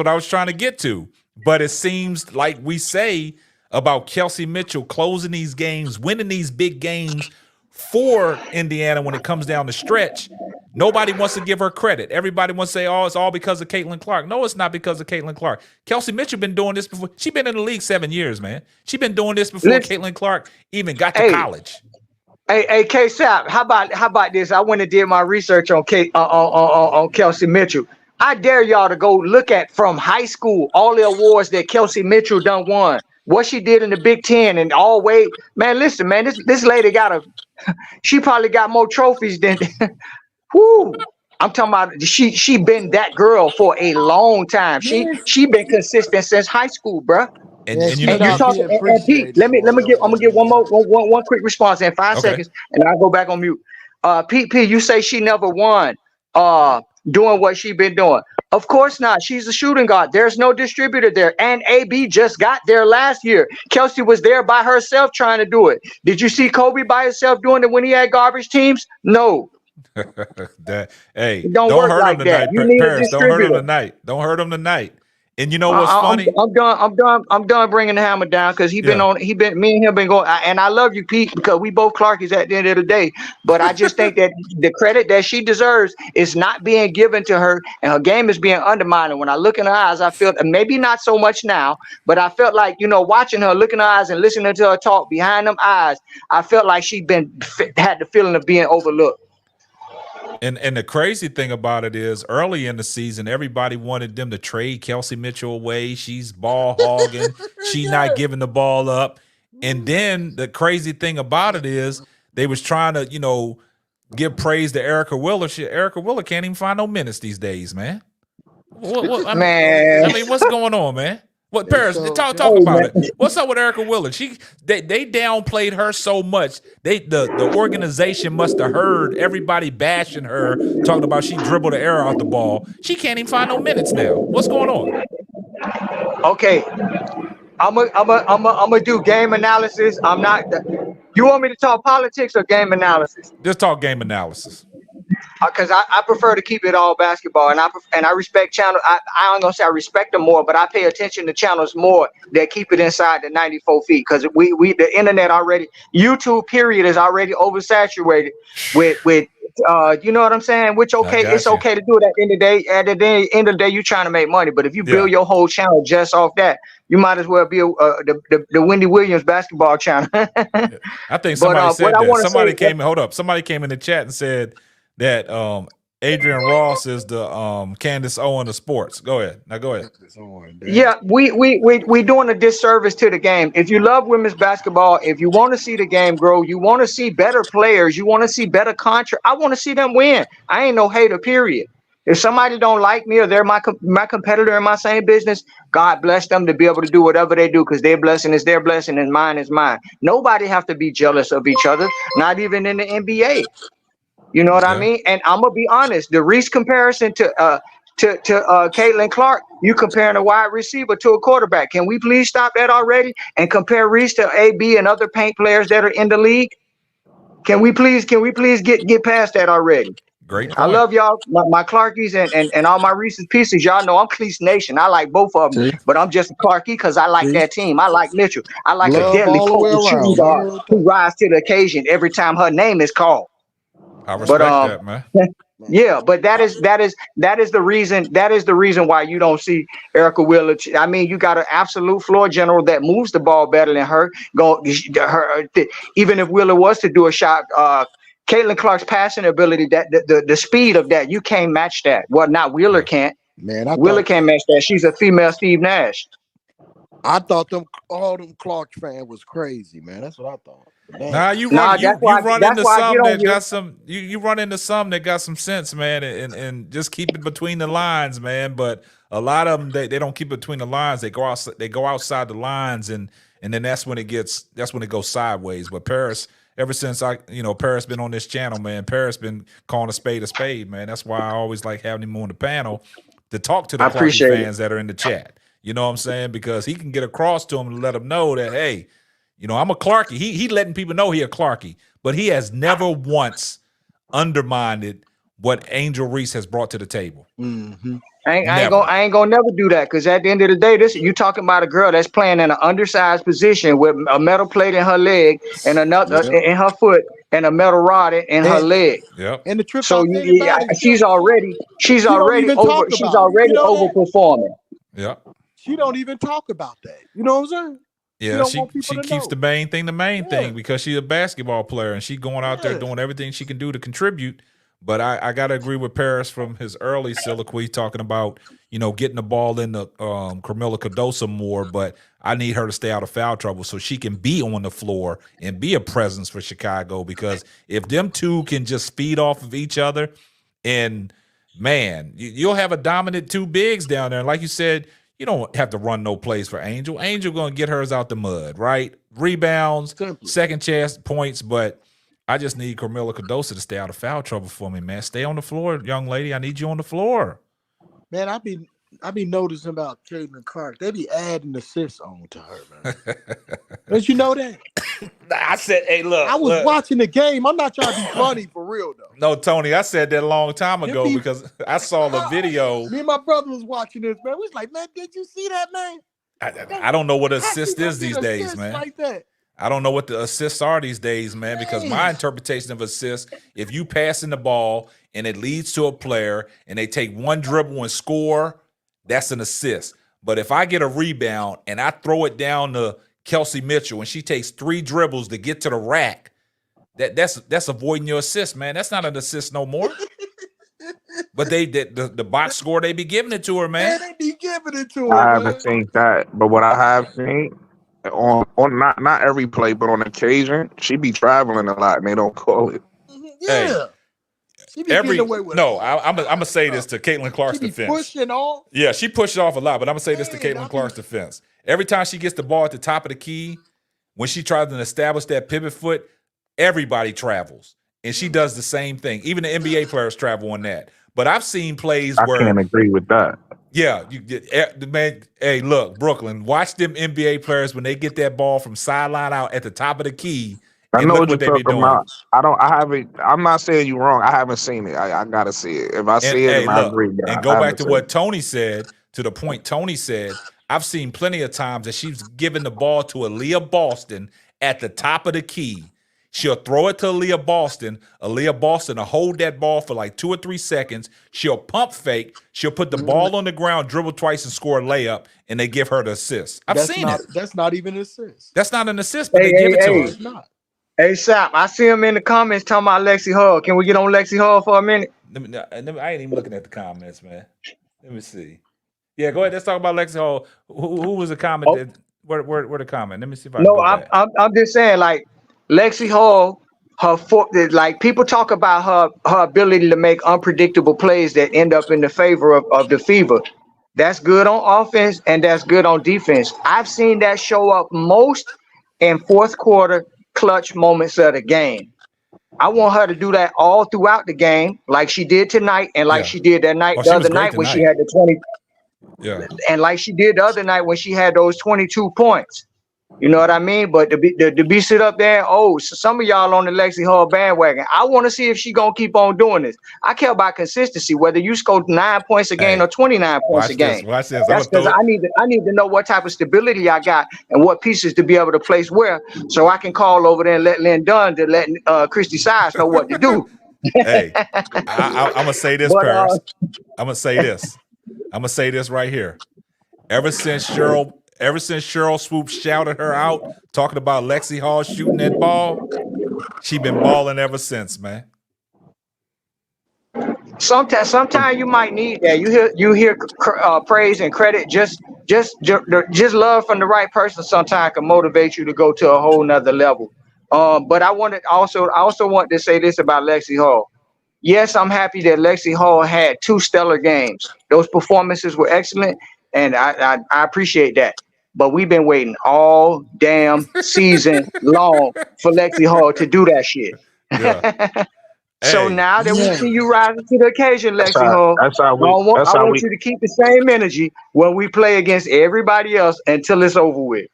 S2: I was trying to get to. But it seems like we say about Kelsey Mitchell closing these games, winning these big games for Indiana when it comes down the stretch. Nobody wants to give her credit. Everybody wants to say, oh, it's all because of Caitlin Clark. No, it's not because of Caitlin Clark. Kelsey Mitchell been doing this before. She been in the league 7 years, man. She been doing this before Caitlin Clark even got to college.
S4: Hey, K-Sap, how about this? I went and did my research on Kelsey Mitchell. I dare y'all to go look at from high school all the awards that Kelsey Mitchell done won. What she did in the Big Ten and all way, man. Listen, man, this lady she probably got more trophies than. Whoo! I'm talking about she been that girl for a long time. She been consistent since high school, bro.
S2: And
S4: you talking? And Pete, I'm gonna give one quick response in 5 seconds, and I'll go back on mute. Pete, you say she never won. Doing what she been doing. Of course not. She's a shooting guard. There's no distributor there. And AB just got there last year. Kelsey was there by herself trying to do it. Did you see Kobe by himself doing it when he had garbage teams? No.
S2: Hey, don't hurt him tonight, Paris. Don't hurt him tonight. Don't hurt him tonight. And you know what's funny?
S4: I'm done bringing the hammer down because me and him been going. And I love you, Pete, because we both Clarkies at the end of the day. But I just think that the credit that she deserves is not being given to her, and her game is being undermined. And when I look in her eyes, I feel maybe not so much now, but I felt like watching her, looking in her eyes, and listening to her talk behind them eyes, I felt like she had the feeling of being overlooked.
S2: And the crazy thing about it is early in the season, everybody wanted them to trade Kelsey Mitchell away. She's ball hogging. She's not giving the ball up. And then the crazy thing about it is they was trying to, give praise to Erica Willer. Erica Willer can't even find no minutes these days, man. I mean, what's going on, man? What, Paris? Talk about it. What's up with Erica Willer? They downplayed her so much. The organization must have heard everybody bashing her, talking about she dribbled the air out the ball. She can't even find no minutes now. What's going on?
S4: Okay. I'm do game analysis. I'm not. You want me to talk politics or game analysis?
S2: Just talk game analysis.
S4: Because I prefer to keep it all basketball, and I respect channel. I ain't gonna say I respect them more, but I pay attention to channels more that keep it inside the 94 feet. Because we the internet already, YouTube period is already oversaturated with you know what I'm saying? Which it's okay to do it at the end of the day. At the end of the day, you're trying to make money. But if you build your whole channel just off that, you might as well be the Wendy Williams basketball channel.
S2: I think somebody said that. Somebody came. Hold up. Somebody came in the chat and said that Adrian Ross is the Candace Owen of sports. Go ahead. Now go ahead.
S4: Yeah, we doing a disservice to the game. If you love women's basketball, if you want to see the game grow, you want to see better players, you want to see better contract. I want to see them win. I ain't no hater, period. If somebody don't like me or they're my competitor in my same business, God bless them to be able to do whatever they do, because their blessing is their blessing and mine is mine. Nobody have to be jealous of each other, not even in the NBA. You know what I mean? And I'm gonna be honest. The Reese comparison to Caitlin Clark, you comparing a wide receiver to a quarterback. Can we please stop that already and compare Reese to AB and other paint players that are in the league? Can we please get past that already?
S2: Great point.
S4: I love y'all, my Clarkies and all my Reese's Pieces. Y'all know I'm Cleese Nation. I like both of them, but I'm just a Clarkie because I like that team. I like Mitchell. I like a deadly potent shooting guard who rise to the occasion every time her name is called.
S2: I respect that, man.
S4: Yeah, but that is the reason why you don't see Erica Wheeler. I mean, you got an absolute floor general that moves the ball better than her. Even if Wheeler was to do a shot, Caitlin Clark's passing ability, that the speed of that, you can't match that. Well, not Wheeler can't. Man, Wheeler can't match that. She's a female Steve Nash.
S5: I thought all them Clark fans was crazy, man. That's what I thought.
S2: Nah, you run into some that got some. You run into some that got some sense, man, and just keep it between the lines, man. But a lot of them, they don't keep it between the lines. They go outside the lines, and then that's when it goes sideways. But Paris, ever since Paris been on this channel, man, Paris been calling a spade, man. That's why I always like having him on the panel to talk to the Clarky fans that are in the chat. You know what I'm saying? Because he can get across to them and let them know that, hey, I'm a Clarky. He letting people know he a Clarky, but he has never once undermined what Angel Reese has brought to the table.
S4: Mm-hmm. I ain't gonna never do that, because at the end of the day, you talking about a girl that's playing in an undersized position with a metal plate in her leg and another in her foot and a metal rod in her leg.
S2: Yep.
S5: And the trip.
S4: So she's already overperforming.
S2: Yeah.
S5: She don't even talk about that. You know what I'm saying?
S2: Yeah, she keeps the main thing because she's a basketball player and she going out there doing everything she can do to contribute. But I got to agree with Paris from his early soliloquy talking about, getting the ball in the Carmela Cardoso more, but I need her to stay out of foul trouble so she can be on the floor and be a presence for Chicago, because if them two can just feed off of each other, and man, you'll have a dominant two bigs down there. And like you said, you don't have to run no plays for Angel. Angel going to get hers out the mud, right? Rebounds, second chance points, but I just need Carmela Cardoso to stay out of foul trouble for me, man. Stay on the floor, young lady. I need you on the floor.
S5: Man, I be noticing about Caitlin Clark. They be adding assists on to her, man. Don't you know that?
S2: I said, hey, look.
S5: I was watching the game. I'm not trying to be funny for real, though.
S2: No, Tony, I said that a long time ago because I saw the video.
S5: Me and my brother was watching this, man. We was like, man, did you see that, man?
S2: I don't know what assist is these days, man.
S5: Like that.
S2: I don't know what the assists are these days, man, because my interpretation of assist, if you passing the ball and it leads to a player and they take one dribble and score, that's an assist. But if I get a rebound and I throw it down to Kelsey Mitchell and she takes 3 dribbles to get to the rack, that's avoiding your assist, man. That's not an assist no more. But the box score, they be giving it to her, man.
S5: They be giving it to her.
S3: I haven't seen that, but what I have seen on not every play, but on occasion, she be traveling a lot and they don't call it.
S5: Yeah.
S2: Hey, I'm gonna say this to Caitlin Clark's defense.
S5: Pushing off.
S2: Yeah, she pushed off a lot, but I'm gonna say this to Caitlin Clark's defense. Every time she gets the ball at the top of the key, when she tries to establish that pivot foot, everybody travels, and she does the same thing. Even the NBA players travel on that. But I've seen plays where
S3: I can't agree with that.
S2: Yeah, the man. Hey, look, Brooklyn. Watch them NBA players when they get that ball from sideline out at the top of the key,
S3: I
S2: and
S3: know
S2: look
S3: what you're
S2: what they be
S3: talking
S2: doing.
S3: about. I haven't. I'm not saying you wrong. I haven't seen it. I gotta see it. If I
S2: And
S3: see it,
S2: hey,
S3: then I
S2: look,
S3: agree. But
S2: and
S3: I
S2: go back
S3: haven't
S2: to
S3: seen it.
S2: what Tony said. To the point Tony said, I've seen plenty of times that she's given the ball to Aaliyah Boston at the top of the key. She'll throw it to Aaliyah Boston. Aaliyah Boston will hold that ball for like 2 or 3 seconds. She'll pump fake. She'll put the ball on the ground, dribble twice, and score a layup, and they give her the assist. I've seen it.
S5: That's not even an assist.
S2: That's not an assist, but
S4: Hey,
S2: they give
S4: hey,
S2: it to
S5: No,
S2: her.
S4: hey.
S5: it's not.
S4: Hey, Sap, I see him in the comments talking about Lexi Hall. Can we get on Lexi Hall for a minute?
S2: I ain't even looking at the comments, man. Let me see. Yeah, go ahead. Let's talk about Lexi Hall. Who was the comment?
S4: Oh,
S2: That, where the comment? Let me see if I can
S4: no,
S2: go back.
S4: I'm just saying, like, Lexi Hall, like people talk about her ability to make unpredictable plays that end up in the favor of the Fever. That's good on offense and that's good on defense. I've seen that show up most in fourth quarter clutch moments of the game. I want her to do that all throughout the game, like she did tonight, and like
S2: Yeah.
S4: she did that night,
S2: Oh,
S4: the
S2: she was
S4: other
S2: great
S4: night when she
S2: tonight.
S4: had the 20,
S2: Yeah.
S4: and like she did the other night when she had those 22 points. You know what I mean? But to be sit up there, so some of y'all on the Lexi Hall bandwagon. I want to see if she gonna keep on doing this. I care about consistency, whether you score 9 points a game or
S2: Hey,
S4: 29 points a
S2: watch this.
S4: game.
S2: Watch this. I'm
S4: That's
S2: gonna
S4: because
S2: throw it.
S4: I need to know what type of stability I got and what pieces to be able to place where, so I can call over there and let Lynn Dunn to let Christy Sides know what to do.
S2: Hey, I'm gonna say this,
S4: But
S2: Paris. I'm gonna say this. I'm gonna say this right here. Ever since Cheryl Swoop shouted her out, talking about Lexi Hall shooting that ball, she been balling ever since, man.
S4: sometimes you might need that. You hear praise and credit. Just love from the right person. Sometimes can motivate you to go to a whole nother level. But I also want to say this about Lexi Hall. Yes, I'm happy that Lexi Hall had 2 stellar games. Those performances were excellent, and I appreciate that. But we've been waiting all damn season long for Lexi Hall to do that shit.
S2: Yeah.
S4: So
S2: Hey,
S4: now that we
S5: Yeah.
S4: see you rising to the occasion,
S3: That's
S4: Lexi
S3: how.
S4: Hall,
S3: That's how
S4: I
S3: we.
S4: want,
S3: That's
S4: I
S3: how
S4: want
S3: we.
S4: you to keep the same energy when we play against everybody else until it's over with.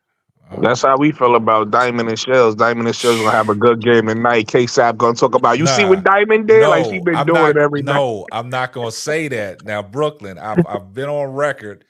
S3: That's how we feel about Diamond and Shells. Diamond and Shells gonna have a good game tonight. K-Sap gonna talk about. You see what
S2: nah.
S3: Diamond did? Like she
S2: No,
S3: been doing every night.
S2: I'm not gonna say that. Now, Brooklyn, I've been on record.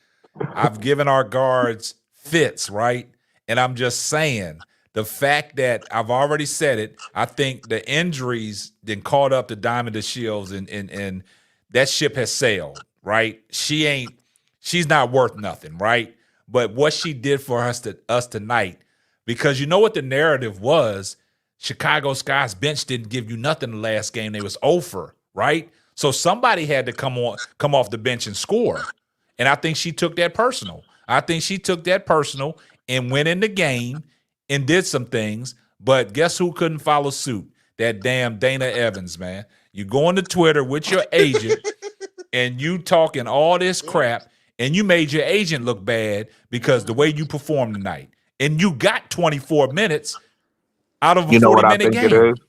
S2: I've given our guards fits, right? And I'm just saying the fact that I've already said it, I think the injuries then caught up to Diamond DeShields and that ship has sailed, right? She's not worth nothing, right? But what she did for us tonight, because you know what the narrative was, Chicago Sky's bench didn't give you nothing the last game. They was over, right? So somebody had to come off the bench and score. And I think she took that personal. I think she took that personal and went in the game and did some things. But guess who couldn't follow suit? That damn Dana Evans, man. You go on to Twitter with your agent and you talking all this crap and you made your agent look bad because the way you performed tonight. And you got 24 minutes out of a
S3: You know what I
S2: 40-minute
S3: think it
S2: game.
S3: is?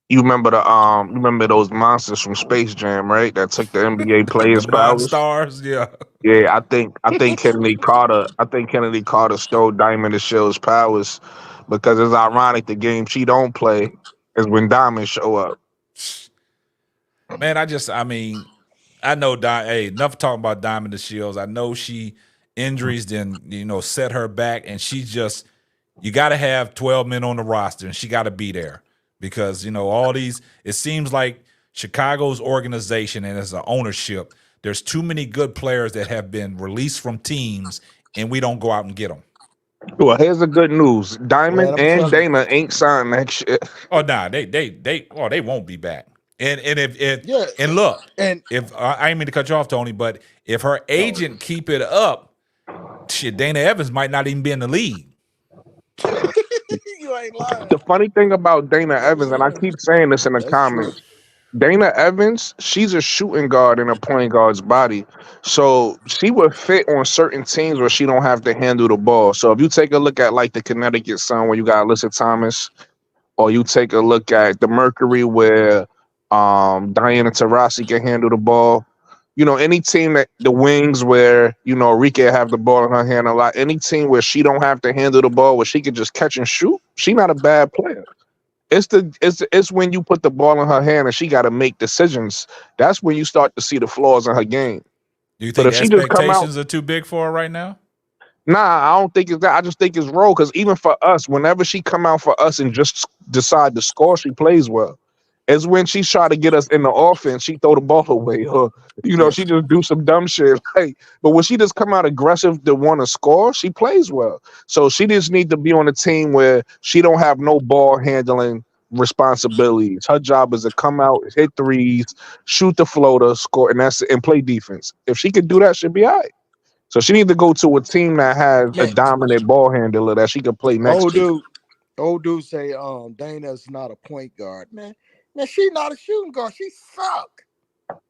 S3: You remember those monsters from Space Jam, right? That took the NBA
S2: The
S3: players' powers.
S2: Monstars, yeah.
S3: Yeah, I think Kennedy Carter stole Diamond to Shell's powers because it's ironic the game she don't play is when Diamond show up.
S2: Man, I know hey, enough talking about Diamond the Shields. I know she injuries then, set her back, and you gotta have 12 men on the roster, and she gotta be there. Because, all these, it seems like Chicago's organization and as an ownership, there's too many good players that have been released from teams, and we don't go out and get them.
S3: Well, here's the good news:
S5: Man,
S3: Diamond
S5: I'm
S3: and
S5: telling you.
S3: Dana ain't signed that shit.
S2: Oh, nah, they won't be back. And
S5: Yeah.
S2: and look,
S5: And
S2: if I ain't mean to cut you off, Tony, but if her
S5: no,
S2: agent keep it up, shit, Dana Evans might not even be in the league.
S5: you ain't lying.
S3: The funny thing about Dana Evans, and I keep saying this in the
S5: That's true.
S3: comments, Dana Evans, she's a shooting guard in a point guard's body. So she would fit on certain teams where she don't have to handle the ball. So if you take a look at like the Connecticut Sun where you got Alyssa Thomas, or you take a look at the Mercury where Diana Taurasi can handle the ball, any team that the wings where Rika have the ball in her hand a lot, any team where she don't have to handle the ball, where she can just catch and shoot, she not a bad player. It's when you put the ball in her hand and she got to make decisions. That's when you start to see the flaws in her game.
S2: Do you
S3: But
S2: think
S3: if she just come out,
S2: expectations are too big for her right now?
S3: nah, I don't think it's that. I just think it's role because even for us, whenever she come out for us and just decide to score, she plays well. It's when she try to get us in the offense, she throw the ball away, or she just do some dumb shit. Like, but when she just come out aggressive to want to score, she plays well. So she just need to be on a team where she don't have no ball handling responsibilities. Her job is to come out, hit threes, shoot the floater, score, and play defense. If she could do that, she'll be all right. So she need to go to a team that has a
S5: Man,
S3: dominant ball handler that she could play next to.
S5: old dude say Dana's not a point guard, man. Man, she not a shooting guard. She suck.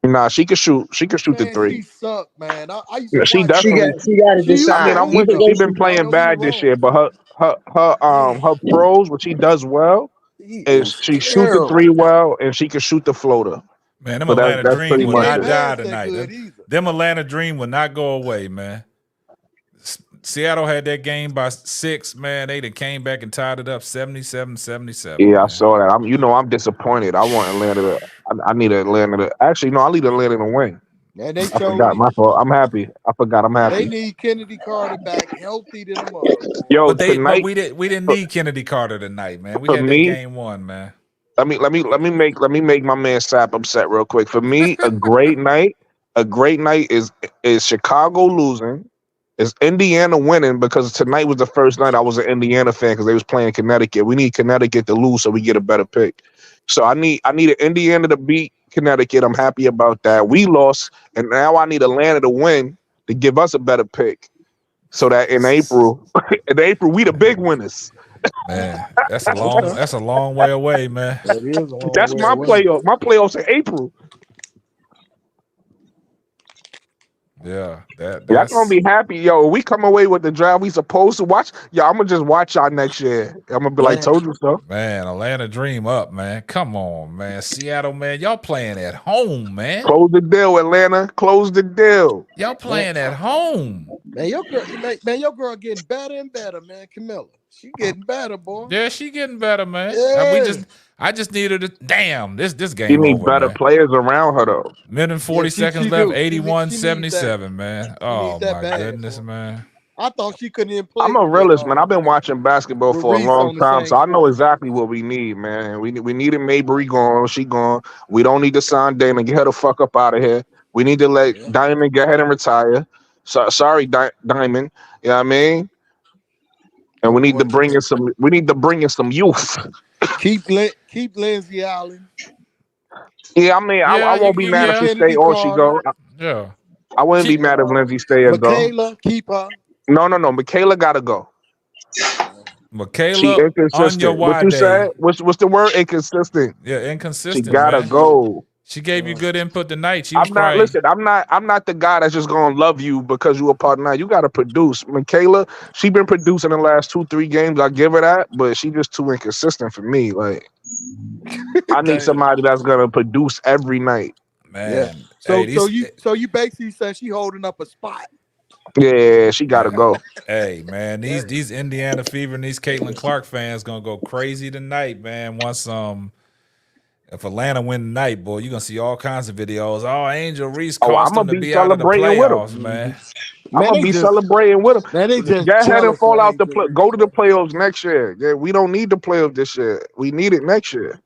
S3: Nah, she could shoot. She could shoot the
S5: Man, she
S3: three.
S5: suck, man. I used
S3: Yeah,
S5: to
S3: she
S5: watch
S4: She
S5: her.
S3: definitely.
S4: got to
S5: She used
S3: I
S5: to
S3: mean,
S4: decide.
S3: I'm
S5: hoop
S3: with
S4: Either
S3: you.
S5: though.
S3: She
S4: way,
S3: been
S5: I
S3: playing
S5: don't get me
S3: bad this
S5: wrong.
S3: year, but her pros, what she does well
S5: She
S3: is
S5: is
S3: she shoot the three
S5: terrible.
S3: well and she can shoot the floater.
S2: Man, them
S3: So
S2: Atlanta
S3: that's
S2: Dream
S3: pretty
S5: She
S2: will
S3: much
S5: can't
S2: not
S3: it.
S2: die
S5: pass that
S2: tonight.
S5: good either.
S2: Them Atlanta Dream will not go away, man. Seattle had that game by 6, man. They done came back and tied it up 77-77,
S3: Yeah, I
S2: man.
S3: saw that. I'm disappointed. I want Atlanta to. I need Atlanta to. Actually, no, I need Atlanta to win.
S5: Man, they
S3: I
S5: showed
S3: forgot. My fault. I'm happy. I forgot. I'm
S5: they
S3: happy.
S5: need Kennedy Carter back healthy to the mug, boy.
S3: Yo,
S2: But
S3: tonight
S2: we didn't
S3: for,
S2: need Kennedy Carter tonight, man. We
S3: for
S2: had that
S3: me,
S2: game won, man.
S3: let me make my man Sap upset real quick. For me, a great night is Chicago losing, is Indiana winning because tonight was the first night I was an Indiana fan because they was playing Connecticut. We need Connecticut to lose so we get a better pick. So I need Indiana to beat Connecticut. I'm happy about that. We lost, and now I need Atlanta to win to give us a better pick. So that in April, we the big winners.
S2: Man,
S5: Okay.
S2: that's a long way away, man.
S5: That is a long
S3: That's
S5: way
S3: my
S5: away.
S3: playoff. My playoffs in April.
S2: Yeah,
S3: Y'all gonna
S2: that's
S3: be happy, yo. We come away with the draft we supposed to watch. Yeah, I'm gonna just watch y'all next year. I'm gonna be like,
S5: Yeah.
S3: told you so.
S2: man, Atlanta Dream up, man. Come on, man. Seattle, man. Y'all playing at home, man.
S3: Close the deal, Atlanta. Close the deal.
S2: Y'all
S5: Man,
S2: playing at home.
S5: your girl getting better and better, man. Camilla. She getting better, boy.
S2: Yeah, she getting better, man.
S5: Yeah.
S2: I just needed to damn, this
S3: You
S2: game
S3: need
S2: over,
S3: better
S2: man.
S3: players around her though.
S2: Minute
S5: Yeah,
S2: 40
S5: she
S2: seconds left,
S5: do. She needs that.
S2: 81-77, man.
S5: She
S2: Oh
S5: needs that
S2: my
S5: bad,
S2: goodness,
S5: boy.
S2: man.
S5: I thought she couldn't even
S3: I'm
S5: play
S3: a realist, man. I've been watching basketball
S5: with
S3: for a
S5: Reese
S3: long
S5: on the
S3: time,
S5: same
S3: so I know
S5: court.
S3: exactly what we need, man. We needed Mabry gone. She gone. We don't need to sign Dana. Get her the fuck up out of here. We need to let
S5: Yeah.
S3: Diamond go ahead and retire. So, sorry, Diamond. You know what I mean? And
S5: That
S3: we need
S5: boy
S3: to bring in some. We need to bring in some youth.
S5: keep Lindsay Allen.
S3: Yeah, I mean,
S2: Yeah,
S3: I
S2: you
S3: won't be
S2: can
S3: mad if
S5: Keep
S3: she
S2: yeah.
S3: stay
S5: Kennedy
S3: or she
S5: Carter.
S3: go.
S2: Yeah.
S3: I wouldn't be
S2: She
S3: mad if Lindsay stay or go.
S5: Michaela, keep her.
S3: No. Michaela gotta go. She
S2: Michaela on your
S3: inconsistent. What
S2: wide
S3: you said?
S2: day.
S3: What's the word? Inconsistent.
S2: Yeah,
S3: She
S2: inconsistent,
S3: gotta
S2: man.
S3: go.
S2: She gave you good input tonight. She was
S3: I'm not
S2: probably
S3: listen. I'm not the guy that's just gonna love you because you a part now. You gotta produce. Michaela, she been producing the last 2-3 games. I give her that, but she just too inconsistent for me. Like I need
S5: Damn.
S3: somebody that's gonna produce every night.
S5: Yeah.
S2: man. Hey,
S5: So you basically said she holding up a spot.
S3: Yeah, she gotta go.
S2: hey man, these Indiana Fever and these Caitlin Clark fans gonna go crazy tonight, man. Once if Atlanta win tonight, boy, you're gonna see all kinds of videos. Oh, Angel Reese
S3: Oh,
S2: cost
S3: I'm
S2: them
S3: gonna
S2: to
S3: be
S2: be out of the
S3: celebrating with
S2: playoffs,
S3: them.
S2: man.
S3: I'm
S5: Man,
S3: gonna
S5: they
S3: be
S5: just
S3: celebrating with
S5: man, they
S3: them.
S5: just
S3: Go ahead and
S5: jealous of
S3: fall out
S5: Angel
S3: go
S5: Reese,
S3: to the
S5: man.
S3: playoffs next year. Yeah, we don't need the playoffs this year. We need it next year.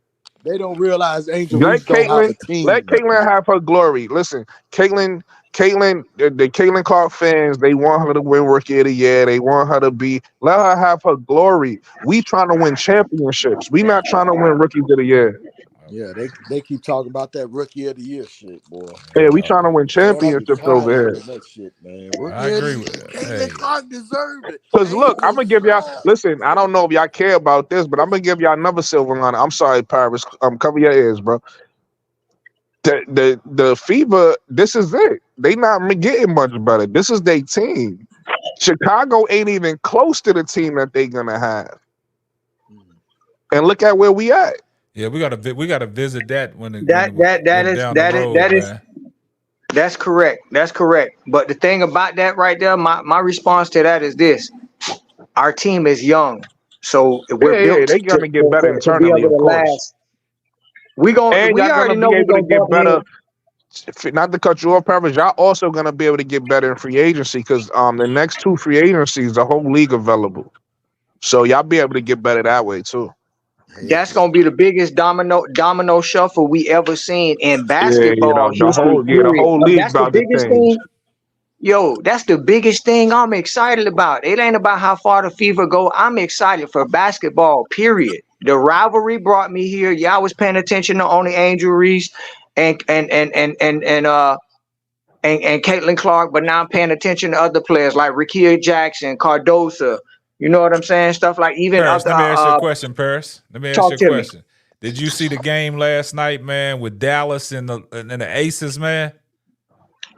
S5: They don't realize Angel
S3: Let
S5: Reese don't have a
S3: Let
S5: team, man.
S3: Caitlyn have her glory. Listen, the Caitlyn Clark fans, they want her to win Rookie of the Year. They want her to let her have her glory. We trying to win championships. We not trying to win Rookies of the Year.
S5: Yeah, they keep talking about that Rookie of the Year shit, boy.
S3: Yeah, we trying to win
S5: Boy, I get
S3: championships
S5: tired
S3: over
S5: of
S3: here.
S5: hearing that shit, man.
S2: I
S5: Rookie of the
S2: agree
S5: Year.
S2: with it.
S5: Caitlin
S2: Hey,
S5: Clark deserved it.
S3: Cause look, I'm
S5: Angel
S3: gonna give y'all.
S5: sucked.
S3: Listen, I don't know if y'all care about this, but I'm gonna give y'all another silver lining. I'm sorry, Paris. Cover your ears, bro. The Fever. This is it. They not getting much better. This is their team. Chicago ain't even close to the team that they gonna have. And look at where we at.
S2: yeah, we gotta visit that when
S4: That
S2: down the road,
S4: is
S2: man.
S4: That's correct. That's correct. But the thing about that right there, my response to that is this: our team is young, so we're
S3: Yeah,
S4: built
S3: they're gonna get better
S4: to be
S3: internally,
S4: able
S3: of
S4: to
S3: course.
S4: last.
S3: And
S4: We
S3: y'all gonna
S4: already know
S3: be
S4: we're
S3: able to
S4: gonna
S3: get
S4: bump
S3: better.
S4: heads.
S3: Not to cut you off, Paris, y'all also gonna be able to get better in free agency because the next two free agencies, the whole league available. So y'all be able to get better that way too.
S5: Heck
S4: That's
S5: yeah.
S4: gonna be the biggest domino shuffle we ever seen in
S3: Yeah,
S4: basketball history.
S3: the
S4: Period.
S3: whole league
S4: That's the
S3: about to
S4: biggest
S3: change.
S4: thing. Yo, that's the biggest thing I'm excited about. It ain't about how far the fever go. I'm excited for basketball, period. The rivalry brought me here. Y'all was paying attention to only Angel Reese and Caitlin Clark, but now I'm paying attention to other players like Rickea Jackson, Cardosa. You know what I'm saying? Stuff like even
S2: Paris,
S4: other
S2: let me ask you a question, Paris. Let me ask you
S4: talk
S2: a
S4: to me.
S2: question. Did you see the game last night, man, with Dallas and the Aces, man?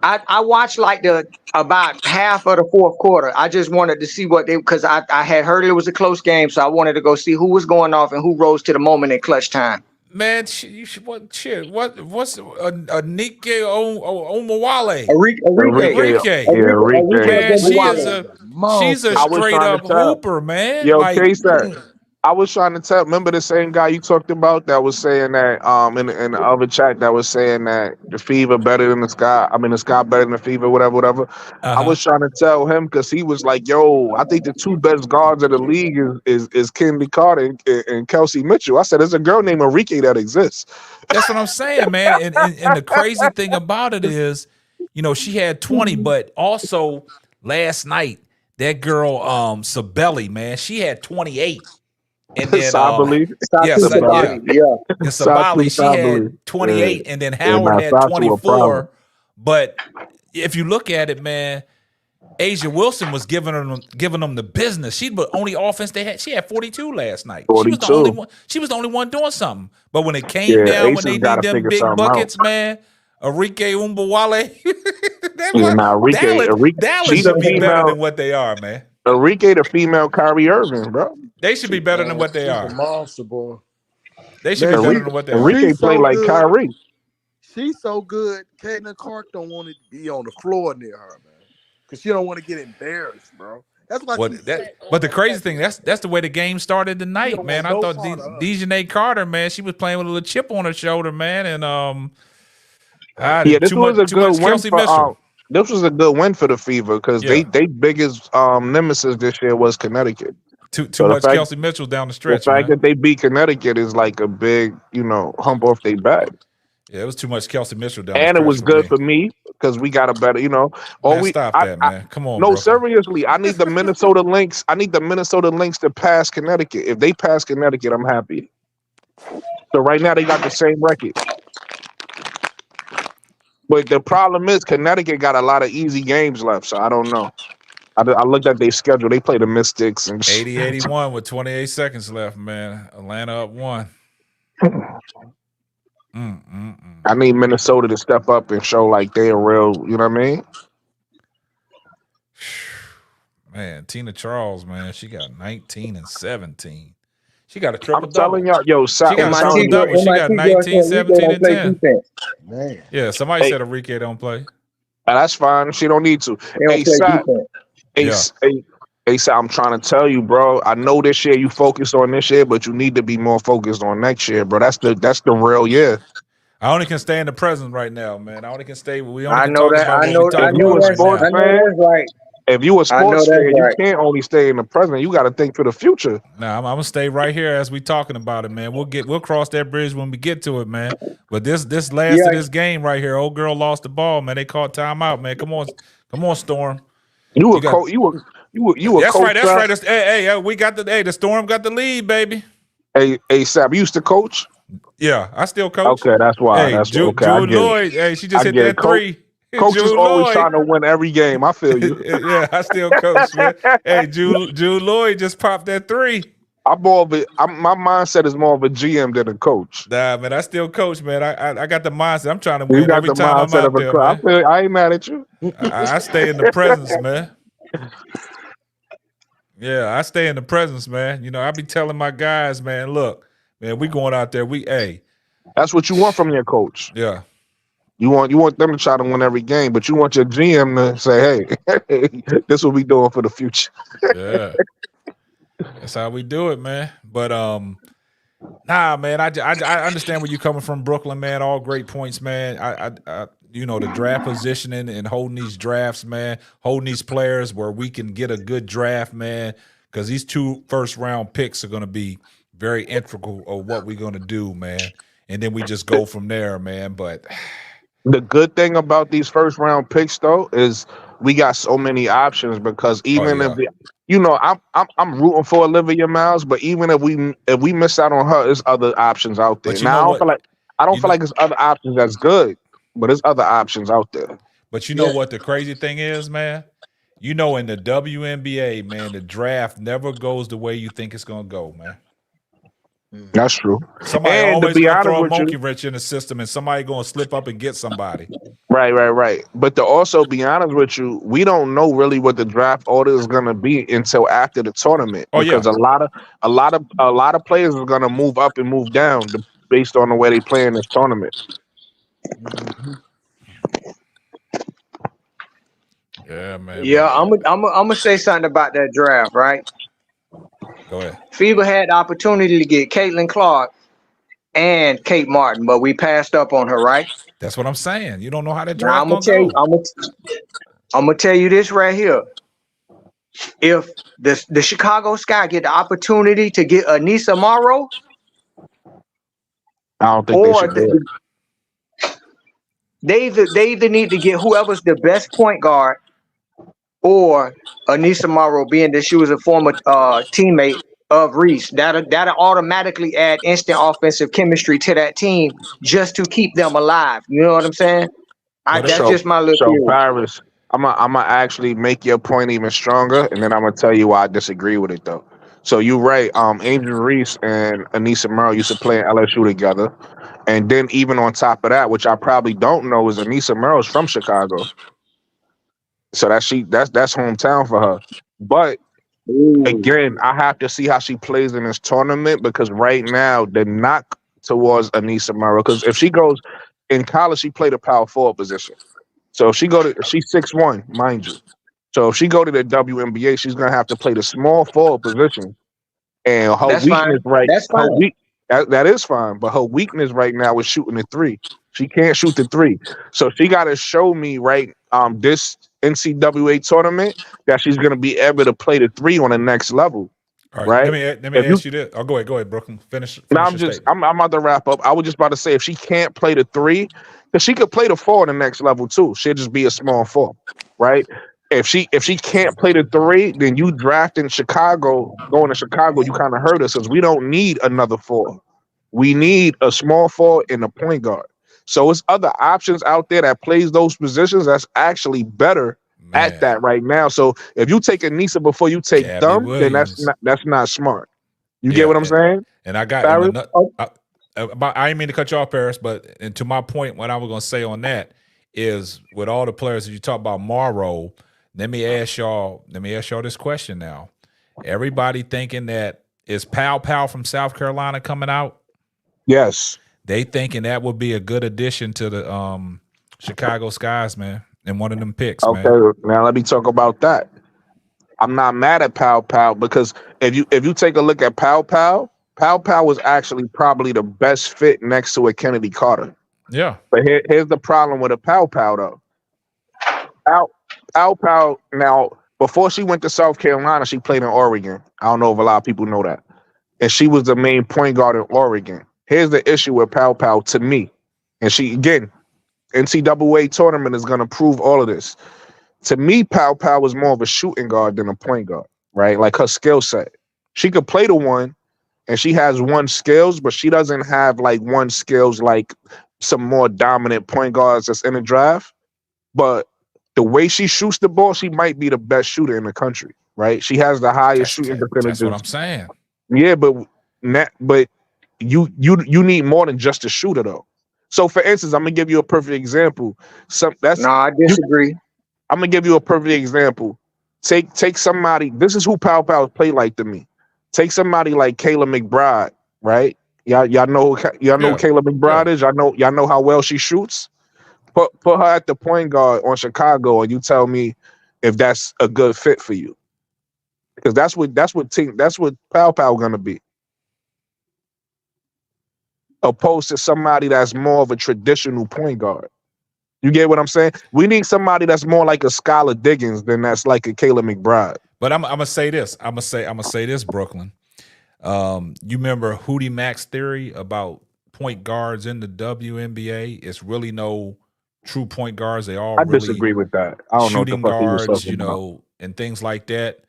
S4: I watched like the about half of the fourth quarter. I just wanted to see what they because I had heard it was a close game, so I wanted to go see who was going off and who rose to the moment in clutch time.
S2: Man, you should what shit? What's a Nike Omawale?
S3: Enrique,
S2: Enrique.
S3: yeah, Enrique.
S2: Man,
S5: Enrique is a
S2: she's a
S5: monster.
S3: I was
S2: straight
S3: trying to
S2: up
S3: tell.
S2: hooper, man.
S3: Yo,
S2: Like,
S3: K-Stat, I was trying to tell. Remember the same guy you talked about that was saying that in the other chat that was saying that the fever better than the sky. I mean the sky better than the fever, whatever, whatever. I
S2: uh-huh.
S3: was trying to tell him because he was like, "Yo, I think the two best guards of the league is Kennedy Carter and Kelsey Mitchell." I said, "There's a girl named Enrique that exists."
S2: That's what I'm saying, man. And the crazy thing about it is, she had 20, but also last night, that girl, Sabelli, man, she had 28. And then
S3: Sabali,
S2: yes,
S4: Satu
S3: Sabali,
S2: yeah.
S4: Sabali, yeah.
S2: And
S3: Satu
S2: Sabali, she had
S3: Sabali. Yeah,
S2: 28, and then
S3: and
S2: Howard had
S3: Satu a problem.
S2: 24. But if you look at it, man, Asia Wilson was giving them the business. She the only offense they had. She had 42 last night. She was the only
S3: 42.
S2: one. She was the only one doing something. But when it came
S3: Yeah,
S2: down, when
S3: Aces
S2: they
S3: got
S2: need
S3: to
S2: them
S3: figure
S2: big
S3: something out.
S2: buckets, man, Enrique Umbawale,
S3: Yeah, now
S2: Dallas
S3: she the
S2: should be better
S3: female.
S2: than what they are, man.
S3: Enrique, the female Kyrie Irving, bro.
S2: They should be better than what they
S5: She's a
S2: are.
S5: monster, boy.
S2: They should be
S5: Man,
S2: better than what they are.
S3: Enrique
S5: she's
S3: play
S5: so
S3: like
S5: good.
S3: Kyrie.
S5: She's so good. Caitlin Clark don't want to be on the floor near her, man, because she don't want to get embarrassed, bro. That's why she sat on
S2: But the
S5: her
S2: crazy
S5: butt.
S2: thing, that's the way the game started
S5: She
S2: tonight,
S5: don't want
S2: man. I
S5: no
S2: thought
S5: part of her.
S2: Dejanay Carter, man, she was playing with a little chip on her shoulder, man, and
S3: Yeah, this was a
S2: too
S3: good
S2: much
S3: win
S2: Kelsey
S3: for
S2: Mitchell.
S3: this was a good win for the Fever because
S2: Yeah,
S3: they biggest nemesis this year was Connecticut.
S2: too
S3: So
S2: much Kelsey Mitchell down the
S3: the
S2: stretch,
S3: fact
S2: man.
S3: that they beat Connecticut is like a big, hump off their back.
S2: Yeah, it was too much Kelsey Mitchell down the
S3: And it
S2: stretch
S3: was
S2: for
S3: good
S2: me.
S3: for me because we got a better, all
S2: Man,
S3: we
S2: stop that, man. Come on,
S3: no,
S2: bro.
S3: seriously, I need the Minnesota Lynx. I need the Minnesota Lynx to pass Connecticut. If they pass Connecticut, I'm happy. So right now they got the same record. But the problem is Connecticut got a lot of easy games left, so I don't know. I looked at their schedule. They play the Mystics and
S2: 80-81 with 28 seconds left, man. Atlanta up 1.
S3: I need Minnesota to step up and show like they're real, you know what I mean?
S2: Man, Tina Charles, man, she got 19 and 17. She got a triple
S3: I'm
S2: double.
S3: telling y'all, yo,
S2: She got
S4: And
S2: a
S4: my
S2: triple
S4: T girl,
S2: double. She got 19,
S4: Enrique
S2: 17,
S4: don't
S2: and
S4: play
S2: 10.
S4: defense.
S5: Man,
S2: Yeah, somebody
S3: hey,
S2: said Enrique don't play.
S3: that's fine. She don't need to.
S4: They
S3: Hey,
S4: don't play
S3: Sat,
S4: defense.
S2: Yeah.
S3: hey, Sat, I'm trying to tell you, bro. I know this year you focused on this year, but you need to be more focused on next year, bro. That's the real year.
S2: I only can stay in the present right now, man. We only
S4: I
S2: can
S4: know
S2: talk
S4: that.
S2: about
S4: I
S2: what we
S4: know.
S2: talk
S4: I
S3: If
S4: know
S3: you
S2: about
S3: a
S2: right
S4: that's.
S3: sports
S2: now.
S4: I know
S3: fan,
S4: that's right.
S3: if you a
S4: I know
S3: sports
S4: that's
S3: fan, you
S4: right.
S3: can't only stay in the present. You got to think for the future.
S2: Nah, I'm gonna stay right here as we talking about it, man. We'll cross that bridge when we get to it, man. But this last
S4: Yeah.
S2: of this game right here, old girl lost the ball, man. They called timeout, man. Come on, Storm.
S3: You
S2: You
S3: a
S2: got
S3: coach. You a
S2: that's
S3: coach.
S2: right. That's right. Hey, we got the Storm got the lead, baby.
S3: Hey, Sab, you used to coach.
S2: Yeah, I still coach.
S3: Okay, that's why.
S2: Hey,
S3: That's okay. I
S2: June
S3: get it.
S2: Lloyd. Hey, she
S3: I
S2: just hit
S3: get it.
S2: that three.
S3: Coach is
S2: June
S3: always
S2: Lloyd.
S3: trying to win every game. I feel you.
S2: Yeah, I still coach, man. Hey, June Lloyd just popped that three.
S3: I'm more of a. My mindset is more of a GM than a coach.
S2: Nah, man, I still coach, man. I got the mindset. I'm trying to
S3: You
S2: win
S3: got
S2: every
S3: the
S2: time I'm
S3: mindset
S2: out
S3: of a
S2: there,
S3: coach.
S2: man.
S3: I ain't mad at you.
S2: I stay in the presence, man. Yeah, I stay in the presence, man. I be telling my guys, man, look, man, we going out there.
S3: That's what you want from your coach.
S2: Yeah.
S3: You want them to try to win every game, but you want your GM to say, "Hey, this what we doing for the future."
S2: Yeah, that's how we do it, man. But nah, man, I understand where you're coming from, Brooklyn, man. All great points, man. I the draft positioning and holding these drafts, man, holding these players where we can get a good draft, man, because these 2 first-round picks are going to be very integral of what we're going to do, man. And then we just go from there, man. But
S3: The good thing about these first round picks, though, is we got so many options because
S2: oh
S3: even if
S2: yeah,
S3: I'm rooting for Olivia Miles, but even if we miss out on her, there's other options out there.
S2: but you know
S3: Now
S2: what?
S3: I don't
S2: You
S3: feel
S2: know,
S3: like there's other options that's good, but there's other options out there.
S2: but you know what the crazy thing is, man? You know, in the WNBA, man, the draft never goes the way you think it's going to go, man.
S3: That's true.
S2: Somebody
S3: And to
S2: always
S3: be
S2: gonna
S3: honest
S2: throw a
S3: with
S2: monkey
S3: you,
S2: wrench in the system, and somebody gonna slip up and get somebody.
S3: right. But to also be honest with you, we don't know really what the draft order is going to be until after the tournament
S2: Oh yeah,
S3: because a lot of players are going to move up and move down based on the way they play in this tournament.
S2: yeah, man.
S4: Yeah,
S2: But
S4: I'm gonna say something about that draft, right?
S2: go ahead.
S4: FIBA had the opportunity to get Caitlin Clark and Kate Martin, but we passed up on her, right?
S2: That's what I'm saying. You don't know how that
S4: Now
S2: draft gonna go.
S4: I'm gonna tell you this right here. If the Chicago Sky get the opportunity to get Anissa Morrow,
S3: I don't think they
S4: or
S3: should do it.
S4: they either need to get whoever's the best point guard, or Anissa Morrow, being that she was a former teammate of Reese, that'll automatically add instant offensive chemistry to that team just to keep them alive. You know what I'm saying?
S2: But
S4: That's just my little
S3: So
S4: theory.
S3: Paris, I'm gonna actually make your point even stronger, and then I'm gonna tell you why I disagree with it though. So you're right. Angel Reese and Anissa Merrill used to play in LSU together, and then even on top of that, which I probably don't know, is Anissa Merrill's from Chicago, so that's hometown for her. But
S4: Ooh.
S3: again, I have to see how she plays in this tournament because right now the knock towards Anissa Merrill, because if she goes in college, she played a power forward position. So if she's 6'1", mind you. So if she go to the WNBA, she's gonna have to play the small forward position. And her
S4: That's fine.
S3: weakness right
S4: That's
S3: her
S4: fine.
S3: weak that is fine, but her weakness right now is shooting the three. She can't shoot the three. So she gotta show me this NCAA tournament that she's gonna be able to play the three on the next level.
S2: all right,
S3: Right?
S2: let me
S3: If you
S2: ask you this. Oh, go ahead, Brooklyn. Finish
S3: now
S2: your statement.
S3: I'm about to wrap up. I was just about to say if she can't play the three, because she could play the four on the next level too. She'll just be a small four, right? If she can't play the three, then you drafting Chicago, going to Chicago, you kind of hurt us because we don't need another four. We need a small four and a point guard. So it's other options out there that plays those positions that's actually better at
S2: Man,
S3: that right now. So if you take Anissa before you take
S2: Gabby
S3: them, then
S2: Williams.
S3: that's not smart. You get
S2: Yeah,
S3: what I'm saying?
S2: and I got
S3: Barry?
S2: I didn't mean to cut you off, Paris, but and to my point, what I was gonna say on that is with all the players that you talk about Morrow, let me ask y'all this question now. Everybody thinking that is Pow from South Carolina coming out?
S3: Yes.
S2: They thinking that would be a good addition to the Chicago Skies, man, and one of them picks, man.
S3: Okay, now let me talk about that. I'm not mad at Pow because if you take a look at Pow was actually probably the best fit next to a Kennedy Carter.
S2: Yeah.
S3: But here's the problem with a Pow though. Pow now, before she went to South Carolina, she played in Oregon. I don't know if a lot of people know that. And she was the main point guard in Oregon. Here's the issue with Pow to me. And she, again, NCAA tournament is going to prove all of this. To me, Pow was more of a shooting guard than a point guard, right? Like her skill set. She could play the one, and she has one skills, but she doesn't have like one skills like some more dominant point guards that's in the draft. But the way she shoots the ball, she might be the best shooter in the country, right? She has the highest shooting percentages.
S2: That's what I'm saying.
S3: Yeah, but you need more than just a shooter though. So for instance, I'm gonna give you a perfect example.
S4: I disagree.
S3: I'm gonna give you a perfect example. Take somebody. This is who Pow play like to me. Take somebody like Kayla McBride, right? Y'all know who Kayla McBride is. Y'all know how well she shoots. Put her at the point guard on Chicago, and you tell me if that's a good fit for you. Because that's what Pow Pow gonna be. Opposed to somebody that's more of a traditional point guard. You get what I'm saying? We need somebody that's more like a Skylar Diggins than that's like a Kayla McBride.
S2: But I'm gonna say this. I'm gonna say this, Brooklyn. You remember Hootie Mac's theory about point guards in the WNBA? It's really no true point guards. They all
S3: I
S2: really
S3: disagree with that. I don't know what the
S2: shooting
S3: fuck he was
S2: guards,
S3: talking about.
S2: and things like that.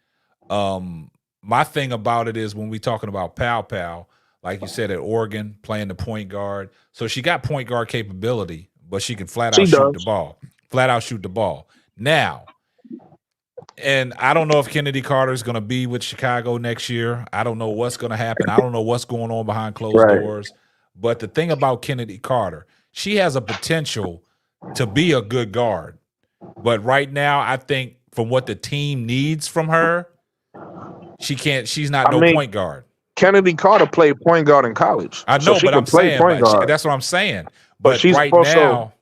S2: My thing about it is when we talking about Pow Pow, like you said at Oregon, playing the point guard. So she got point guard capability, but she can flat out shoot the ball. Now, and I don't know if Kennedy Carter is going to be with Chicago next year. I don't know what's going to happen. I don't know what's going on behind closed doors. But the thing about Kennedy Carter, she has a potential to be a good guard. But right now, I think from what the team needs from her, she's not point guard.
S3: Kennedy Carter played point guard in college.
S2: I know, but I'm saying that's what I'm saying. But
S3: she's
S2: right now,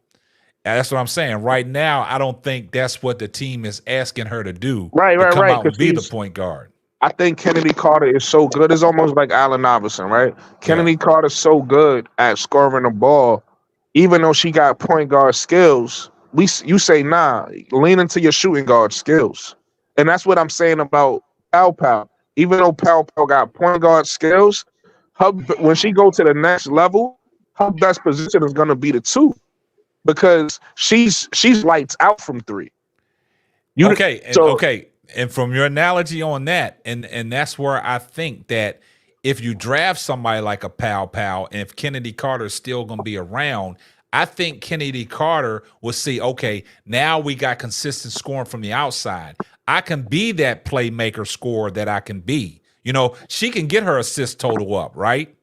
S2: that's what I'm saying. Right now, I don't think that's what the team is asking her to do. Come out and be the point guard.
S3: I think Kennedy Carter is so good. It's almost like Allen Iverson, right? Kennedy Carter's so good at scoring the ball, even though she got point guard skills. You say, nah, lean into your shooting guard skills. And that's what I'm saying about Pow Pow. Even though Pow Pow got point guard skills, when she go to the next level, her best position is going to be the 2. Because she's lights out from 3.
S2: Okay. And from your analogy on that, and that's where I think that if you draft somebody like a Pow Pow, and if Kennedy Carter is still going to be around, I think Kennedy Carter will see, okay, now we got consistent scoring from the outside. I can be that playmaker scorer that I can be. She can get her assist total up, right?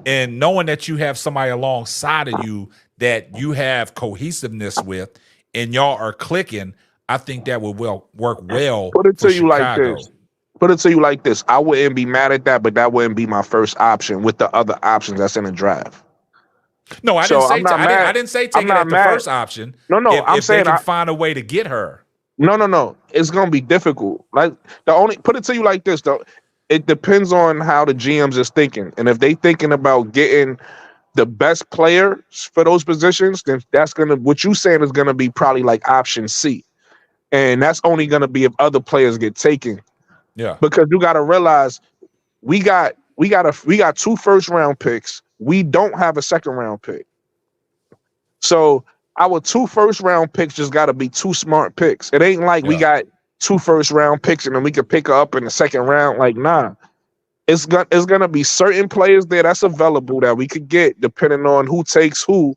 S2: And knowing that you have somebody alongside of you that you have cohesiveness with and y'all are clicking, I think that would work well.
S3: Put it to you
S2: Chicago.
S3: like this. I wouldn't be mad at that, but that wouldn't be my first option with the other options that's in the draft.
S2: No, I didn't say take it as the first option.
S3: No, I'm saying
S2: they can find a way to get her.
S3: No. It's gonna be difficult. Like put it to you like this though. It depends on how the GMs is thinking, and if they thinking about getting the best players for those positions, then what you saying is gonna be probably like option C, and that's only gonna be if other players get taken.
S2: Yeah,
S3: because you got to realize we got 2 first round picks. We don't have a second round pick, so our 2 first round picks just got to be 2 smart picks. It ain't like we got 2 first round picks and then we could pick her up in the second round. Like, nah, it's gonna be certain players there that's available that we could get depending on who takes who,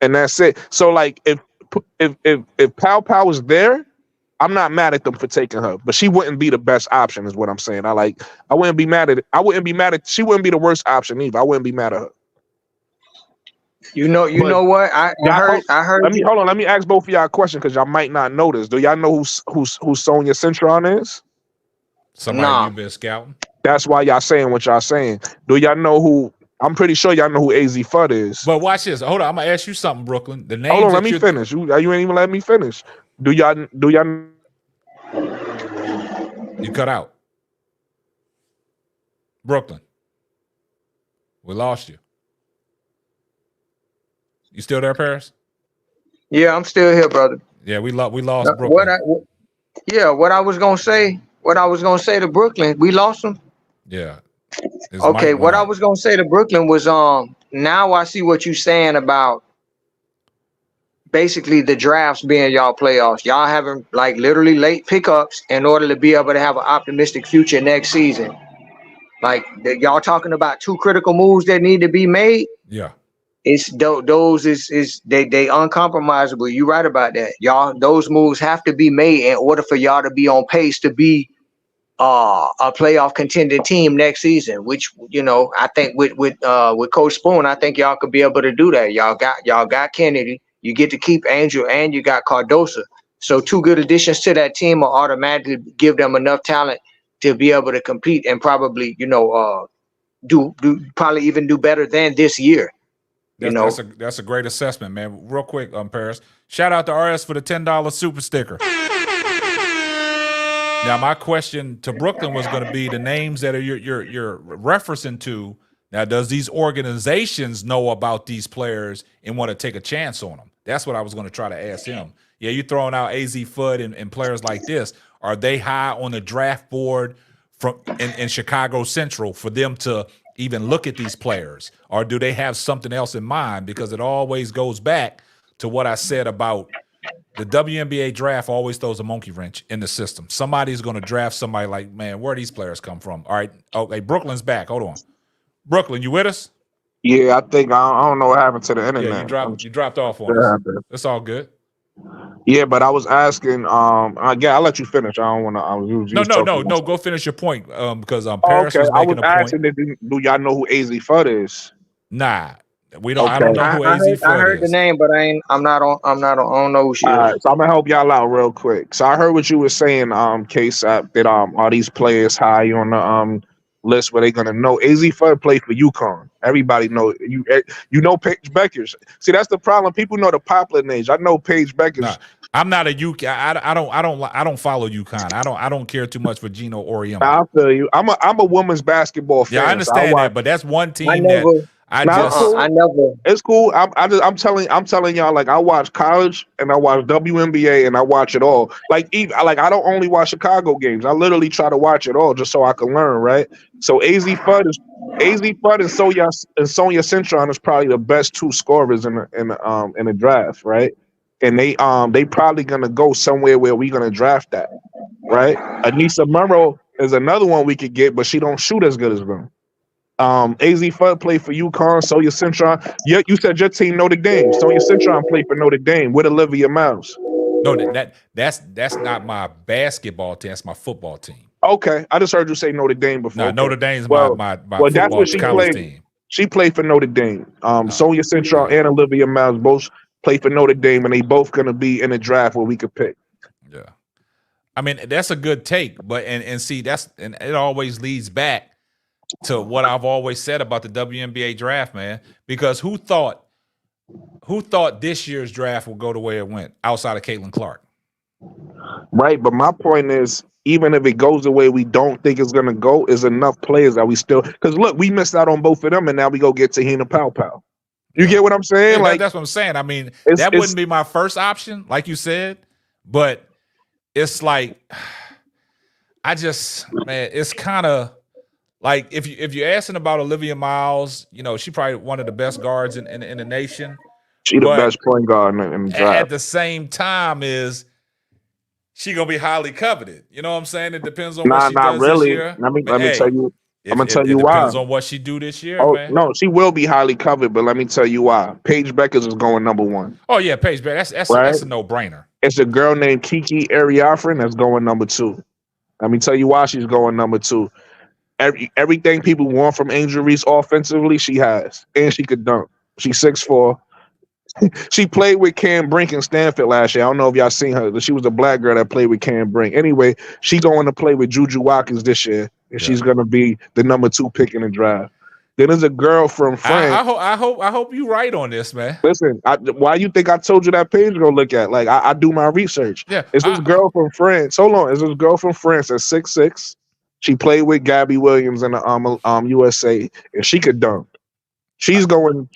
S3: and that's it. So like if Pow Pow is there, I'm not mad at them for taking her, but she wouldn't be the best option, is what I'm saying. I wouldn't be mad at it. She wouldn't be the worst option either. I wouldn't be mad at her.
S4: You know what? I heard.
S3: Let me ask both of y'all a question because y'all might not know this. Do y'all know who Sonia Cintron is?
S2: Somebody you've been scouting.
S3: That's why y'all saying what y'all saying. Do y'all know who? I'm pretty sure y'all know who AZ Fudd is.
S2: But watch this. Hold on, I'm gonna ask you something, Brooklyn. The name.
S3: Hold on, let me finish. You ain't even let me finish. Do y'all?
S2: You cut out, Brooklyn. We lost you. You still there, Paris?
S4: Yeah, I'm still here, brother.
S2: Yeah, we lost Brooklyn.
S4: What I was gonna say to Brooklyn, we lost him.
S2: Yeah.
S4: Okay, what I was gonna say to Brooklyn was now I see what you're saying about basically the drafts being y'all playoffs. Y'all having like literally late pickups in order to be able to have an optimistic future next season. Like y'all talking about 2 critical moves that need to be made.
S2: Yeah.
S4: It's those they uncompromisable. You right about that, y'all. Those moves have to be made in order for y'all to be on pace to be a playoff contending team next season. Which I think with Coach Spoon, I think y'all could be able to do that. Y'all got Kennedy. You get to keep Angel, and you got Cardosa. So 2 good additions to that team will automatically give them enough talent to be able to compete and probably do probably even do better than this year.
S2: That's a great assessment, man. Real quick, Paris. Shout out to RS for the $10 super sticker. Now, my question to Brooklyn was going to be the names that you're referencing to. Now, does these organizations know about these players and want to take a chance on them? That's what I was going to try to ask him. Yeah, you're throwing out AZ Fudd and players like this. Are they high on the draft board in Chicago Central for them to even look at these players? Or do they have something else in mind? Because it always goes back to what I said about the WNBA draft always throws a monkey wrench in the system. Somebody's going to draft somebody like, man, where do these players come from? All right. Okay, Brooklyn's back. Hold on. Brooklyn, you with us?
S3: Yeah, I think I don't know what happened to the internet.
S2: Yeah, you dropped off on us. It's all good.
S3: Yeah, but I was asking. Again, I'll let you finish. I don't want to.
S2: No. Go finish your point. Because Paris was making a point.
S3: Do y'all know who AZ Fudd is?
S2: Nah, we don't. Okay. I don't know who AZ Fudd is.
S4: I heard the name, but I don't know who she is.
S3: So I'm gonna help y'all out real quick. So I heard what you were saying, KSAP, that are these players high on the list where they're gonna know. AZ Fudd played for UConn. Everybody know you know Paige Beckers. See, that's the problem. People know the popular names. I know Paige Beckers.
S2: Nah, I'm not a UConn. I don't follow UConn. I don't care too much for Gino Auriemma.
S3: I feel you. I'm a women's basketball fan.
S2: Yeah, I understand that, but that's one team
S3: It's cool. I'm telling y'all, like, I watch college and I watch WNBA and I watch it all. Like I don't only watch Chicago games. I literally try to watch it all just so I can learn, right? So AZ Fudd and Sonia Cintron is probably the best two scorers in the draft, right? And they probably gonna go somewhere where we're gonna draft that, right? Anissa Murrow is another one we could get, but she don't shoot as good as them. AZ Fudd played for UConn. Sonia Cintron. Yeah, you said your team Notre Dame. Sonia Cintron played for Notre Dame with Olivia Miles.
S2: No, that's not my basketball team. That's my football team.
S3: Okay, I just heard you say Notre Dame before.
S2: No, Notre Dame's my football
S3: that's what she
S2: college
S3: played.
S2: team.
S3: She played for Notre Dame. Sonia Cintron and Olivia Miles both play for Notre Dame, and they both gonna be in a draft where we could pick.
S2: Yeah, I mean that's a good take, but and see and it always leads back to what I've always said about the WNBA draft, man. Because who thought this year's draft would go the way it went outside of Caitlin Clark?
S3: Right, but my point is, even if it goes the way we don't think it's gonna go, is enough players that we still, because look, we missed out on both of them, and now we go get Tahina Powell. You get what I'm saying?
S2: Yeah, that's what I'm saying. I mean, that wouldn't be my first option, like you said, but it's like, it's kind of like if you're asking about Olivia Miles, she probably one of the best guards in the nation.
S3: She the best point guard in the draft.
S2: At the same time, is she gonna be highly coveted? You know what I'm saying? It depends on what she does
S3: really.
S2: this year.
S3: Let me tell you. I'm gonna tell you why.
S2: It depends on what she do this year, man.
S3: No, she will be highly covered, but let me tell you why. Paige Beckers is going number one.
S2: Oh yeah, Paige Beckers. That's a no-brainer.
S3: It's a girl named Kiki Ariafrin that's going number two. Let me tell you why she's going number two. Everything people want from Angel Reese offensively, she has, and she could dunk. She's 6'4". She played with Cam Brink in Stanford last year. I don't know if y'all seen her, but she was a black girl that played with Cam Brink. Anyway, she's going to play with Juju Watkins this year, and she's going to be the number 2 pick in the draft. Then there's a girl from France.
S2: I hope you right on this, man.
S3: Listen, why you think I told you that page to go look at? Like, I do my research.
S2: Yeah,
S3: it's this girl from France. Hold on, it's this girl from France that's 6'6". She played with Gabby Williams in the USA, and she could dunk. She's going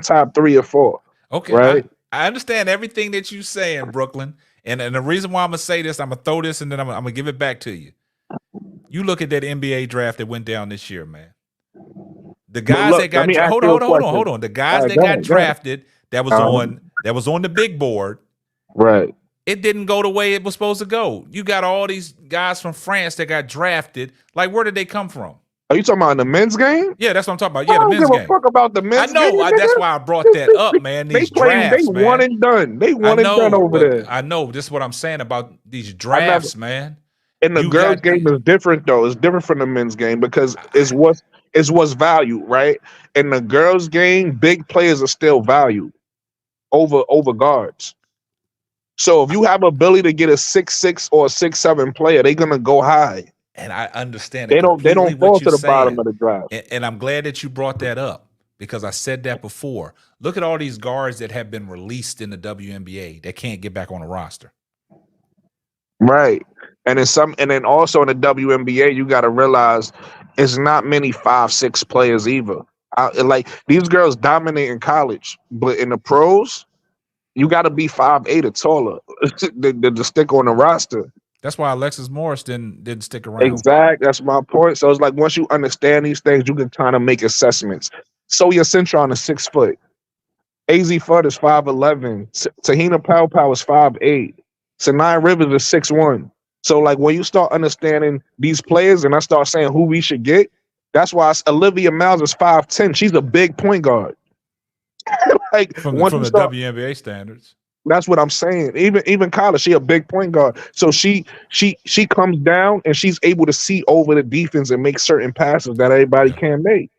S3: top 3 or 4.
S2: Okay,
S3: right.
S2: I understand everything that you're saying, Brooklyn, and the reason why I'm gonna say this, I'm gonna throw this, and then I'm gonna give it back to you. You look at that NBA draft that went down this year, man. The guys that got hold on. The guys that got drafted that was on the big board,
S3: right?
S2: It didn't go the way it was supposed to go. You got all these guys from France that got drafted. Like, where did they come from?
S3: Are you talking about the men's game?
S2: Yeah, that's what I'm talking about. Yeah, the men's game.
S3: I don't give a fuck about the men's game.
S2: I know. That's why I brought that up, man. These drafts,
S3: they one and done. They one and done over there.
S2: I know. This is what I'm saying about these drafts, man.
S3: And the girls' game is different, though. It's different from the men's game because it's what's valued, right? In the girls' game, big players are still valued over guards. So if you have ability to get a 6'6" or a 6'7" player, they're gonna go high.
S2: And I understand.
S3: They don't fall to the bottom of the draft.
S2: And I'm glad that you brought that up because I said that before. Look at all these guards that have been released in the WNBA that can't get back on the roster.
S3: Right. And then also in the WNBA, you got to realize it's not many 5'6" players either. Like these girls dominate in college, but in the pros, you got to be 5'8" or taller to stick on the roster.
S2: That's why Alexis Morris didn't stick around.
S3: Exactly. That's my point. So it's like once you understand these things, you can kind of make assessments. Soya Cintron is 6 foot. AZ Fudd is 5'11". Tahina Pow is 5'8". Sanaya Rivers is 6'1". So like when you start understanding these players and I start saying who we should get, that's why Olivia Miles is 5'10". She's a big point guard. Like
S2: from the WNBA standards.
S3: That's what I'm saying. Even college, she a big point guard. So she comes down and she's able to see over the defense and make certain passes that everybody can't make.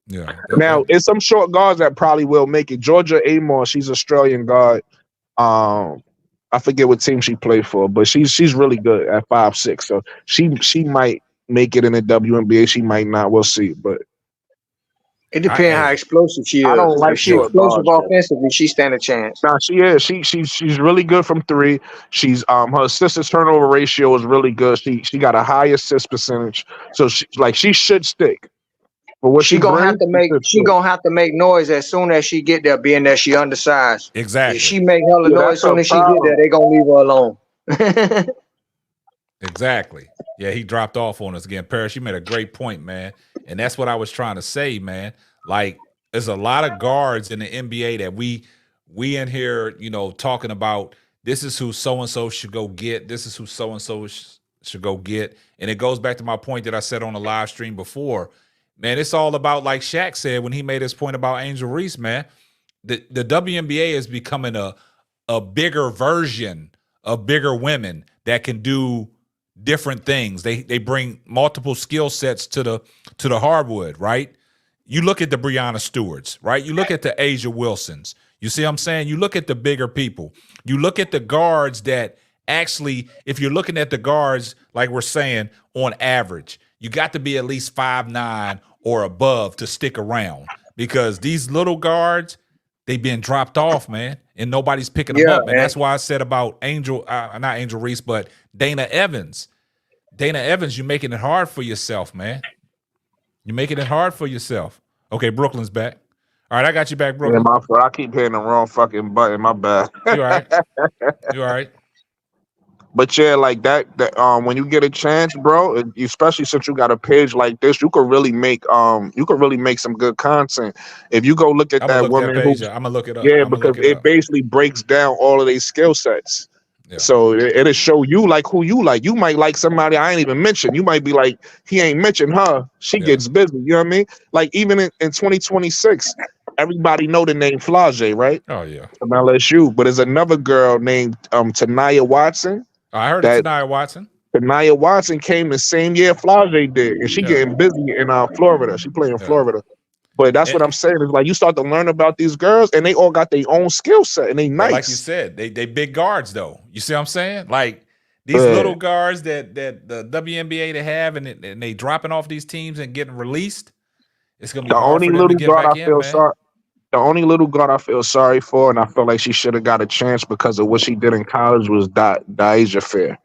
S2: Yeah.
S3: Now, it's some short guards that probably will make it. Georgia Amor, she's Australian guard. I forget what team she played for, but she's really good at 5'6". So she might make it in the WNBA. She might not. We'll see. But
S4: it depends how explosive she is.
S3: I don't like
S4: if she's explosive offensively, she stand a chance.
S3: Nah, she is. She's really good from three. She's her assist turnover ratio is really good. She got a high assist percentage. So she should stick. But what
S4: she gonna have to make noise as soon as she get there, being that she undersized.
S2: Exactly.
S4: If she make hella noise as soon as she get there, they gonna leave her alone.
S2: Exactly. Yeah, he dropped off on us again. Paris, you made a great point, man. And that's what I was trying to say, man. Like, there's a lot of guards in the NBA that we in here, talking about this is who so-and-so should go get. This is who so-and-so should go get. And it goes back to my point that I said on the live stream before. Man, it's all about, like Shaq said when he made his point about Angel Reese, man. The WNBA is becoming a bigger version of bigger women that can do different things. They bring multiple skill sets to the hardwood, right? You look at the Breonna Stewarts, right? You look at the Asia Wilsons. You see what I'm saying? You look at the bigger people. You look at the guards that actually, if you're looking at the guards, like we're saying, on average, you got to be at least 5'9" or above to stick around, because these little guards, they've been dropped off, man, and nobody's picking them up. And that's why I said about not Angel Reese, but Dana Evans. Dana Evans, you're making it hard for yourself, man. You're making it hard for yourself. Okay, Brooklyn's back. All right, I got you back, Brooklyn.
S3: Yeah, my fault. I keep hitting the wrong fucking button. My bad.
S2: You all right? You all right?
S3: But yeah, like that when you get a chance, bro, especially since you got a page like this, you could really make some good content. If you go look at that woman,
S2: I'm gonna look it up.
S3: Yeah, because it basically breaks down all of these skill sets. Yeah. So it'll show you like who you like. You might like somebody I ain't even mentioned. You might be like, he ain't mentioned her. She gets busy. You know what I mean? Like even in 2026, everybody know the name Flage, right?
S2: Oh yeah.
S3: From LSU. But there's another girl named Tanaya Watson.
S2: I heard of Tanaya Watson.
S3: Tanaya Watson came the same year Flage did, and she getting busy in Florida. She playing in Florida. But that's what I'm saying. Is like you start to learn about these girls, and they all got their own skill set, and they nice.
S2: Like you said, they big guards though. You see what I'm saying? Like these little guards that the WNBA they have, and they dropping off these teams and getting released. It's gonna be hard for them to get back in, man.
S3: The only little guard I feel sorry for, and I feel like she should have got a chance because of what she did in college, was Deasia Fair.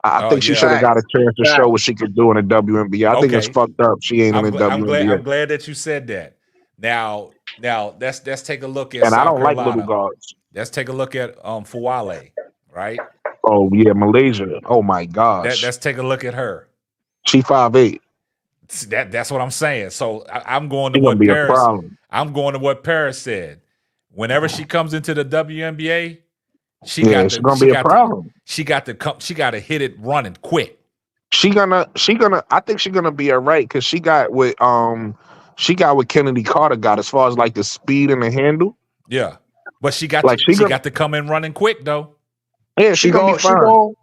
S3: I think she should have got a chance to show what she could do in the WNBA. I think it's fucked up. She ain't in the WNBA.
S2: I'm glad that you said that. Now let's take a look at.
S3: And
S2: South
S3: I don't
S2: Carolina.
S3: like little guards.
S2: Let's take a look at Fuwale, right?
S3: Oh yeah, Malaysia. Oh my gosh.
S2: Let's take a look at her.
S3: She 5'8".
S2: That's what I'm saying. So I'm going to what Paris. I'm going to what Paris said. Whenever she comes into the WNBA, she got to hit it running quick.
S3: I think she's gonna be all right because she got what Kennedy Carter got as far as like the speed and the handle.
S2: Yeah, but she got to come in running quick though.
S3: Yeah, she gonna be fine.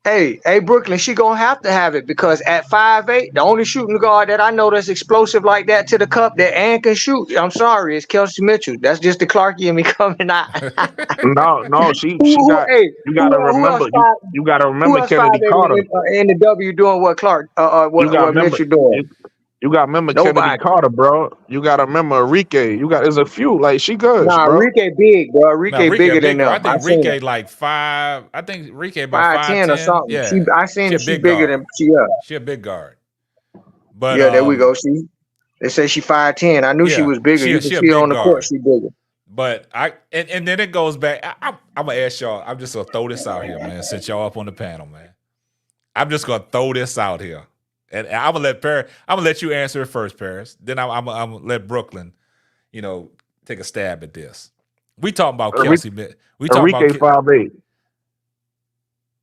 S4: Hey, Brooklyn, she gonna have to have it because at 5'8", the only shooting guard that I know that's explosive like that to the cup that and can shoot, I'm sorry, is Kelsey Mitchell. That's just the Clarkie in me coming out.
S3: no, she got. You gotta remember Kennedy Carter
S4: in the W doing what Mitchell doing.
S3: You got to remember Kennedy
S4: Nobody.
S3: Carter, bro. You got to remember Enrique. There's a few. Like, she good,
S4: Nah,
S3: bro.
S4: Enrique big, bro.
S2: Now
S4: Enrique
S2: Ricky a
S4: bigger
S2: big
S4: than
S2: girl. I
S4: them. I
S2: think
S4: seen her.
S2: Ricky like 5. I think Ricky about
S4: 5'10" or
S2: 5'10".
S4: something.
S2: Yeah,
S4: I seen
S2: she a
S4: her. She
S2: big
S4: bigger
S2: guard.
S4: than she.
S2: She a big guard. But
S4: Yeah, there we go. See, they say she 5'10". I knew she
S2: yeah,
S4: was bigger. You can
S2: she a
S4: see her
S2: big
S4: on the court.
S2: guard.
S4: She bigger.
S2: But and then it goes back. I'm gonna ask y'all. I'm just gonna throw this out here, man. Since y'all up on the panel, man, I'm just gonna throw this out here, and I'm gonna let Paris. I'm gonna let you answer it first, Paris. Then I'm gonna let Brooklyn, take a stab at this. We talking about Kelsey. We talking
S3: Enrique
S2: about
S3: 5'8".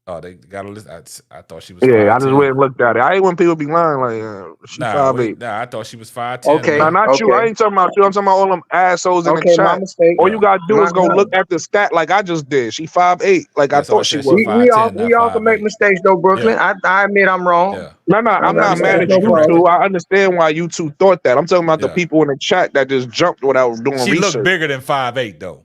S2: Oh, they got a list. I thought she was
S3: Yeah, I just
S2: 5'10".
S3: went and looked at it. I hate when people be lying like she 5'8".
S2: Nah, I thought she was 5'10".
S4: Okay,
S3: Nah,
S2: Man.
S3: not you. I
S4: okay,
S3: ain't talking about you. I'm talking about all them assholes in the
S4: okay. My
S3: chat.
S4: mistake.
S3: All you gotta do is go
S4: My
S3: look at the stat like I just did. She 5'8", like I
S2: Yeah, so I
S3: thought she
S2: said she
S3: was.
S4: we all
S2: 5'10", not
S4: we all can make
S2: 5'8".
S4: mistakes though, Brooklyn.
S2: Yeah,
S4: I admit I'm wrong.
S2: yeah.
S3: No, I'm not
S2: We
S3: mad
S2: stand
S3: at
S2: to be
S4: That's no
S3: you
S4: problem.
S3: two.
S2: corrected.
S3: I understand why you two thought that. I'm talking about the
S2: Yeah.
S3: people in the chat that just jumped without doing
S2: She looked
S3: research.
S2: bigger than 5'8", though.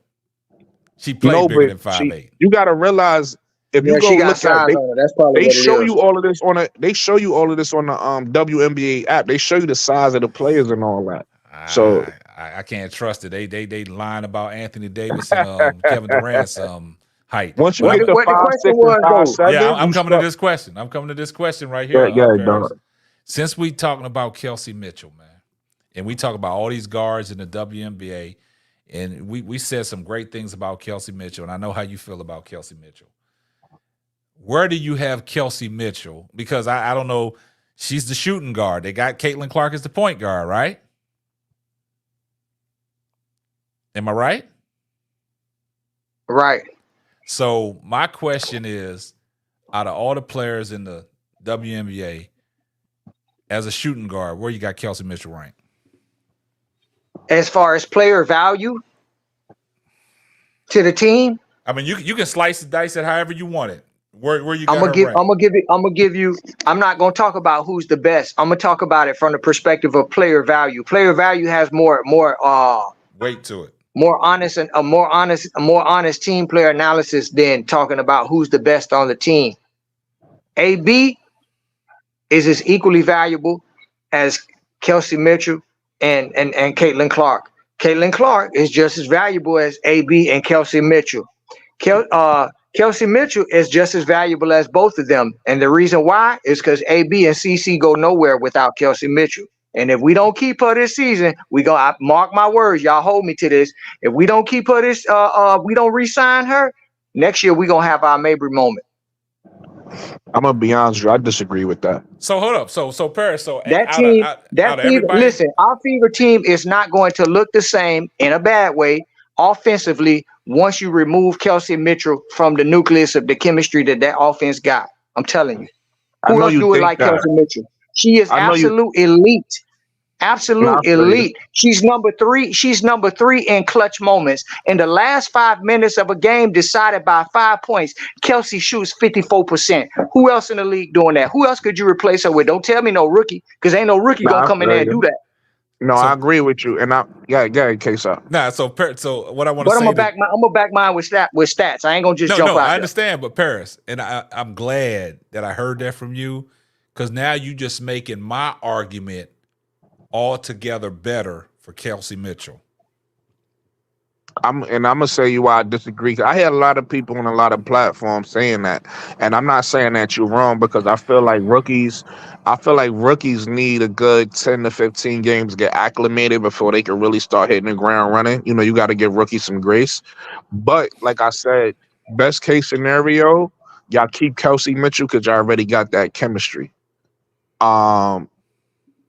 S2: She
S3: No,
S2: played bigger
S3: but
S2: than 5'8".
S3: you gotta realize if you
S4: Yeah,
S3: go
S4: she got
S3: look at
S4: size on her. That's probably
S3: they
S4: what it
S3: show
S4: is.
S3: you all of this on a they show you all of this on the WNBA app. They show you the size of the players and all that. So
S2: I can't trust it. They lying about Anthony Davis and Kevin Durant's height.
S3: once you
S2: But
S3: get to
S4: What the
S3: 5'6"
S4: question
S3: and
S4: was though?
S3: 5'7",
S2: yeah, I'm
S3: you
S2: coming to
S3: start.
S2: this question. I'm coming to this question right
S3: Yeah,
S2: here, Paris.
S3: dog.
S2: Since we talking about Kelsey Mitchell, man, and we talk about all these guards in the WNBA, and we said some great things about Kelsey Mitchell, and I know how you feel about Kelsey Mitchell. Where do you have Kelsey Mitchell? Because I don't know. She's the shooting guard. They got Caitlin Clark as the point guard, right? Am I right?
S4: Right.
S2: So my question is, out of all the players in the WNBA, as a shooting guard, where you got Kelsey Mitchell ranked?
S4: As far as player value to the team,
S2: I mean, you can slice and dice it however you want it. Where you
S4: I'm
S2: got her ranked?
S4: gonna give you. I'm not gonna talk about who's the best. I'm gonna talk about it from the perspective of player value. Player value has more
S2: Weight to it.
S4: more honest and a more honest team player analysis than talking about who's the best on the team. AB is as equally valuable as Kelsey Mitchell and Caitlin Clark. Caitlin Clark is just as valuable as AB and Kelsey Mitchell. Kelsey Mitchell is just as valuable as both of them. And the reason why is because AB and CC go nowhere without Kelsey Mitchell. And if we don't keep her this season, mark my words, y'all hold me to this. If we don't keep her we don't re-sign her, next year we're gonna have our Mabry moment.
S3: I'm gonna be honest with you. I disagree with that.
S2: So hold up. So Paris. So
S4: That
S2: out
S4: team,
S2: of
S4: that fever,
S2: everybody,
S4: listen, our fever team is not going to look the same in a bad way offensively once you remove Kelsey Mitchell from the nucleus of the chemistry that offense got. I'm telling you.
S3: I
S4: Who
S3: know
S4: else
S3: you
S4: do it
S3: think
S4: like
S3: that.
S4: Kelsey Mitchell? She is
S3: I know you.
S4: absolute elite.
S3: Nah, I
S4: Absolute
S3: feel you.
S4: elite. She's number 3. She's number 3 in clutch moments. In the last 5 minutes of a game decided by 5 points, Kelsey shoots 54%. Who else in the league doing that? Who else could you replace her with? Don't tell me no rookie, because ain't no rookie
S3: Nah,
S4: gonna
S3: I
S4: come in
S3: feel
S4: there and
S3: you.
S4: do that.
S3: No,
S2: So
S3: I agree with you. And case up.
S2: nah. So what I want
S4: But
S2: to
S4: I'm
S2: say
S4: gonna back mine with stats. I ain't gonna just jump
S2: no,
S4: out
S2: I
S4: there.
S2: understand, but Paris, and I'm glad that I heard that from you, because now you just making my argument altogether better for Kelsey Mitchell.
S3: I'm gonna say you why I disagree. I had a lot of people on a lot of platforms saying that, and I'm not saying that you're wrong because I feel like rookies need a good 10 to 15 games to get acclimated before they can really start hitting the ground running. You got to give rookies some grace. But like I said, best case scenario, y'all keep Kelsey Mitchell because y'all already got that chemistry.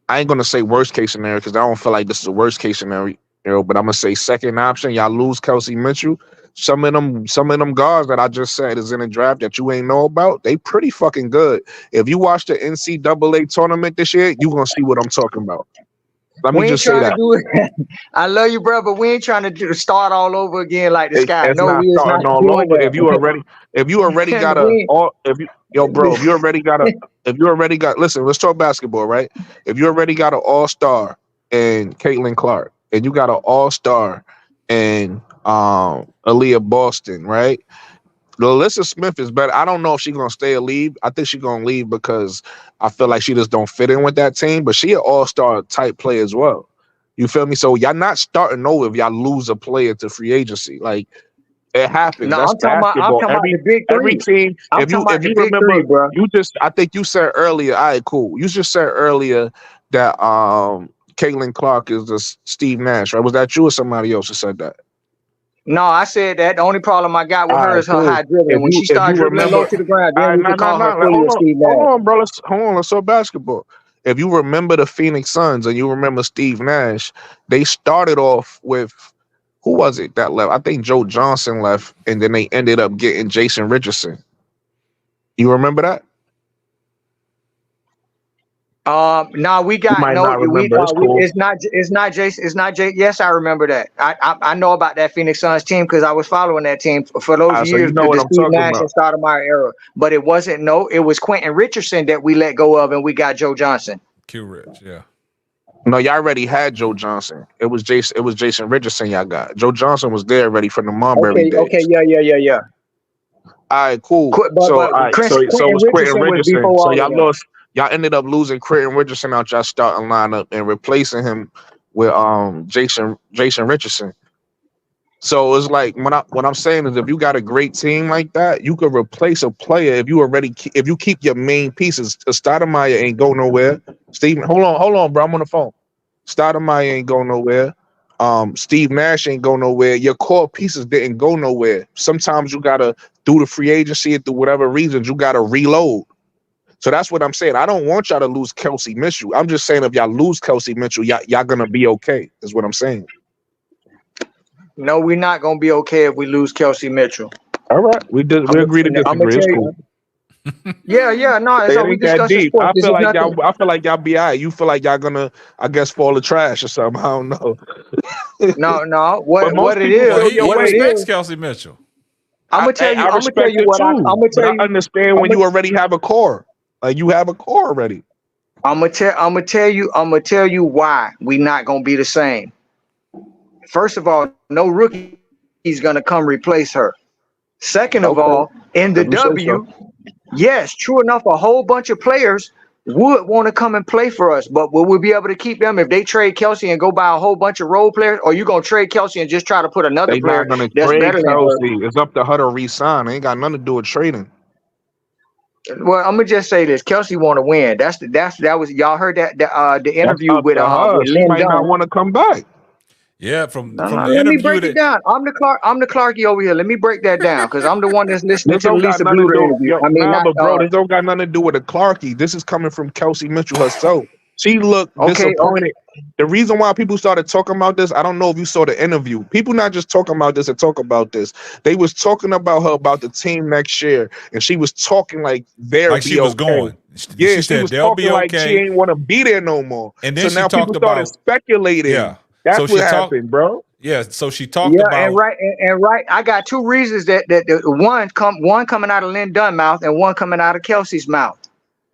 S3: I ain't gonna say worst case scenario because I don't feel like this is a worst case scenario. But I'm gonna say second option. Y'all lose Kelsey Mitchell. Some of them guards that I just said is in the draft that you ain't know about. They pretty fucking good. If you watch the NCAA tournament this year, you gonna see what I'm talking about. Let me
S4: We ain't
S3: just say
S4: trying to
S3: that.
S4: do it. I love you, bro, but we ain't trying to start all over again like the sky.
S3: It's
S4: No,
S3: not
S4: we is not
S3: starting all
S4: doing
S3: over.
S4: that.
S3: If you already got if you already got listen, let's talk basketball, right? If you already got an all-star in Caitlin Clark and you got an all-star in Aaliyah Boston, right? Alyssa Smith is better. I don't know if she's gonna stay or leave. I think she's gonna leave because I feel like she just don't fit in with that team. But she an all-star type player as well. You feel me? So y'all not starting over if y'all lose a player to free agency. Like it happens.
S4: No,
S3: That's
S4: I'm
S3: basketball.
S4: talking about the big
S3: Every
S4: three.
S3: team.
S4: I'm
S3: If
S4: talking about
S3: if
S4: the
S3: you
S4: big
S3: remember,
S4: three, bro.
S3: I think you said earlier. All right, cool. You just said earlier that Caitlin Clark is the Steve Nash, right? Was that you or somebody else who said that?
S4: No, I said that. The only problem I got with
S3: All
S4: her
S3: right,
S4: is her
S3: cool.
S4: high dribbling. When she
S3: If
S4: started
S3: you
S4: dribbling
S3: remember,
S4: low to the ground,
S3: all
S4: then
S3: right,
S4: we could call her fully a Steve Nash.
S3: hold on, bro. Let's talk basketball. If you remember the Phoenix Suns and you remember Steve Nash, they started off with who was it that left? I think Joe Johnson left, and then they ended up getting Jason Richardson. You remember that?
S4: No, we
S3: You
S4: got
S3: might
S4: no.
S3: not remember. It's
S4: We
S3: cool.
S4: it's not Jason. It's not Jay. Yes, I remember that. I know about that Phoenix Suns team because I was following that team for
S3: All
S4: those
S3: right, so
S4: years.
S3: you know what
S4: The
S3: I'm
S4: Steve
S3: talking
S4: Nash
S3: about.
S4: and Stoudemire era, but it wasn't. No, it was Quentin Richardson that we let go of, and we got Joe Johnson.
S2: Q Rich, yeah.
S3: No, y'all already had Joe Johnson. It was Jason Richardson. Y'all got Joe Johnson was there ready for the Marbury
S4: Okay,
S3: days.
S4: yeah.
S3: All right, cool.
S4: But
S3: So, all right, so it
S4: Quentin
S3: was Quentin
S4: Richardson was
S3: Richardson.
S4: before
S3: So
S4: all of
S3: y'all
S4: them.
S3: lost. Y'all ended up losing Quentin Richardson out y'all starting lineup and replacing him with Jason Richardson. So it's like what I'm saying is if you got a great team like that, you could replace a player if you keep your main pieces. Stoudemire ain't go nowhere. Steven, hold on, bro. I'm on the phone. Stoudemire ain't go nowhere. Steve Nash ain't go nowhere. Your core pieces didn't go nowhere. Sometimes you gotta through the free agency and through whatever reasons you gotta reload. So that's what I'm saying. I don't want y'all to lose Kelsey Mitchell. I'm just saying if y'all lose Kelsey Mitchell, y'all gonna be okay. Is what I'm saying.
S4: No, we're not gonna be okay if we lose Kelsey Mitchell.
S3: All right, we agree to
S4: I'm gonna
S3: disagree.
S4: tell
S3: It's
S4: you.
S3: cool.
S4: Yeah. No,
S3: It
S4: so we
S3: ain't that
S4: discussing
S3: deep.
S4: sports. This is nothing.
S3: I feel like y'all be all right. You feel like y'all gonna, I guess, fall the trash or something. I don't know.
S4: No.
S3: But
S4: What
S3: most
S4: it
S3: people
S4: is?
S2: Well,
S3: feel
S2: he,
S3: your
S2: he
S4: What it
S3: way.
S2: respects
S4: is?
S2: Kelsey Mitchell.
S4: I'm gonna tell you.
S3: I
S4: I'm gonna tell
S3: respect
S4: you
S3: it
S4: what I'm
S3: too,
S4: gonna
S3: but
S4: tell
S3: I
S4: you.
S3: understand when you already have a core. Like you have a core already.
S4: I'm gonna tell you why we not gonna be the same. First of all, no rookie is gonna come replace her. Second of
S3: Okay,
S4: all, in the
S3: if you say so.
S4: W, yes, true enough, a whole bunch of players would want to come and play for us, but will we be able to keep them if they trade Kelsey and go buy a whole bunch of role players? Or you gonna trade Kelsey and just try to put another
S3: They
S4: player
S3: not gonna
S4: that's
S3: trade
S4: better than her?
S3: Kelsey. It's up to her to re-sign. It ain't got nothing to do with trading.
S4: Well, I'm gonna just say this: Kelsey want to win. That was y'all heard that the
S3: That's
S4: interview
S3: up to her.
S4: with
S3: She
S4: Lynn
S3: might not
S4: Dunn.
S3: want to come back.
S2: Yeah,
S4: No,
S2: from the
S4: let me
S2: interview
S4: break it
S2: that
S4: down. I'm the Clarky over here. Let me break that down because I'm the one that's listening
S3: This
S4: to the
S3: don't got
S4: Lisa
S3: nothing to
S4: Bluter
S3: do.
S4: interview.
S3: Yo,
S4: I mean,
S3: nah,
S4: not
S3: but bro, this don't got nothing to do with the Clarky. This is coming from Kelsey Mitchell herself. She looked
S4: okay.
S3: disappointed. The reason why people started talking about this, I don't know if you saw the interview. People not just talking about this and talk about this. They was talking about her about the team next year, and she was talking like they'll
S2: like she
S3: be
S2: was
S3: okay.
S2: going.
S3: Yeah,
S2: She
S3: she
S2: said
S3: was
S2: they'll
S3: talking
S2: be
S3: like she
S2: okay.
S3: ain't want to be there no more.
S2: And then
S3: So
S2: she
S3: now people
S2: talked
S3: started
S2: about
S3: speculating.
S2: so
S3: That's what
S2: she talked
S3: happened, bro.
S2: so she talked
S4: Yeah,
S2: about
S4: and right. I got two reasons that one coming out of Lynn Dunn's mouth and one coming out of Kelsey's mouth.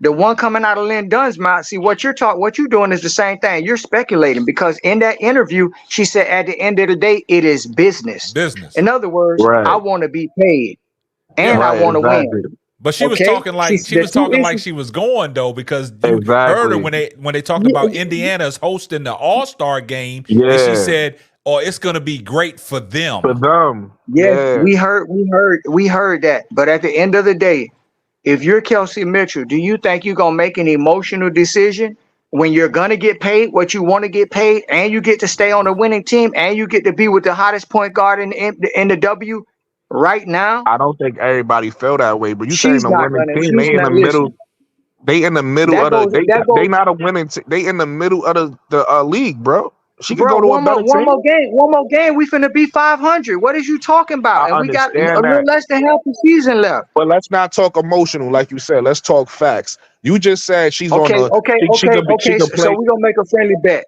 S4: The one coming out of Lynn Dunn's mouth. See what you're doing is the same thing. You're speculating because in that interview she said at the end of the day it is business.
S2: business.
S4: In other words, I
S3: Right,
S4: want to be paid and
S2: Yeah.
S4: I
S3: right,
S4: want to win.
S3: exactly,
S2: But she was
S4: Okay,
S2: talking like she
S4: the
S2: was
S4: two
S2: talking like
S4: issues.
S2: she was going though, because you heard her
S3: exactly.
S2: when they talked
S4: Yeah,
S2: about Indiana's hosting the All-Star game, and she
S3: Yeah,
S2: said, "Oh, it's gonna be great for
S3: for
S2: them."
S3: them.
S4: yes,
S3: Yeah.
S4: we heard that. But at the end of the day, if you're Kelsey Mitchell, do you think you're gonna make an emotional decision when you're gonna get paid what you want to get paid, and you get to stay on a winning team, and you get to be with the hottest point guard in the W right now?
S3: I don't think everybody feel that way, but you saying
S4: She's
S3: the
S4: not
S3: winning
S4: gonna.
S3: team,
S4: She's
S3: they in the
S4: not
S3: middle.
S4: listening.
S3: They in the middle
S4: That
S3: of the
S4: goes. That
S3: they
S4: goes.
S3: not a winning. They in the middle of the league, bro. She could
S4: Bro,
S3: go to a better
S4: one
S3: team.
S4: more game, one more game. We finna be 500. What is you talking
S3: I
S4: about? And we got a
S3: understand
S4: little
S3: that,
S4: less than half the season left.
S3: but let's not talk emotional, like you said. Let's talk facts. You just said she's on
S4: Okay,
S3: a she
S4: So,
S3: could play.
S4: we gonna make a friendly bet.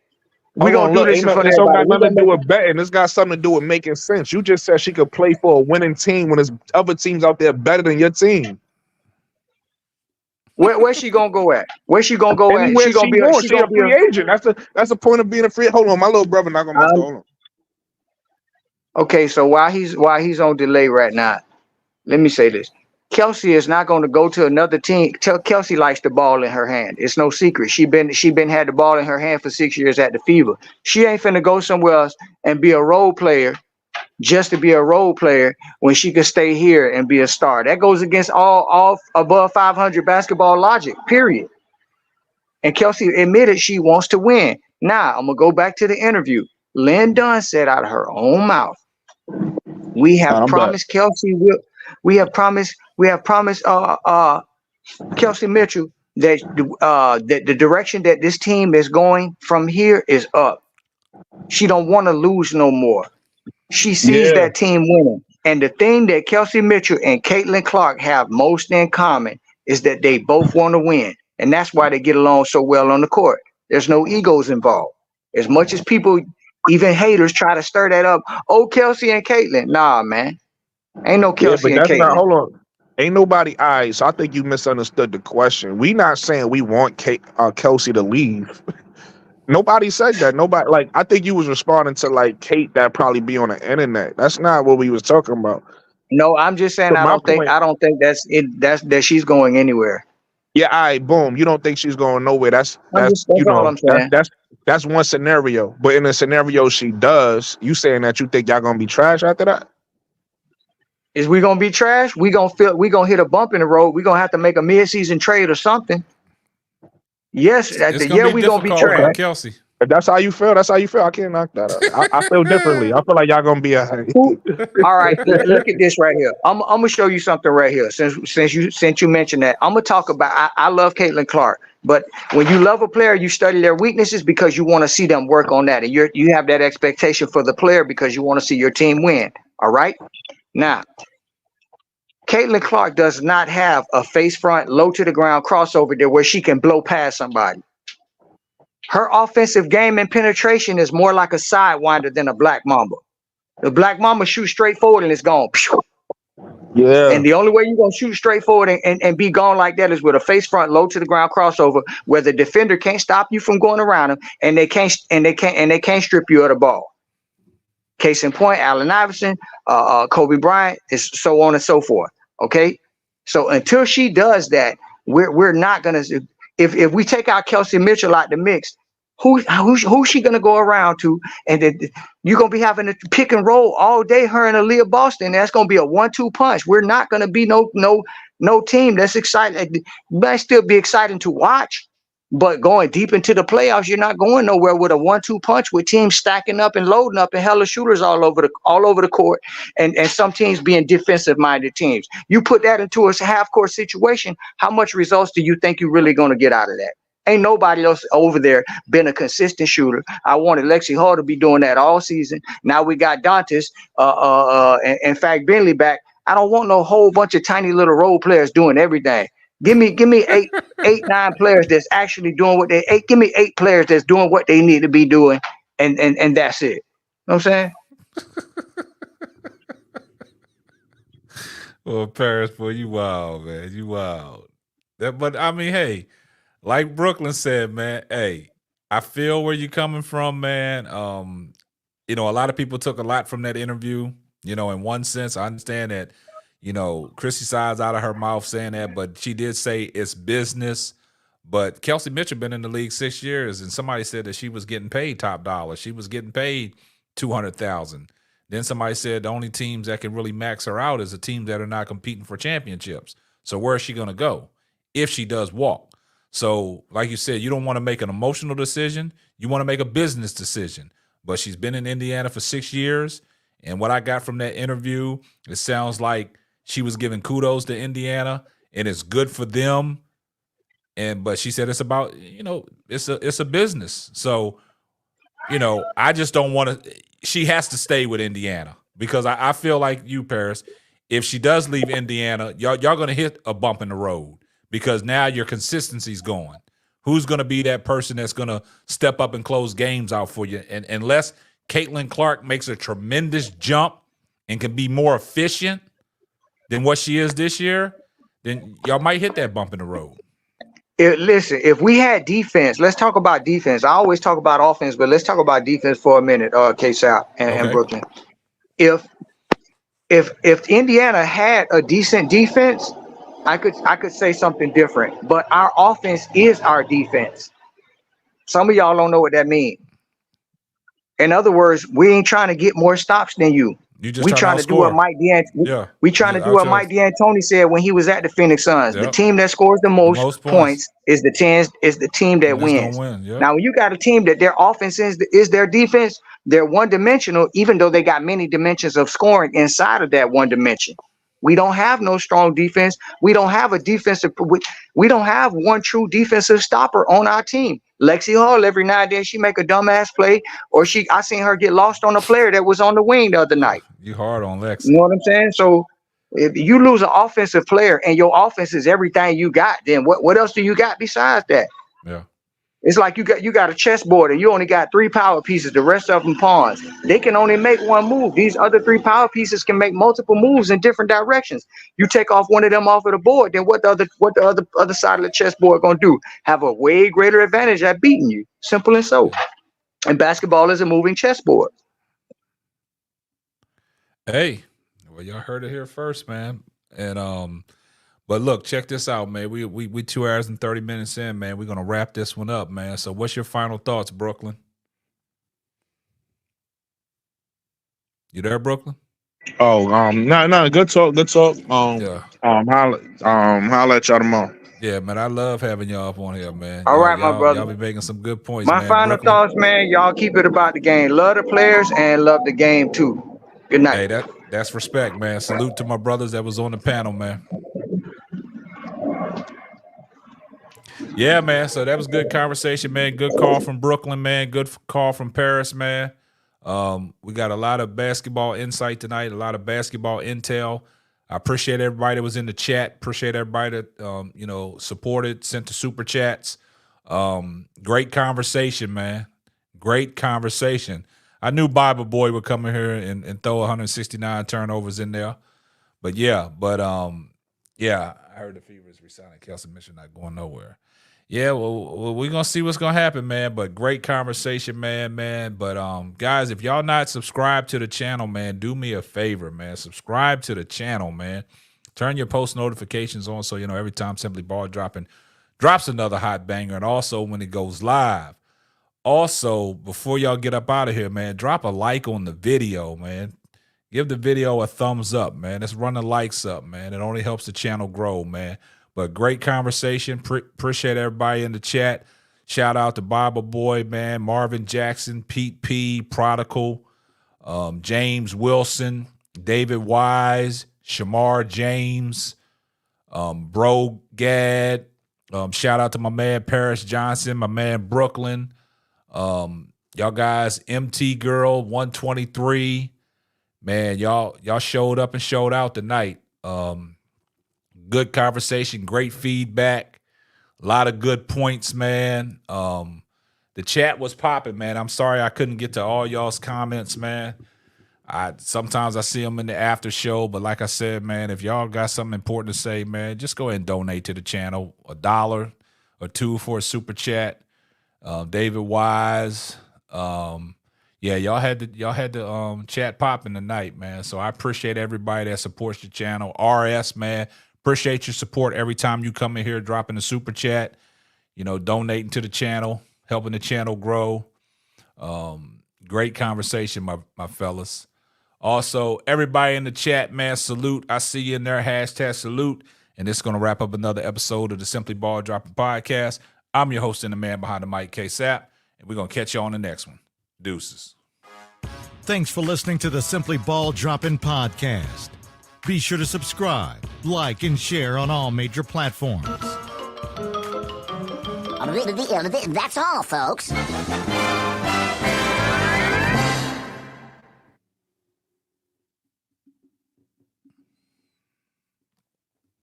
S4: We
S3: Hold
S4: gonna
S3: on,
S4: do
S3: look,
S4: this in front of
S3: this don't
S4: everybody.
S3: got
S4: We
S3: nothing to
S4: gonna
S3: do
S4: make
S3: with betting. This got something to do with making sense. You just said she could play for a winning team when there's other teams out there better than your team.
S4: where she gonna go at? Where she gonna go at?
S3: Anywhere she wants,
S4: She
S3: she
S4: gonna
S3: a
S4: be a.
S3: free agent. That's the point of being a free. Hold on, my little brother not gonna.
S4: Um,
S3: Hold on.
S4: okay, so while he's on delay right now, let me say this. Kelsey is not going to go to another team. Kelsey likes the ball in her hand. It's no secret. She been had the ball in her hand for 6 years at the Fever. She ain't finna go somewhere else and be a role player just to be a role player when she could stay here and be a star. That goes against all above 500 basketball logic, period. And Kelsey admitted she wants to win. Now, I'm going to go back to the interview. Lynn Dunn said out of her own mouth, we have promised Kelsey we have promised Kelsey Mitchell that the direction that this team is going from here is up. She don't want to lose no more. She sees that team winning. And the thing that Kelsey Mitchell and Caitlin Clark have most in common is that they both want to win. And that's why they get along so well on the court. There's no egos involved. As much as people, even haters, try to stir that up. Oh, Kelsey and Caitlin. Nah, man. Ain't no Kelsey and Caitlin.
S3: Hold on. Ain't nobody. All right, so I think you misunderstood the question. We not saying we want Kelsey to leave. Nobody said that. Nobody, like, I think you was responding to like Kate that probably be on the internet. That's not what we was talking about.
S4: No, I'm just saying I don't think that's it. That she's going anywhere.
S3: Yeah, all right, boom. You don't think she's going nowhere. That's
S4: all I'm saying.
S3: That's one scenario. But in a scenario she does, you saying that you think y'all gonna be trash after that?
S4: Is we gonna be trash? We gonna hit a bump in the road. We gonna have to make a mid-season trade or something. Yes, we gonna be trash.
S2: Kelsey.
S3: If that's how you feel, that's how you feel. I can't knock that out. I feel differently. I feel like y'all gonna be
S4: all right. Look at this right here. I'm gonna show you something right here. Since you mentioned that, I'm gonna talk about. I love Caitlin Clark, but when you love a player, you study their weaknesses because you want to see them work on that, and you have that expectation for the player because you want to see your team win. All right. Now, Caitlin Clark does not have a face front, low to the ground crossover there where she can blow past somebody. Her offensive game and penetration is more like a sidewinder than a black mamba. The black mamba shoots straight forward and it's gone.
S3: Yeah.
S4: And the only way you're gonna shoot straight forward and be gone like that is with a face front, low to the ground crossover where the defender can't stop you from going around him and they can't strip you of the ball. Case in point, Allen Iverson, Kobe Bryant, is so on and so forth. Okay, so until she does that, we're not gonna. If we take out Kelsey Mitchell out the mix, who's she gonna go around to? And then you're gonna be having to pick and roll all day, her and Aaliyah Boston. That's gonna be a 1-2 punch. We're not gonna be no team that's exciting. It might still be exciting to watch. But going deep into the playoffs, you're not going nowhere with a 1-2 punch with teams stacking up and loading up and hella shooters all over the court, and some teams being defensive-minded teams. You put that into a half-court situation, how much results do you think you're really going to get out of that? Ain't nobody else over there been a consistent shooter. I wanted Lexi Hall to be doing that all season. Now we got Dantas, in fact, Bentley back. I don't want no whole bunch of tiny little role players doing everything. Give me 9 players that's actually doing what give me 8 players that's doing what they need to be doing, and that's it. You know what I'm saying?
S2: Well, Paris, boy, you wild, man. You wild. But I mean, hey, like Brooklyn said, man, hey, I feel where you're coming from, man. A lot of people took a lot from that interview. In one sense, I understand that. Chrissy sides out of her mouth saying that, but she did say it's business. But Kelsey Mitchell been in the league 6 years, and somebody said that she was getting paid top dollar. She was getting paid $200,000. Then somebody said the only teams that can really max her out is the teams that are not competing for championships. So where is she going to go if she does walk? So like you said, you don't want to make an emotional decision. You want to make a business decision. But she's been in Indiana for 6 years, and what I got from that interview, it sounds like she was giving kudos to Indiana, and it's good for them. But she said it's about, it's a business. So, I just don't want to. She has to stay with Indiana because I feel like you, Paris. If she does leave Indiana, y'all going to hit a bump in the road because now your consistency's gone. Who's going to be that person that's going to step up and close games out for you? And unless Caitlin Clark makes a tremendous jump and can be more efficient than what she is this year, then y'all might hit that bump in the road.
S4: Listen, if we had defense, let's talk about defense. I always talk about offense, but let's talk about defense for a minute, K-South and Brooklyn. If if Indiana had a decent defense, I could say something different. But our offense is our defense. Some of y'all don't know what that means. In other words, we ain't trying to get more stops than you.
S2: You just
S4: We trying to do what
S2: outscore.
S4: Mike we trying to do what Mike D'Antoni said when he was at the Phoenix Suns.
S2: Yep.
S4: The team that scores the most points is the team that wins.
S2: Yep.
S4: Now, when you got a team that their offense is their defense, they're one dimensional, even though they got many dimensions of scoring inside of that one dimension. We don't have no strong defense. We don't have a defensive. We don't have one true defensive stopper on our team. Lexi Hall, every now and then she make a dumbass play, or I seen her get lost on a player that was on the wing the other night.
S2: You hard on Lexi.
S4: You know what I'm saying? So if you lose an offensive player and your offense is everything you got, then what else do you got besides that?
S2: Yeah.
S4: It's like you got a chessboard and you only got 3 power pieces. The rest of them pawns. They can only make one move. These other 3 power pieces can make multiple moves in different directions. You take off one of them off of the board, then what the other side of the chessboard gonna do? Have a way greater advantage at beating you. Simple and so. And basketball is a moving chessboard.
S2: Hey, well, y'all heard it here first, man. And but look, check this out, man. We 2 hours and 30 minutes in, man. We're gonna wrap this one up, man. So what's your final thoughts, Brooklyn? You there, Brooklyn?
S3: Oh, no, good talk. Holla at y'all tomorrow.
S2: Yeah, man, I love having y'all up on here, man.
S4: All right, my brother.
S2: Y'all be making some good points,
S4: My
S2: man.
S4: final thoughts, man, y'all keep it about the game. Love the players and love the game too. Good night.
S2: Hey, that's respect, man. Salute to my brothers that was on the panel, man. Yeah, man. So that was good conversation, man. Good call from Brooklyn, man. Good call from Paris, man. We got a lot of basketball insight tonight, a lot of basketball intel. I appreciate everybody that was in the chat. Appreciate everybody that supported, sent the super chats. Great conversation, man. Great conversation. I knew Bible Boy would come in here and throw 169 turnovers in there. But I heard the Fever is resigning. Kelsey Mitchell not going nowhere. Yeah, well, we're going to see what's going to happen, man. But great conversation, man. But, guys, if y'all not subscribed to the channel, man, do me a favor, man. Subscribe to the channel, man. Turn your post notifications on so, every time Simply Ball drops another hot banger. And also when it goes live. Also, before y'all get up out of here, man, drop a like on the video, man. Give the video a thumbs up, man. Let's run the likes up, man. It only helps the channel grow, man. But great conversation. Appreciate everybody in the chat. Shout out to Bible Boy, man. Marvin Jackson, Pete P, Prodigal, James Wilson, David Wise, Shamar James, Bro Gad. Shout out to my man Paris Johnson, my man Brooklyn. Y'all guys, MT Girl 123. Man, y'all showed up and showed out tonight. Good conversation, great feedback, a lot of good points, man. The chat was popping, man. I'm sorry I couldn't get to all y'all's comments, man. Sometimes I see them in the after show, but like I said, man, if y'all got something important to say, man, just go ahead and donate to the channel, $1 or $2 for a super chat. David Wise, y'all had the chat popping tonight, man. So I appreciate everybody that supports the channel. RS, man. Appreciate your support every time you come in here, dropping the super chat, donating to the channel, helping the channel grow. Great conversation, my fellas. Also, everybody in the chat, man, salute. I see you in there, #salute. And this is going to wrap up another episode of the Simply Ball Dropping Podcast. I'm your host and the man behind the mic, K-Sap, and we're going to catch you on the next one. Deuces.
S6: Thanks for listening to the Simply Ball Dropping Podcast. Be sure to subscribe, like, and share on all major platforms.
S7: That's all, folks.